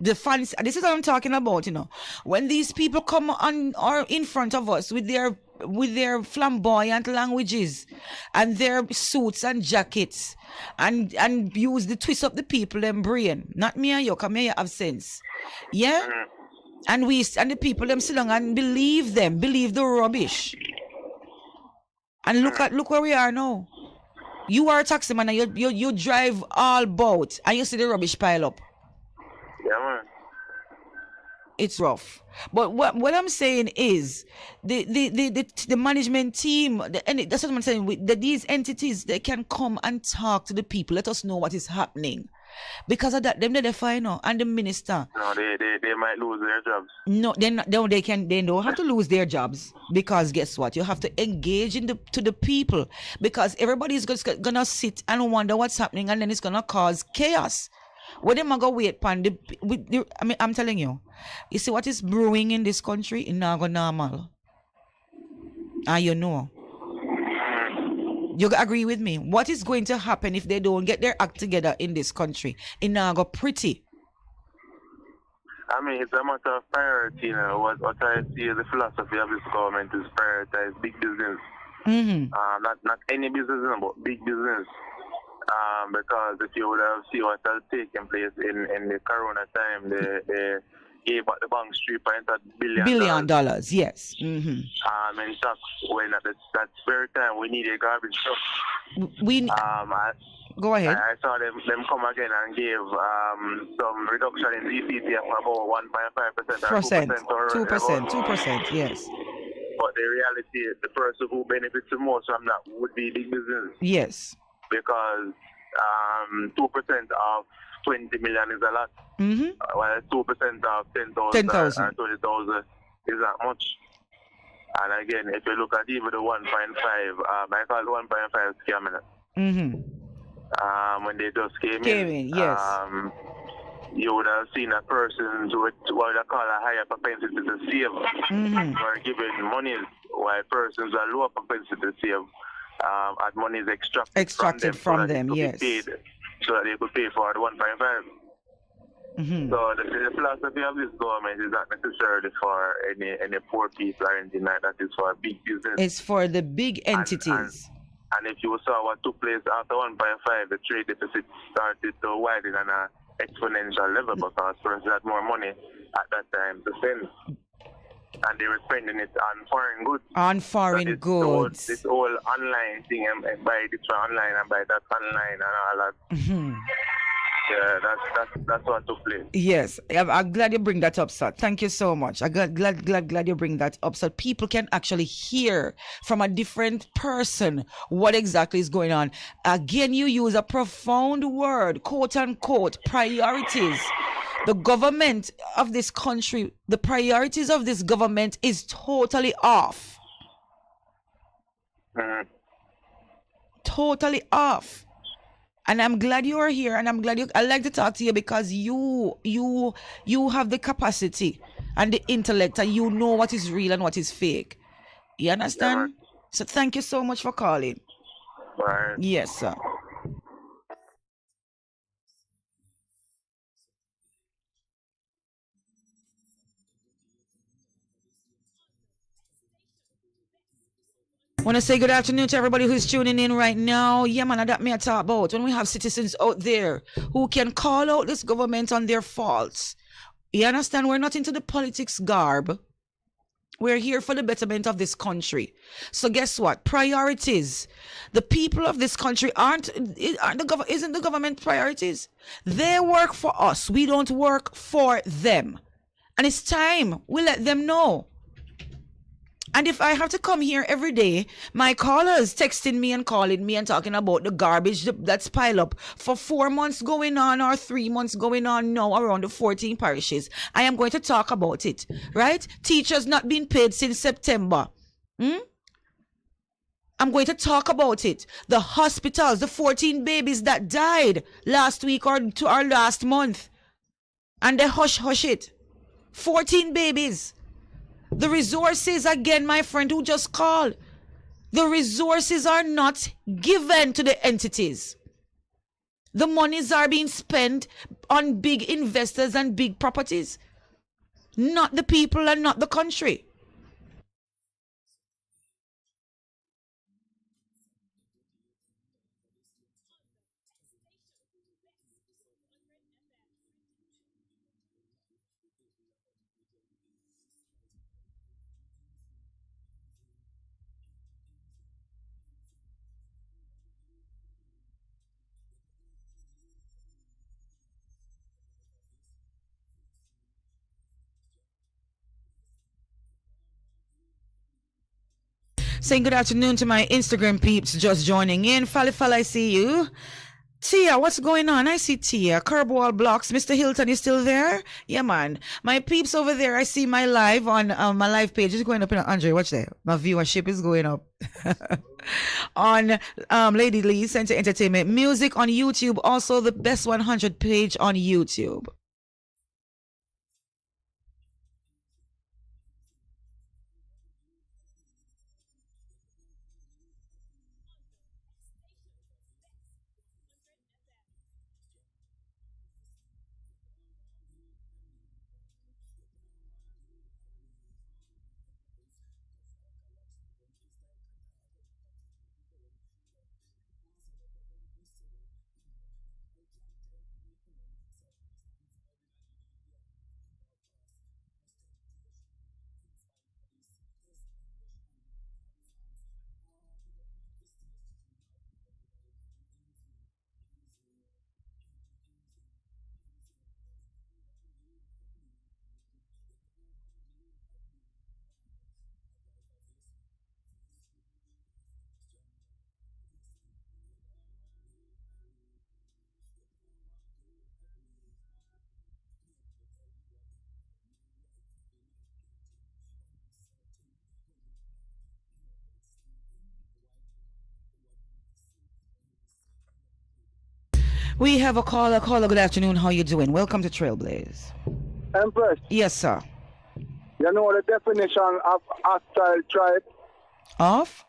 The fans, this is what I'm talking about, you know. When these people come on or in front of us with their flamboyant languages and their suits and jackets and use the twist up the people them brain. Not me and you, come here, you have sense. Yeah? And the people them sit down and believe the rubbish. And look where we are now. You are a taxi man and you drive all boat and you see the rubbish pile up. Yeah, man. It's rough. But what I'm saying is the management team, and that's what I'm saying, these entities, they can come and talk to the people. Let us know what is happening. Because of that, them they fine now. And the minister. No, they might lose their jobs. No, they don't have to lose their jobs, because guess what? You have to engage to the people, because everybody's just gonna sit and wonder what's happening, and then it's gonna cause chaos. What them go wait pan I'm telling you, you see what is brewing in this country, it not go normal. And you know. You agree with me? What is going to happen if they don't get their act together in this country? It not go pretty. I mean, it's a matter of priority, you know. What I see as the philosophy of this government is prioritize big business. Not any business, but big business. Because if you would have seen what has taken place in the corona time, they gave out the bank $3.8 billion. Yes. In tax, when at that very time we needed garbage truck. Go ahead. I saw them come again and gave some reduction in DCT of about 1.5% or 2%, yes. But the reality is the person who benefits the most from that would be big business. Yes. Because 2% of 20 million is a lot. While 2% of 10,000 or 20,000 is not much. And again, if you look at even the 1.5, I call it 1.5 scam. When they just came in, yes. You would have seen a person with what they call a higher propensity to save, or giving money, while persons are lower propensity to save, and money is extracted from them, yes. So that they could pay for the 1.5. So the philosophy of this government is not necessarily for any poor people or anything like that. It's for big business. It's for the big entities. And if you saw what took place after 1.5, the trade deficit started to widen on an exponential level, because persons had more money at that time to spend. And they were spending it on foreign goods. On foreign goods. This whole online thing, and buy this online and buy that online and all that. Yeah, that's what took place. Yes, I'm glad you bring that up, sir. Thank you so much. I'm glad you bring that up, so people can actually hear from a different person what exactly is going on. Again, you use a profound word, quote unquote, priorities. The government of this country, the priorities of this government is totally off. Totally off. And I'm glad you are here, and I like to talk to you, because you have the capacity and the intellect, and you know what is real and what is fake. You understand? So thank you so much for calling. Right. Yes, sir. I want to say good afternoon to everybody who's tuning in right now. Yeah, man, that me I talk about. When we have citizens out there who can call out this government on their faults. You understand? We're not into the politics garb. We're here for the betterment of this country. So guess what? Priorities. The people of this country isn't the government priorities. They work for us. We don't work for them. And it's time we let them know. And if I have to come here every day, my callers texting me and calling me and talking about the garbage that's piled up for 4 months going on, or 3 months going on now around the 14 parishes, I am going to talk about it, right? Teachers not being paid since September. I'm going to talk about it. The hospitals, the 14 babies that died last week or last month. And they hush it. 14 babies. The resources, again, my friend who just called, the resources are not given to the entities. The monies are being spent on big investors and big properties, not the people and not the country. Saying good afternoon to my Instagram peeps just joining in. Fala, I see you. Tia, what's going on? I see Tia. Curbwall blocks. Mr. Hilton is still there? Yeah, man. My peeps over there, I see my live on my live page is going up in Andre. Watch that. My viewership is going up. On LadyLee Center Entertainment. Music on YouTube. Also the Best 100 page on YouTube. We have a caller. Caller, good afternoon. How you doing? Welcome to Trailblaze. Empress. Yes, sir. You know the definition of hostile tribe? Of?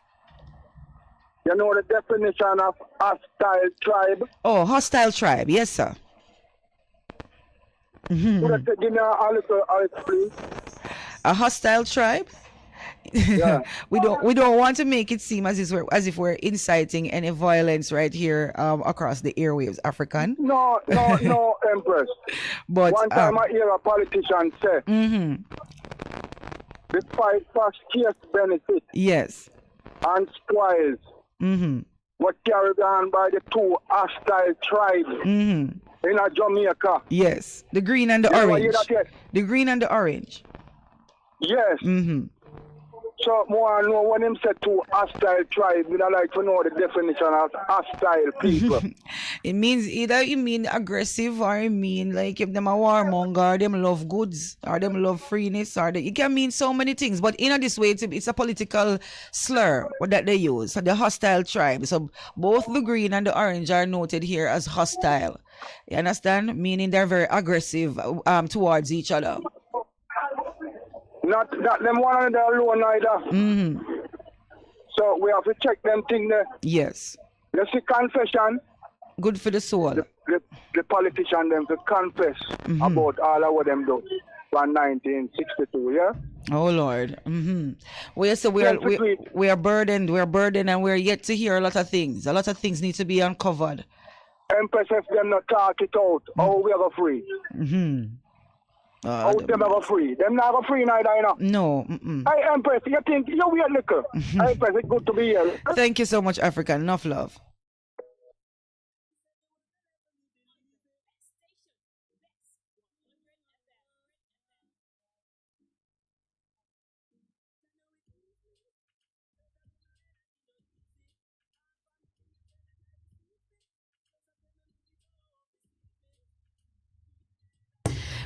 You know the definition of hostile tribe? Oh, hostile tribe. Yes, sir. Mm-hmm. Could you give me a little please? A hostile tribe? Yeah. we don't want to make it seem as if we're inciting any violence right here across the airwaves, African. No, Empress. But one time I hear a politician say, the fight for scarce benefit, yes, and spoils, was carried on by the two hostile tribes in a Jamaica. Yes, the green and the orange. The green and the orange. Yes. So, more know when him said to hostile tribe, we don't like to know the definition of hostile people. It means either you mean aggressive or you mean like if them a warmonger, or them love goods, or them love freeness, or it can mean so many things. But in this way, it's a political slur that they use. So the hostile tribe. So both the green and the orange are noted here as hostile. You understand? Meaning they're very aggressive towards each other. Not them one another alone either. So we have to check them thing there. Yes. You see confession. Good for the soul. The politician them to confess about all of what them do from 1962, yeah? Oh Lord. We are burdened, and we're yet to hear a lot of things. A lot of things need to be uncovered. Empress, if them not talk it out, how we are free? Out them ever free. Them not ever free neither, you know. No. Hey, Empress, you think you're weird liquor. Empress, it's good to be here. Thank you so much, African. Enough love.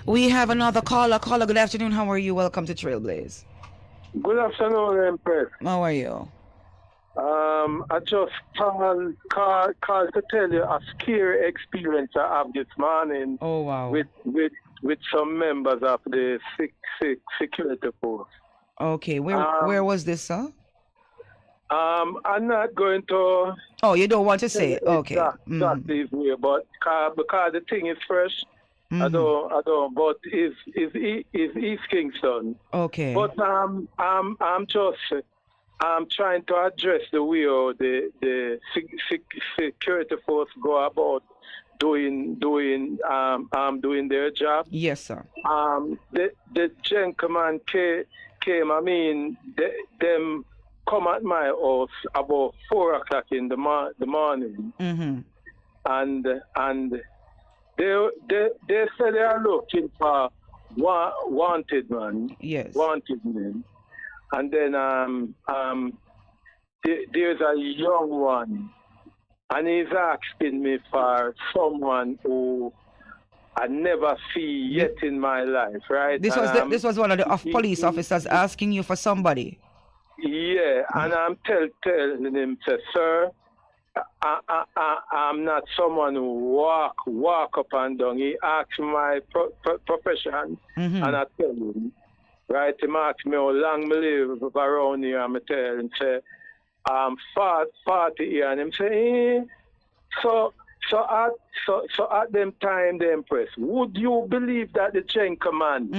We have another caller. Caller, good afternoon. How are you? Welcome to Trailblaze. Good afternoon, Empress. How are you? I just called to tell you a scary experience I have this morning. Oh wow! With some members of the security force. Okay, where was this, sir? I'm not going to. Oh, you don't want to say it? Okay. Exactly, but because the thing is fresh. I don't. But is East Kingston. Okay. But I'm trying to address the way the security force go about doing their job. Yes, sir. The gentleman came. I mean, them come at my house about 4:00 in the morning, and. They say they are looking for wanted man. Yes. Wanted men. And then there's a young one and he's asking me for someone who I never see yet in my life, right? This And was one of the police officers asking you for somebody. Yeah, and I'm telling him, say, sir, I'm not someone who walk up and down. He asked my profession, and I tell him, right? He asked me how long me live around here, and I tell him, say, I'm 40 years, and him say, So at them time, the Empress, would you believe that the gentleman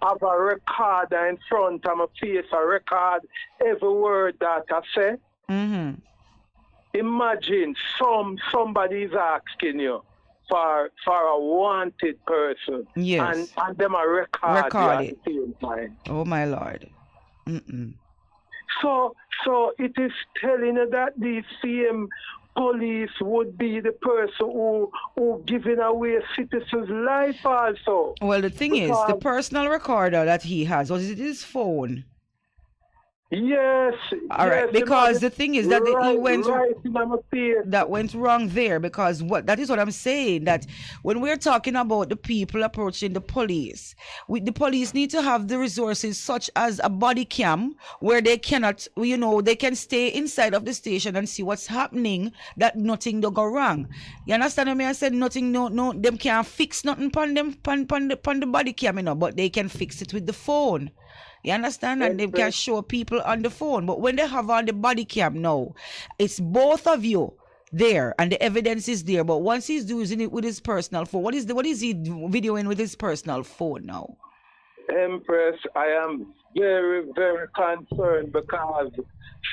have a recorder in front of my face, a record every word that I say? Imagine somebody is asking you for a wanted person, yes, and them a record you at the same time. Oh my Lord. So it is telling you that the same police would be the person who giving away citizens' life also. Well, the thing is, the personal recorder that he has, was it his phone? Yes. All right, because the thing is that he went right that went wrong there, because that is what I'm saying, that when we're talking about the people approaching the police, the police need to have the resources such as a body cam where they cannot, they can stay inside of the station and see what's happening, that nothing don't go wrong. You understand what I said? Nothing, no, them can't fix nothing on the body cam, but they can fix it with the phone. You understand? And they can show people on the phone. But when they have on the body cam now, it's both of you there and the evidence is there. But once he's using it with his personal phone, what is he videoing with his personal phone now? Empress, I am very, very concerned because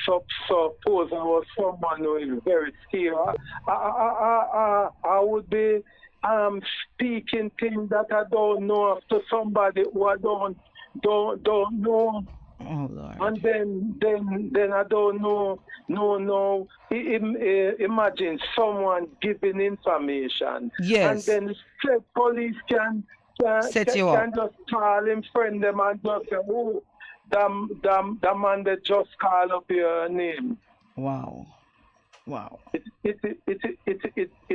suppose I was someone who is very scared. I would be speaking things that I don't know to somebody who I don't know. Oh Lord. And then I don't know. No. Imagine someone giving information. Yes. And then the police can set you up. Can just call him, friend them, and just say, oh, the man that just called up your name. Wow. It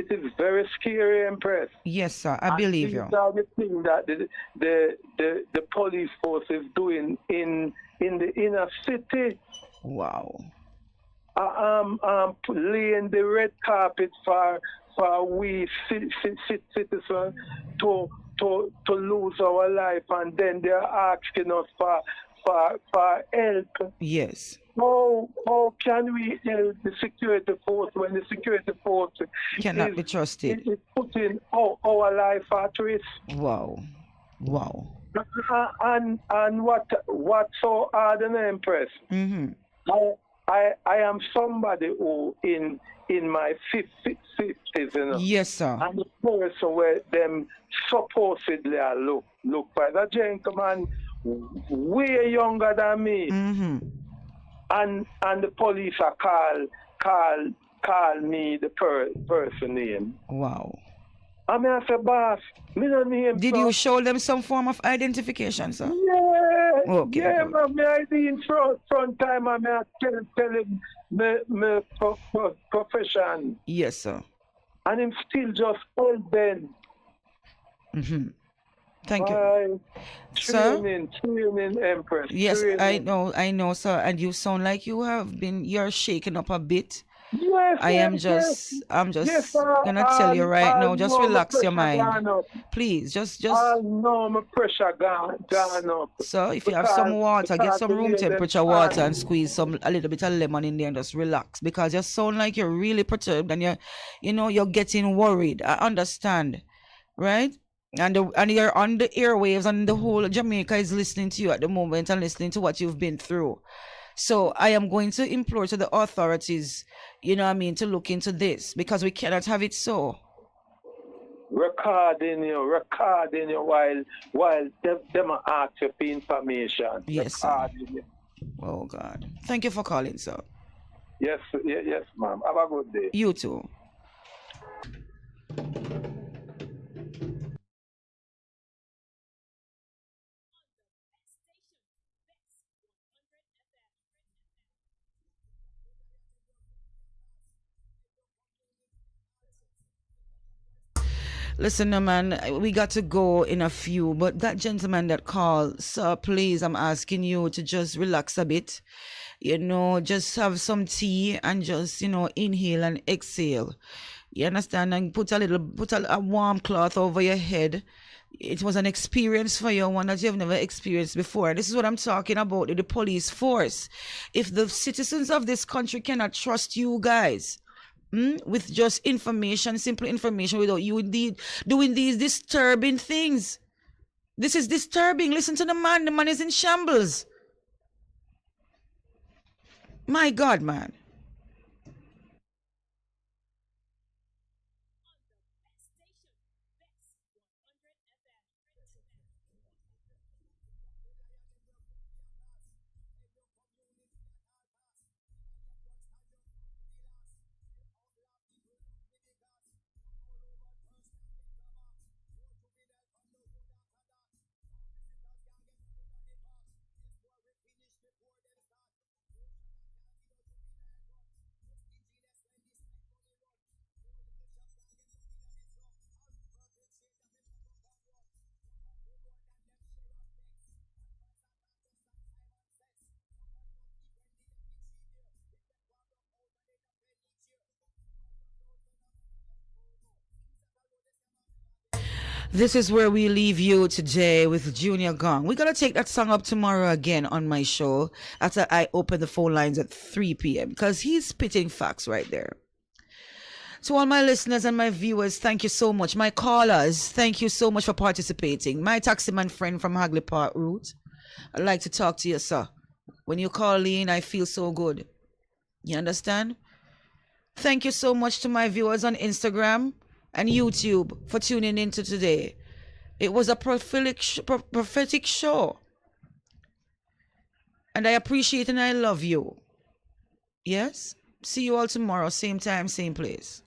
is very scary, Empress. Yes, sir. I believe you. These are the things that the police force is doing in the inner city. Wow. Laying the red carpet for we citizens to lose our life, and then they're asking us for help. Yes. How can we help the security force when the security force cannot be trusted? It's putting our life at risk. Wow. And what so hard an Empress? I am somebody who in my 50s, Yes, sir. And the person where them supposedly I look by that gentleman way younger than me. And the police are call me the person name. Wow. I mean, I said, boss, me no name. Did you show them some form of identification, sir? Yeah. Okay. Yeah, my ID in front time, I mean, tell him my profession. Yes, sir. And him still just old Ben. Thank you. Sir? Training, Empress. Yes, training. I know, sir. And you sound like you're shaking up a bit. Yes, I'm just gonna tell you right now, just relax your mind. Please, just I know my pressure gone up. So if you have some water, get some room temperature water and squeeze a little bit of lemon in there and just relax, because you sound like you're really perturbed and you're getting worried. I understand, right? And you're on the airwaves, and the whole Jamaica is listening to you at the moment and listening to what you've been through. So I am going to implore to the authorities, to look into this, because we cannot have it so. Recording you while them ask you for information. Yes, sir. Oh God. Thank you for calling, sir. Yes, ma'am. Have a good day. You too. Listen, no, man, we got to go in a few, but that gentleman that called, sir, please, I'm asking you to just relax a bit. You know, just have some tea and just, you know, inhale and exhale. You understand? And put a warm cloth over your head. It was an experience for you, one that you've never experienced before. This is what I'm talking about, the police force. If the citizens of this country cannot trust you guys, with just information, simple information, without you indeed doing these disturbing things. This is disturbing. Listen to the man. The man is in shambles. My God, man. This is where we leave you today with Junior Gong. We're going to take that song up tomorrow again on my show after I open the phone lines at 3 p.m. because he's spitting facts right there. To all my listeners and my viewers, thank you so much. My callers, thank you so much for participating. My taximan friend from Hagley Park route, I'd like to talk to you, sir. When you call in, I feel so good. You understand? Thank you so much to my viewers on Instagram and YouTube for tuning into today. It was a prophetic show. And I appreciate and I love you. Yes? See you all tomorrow, same time, same place.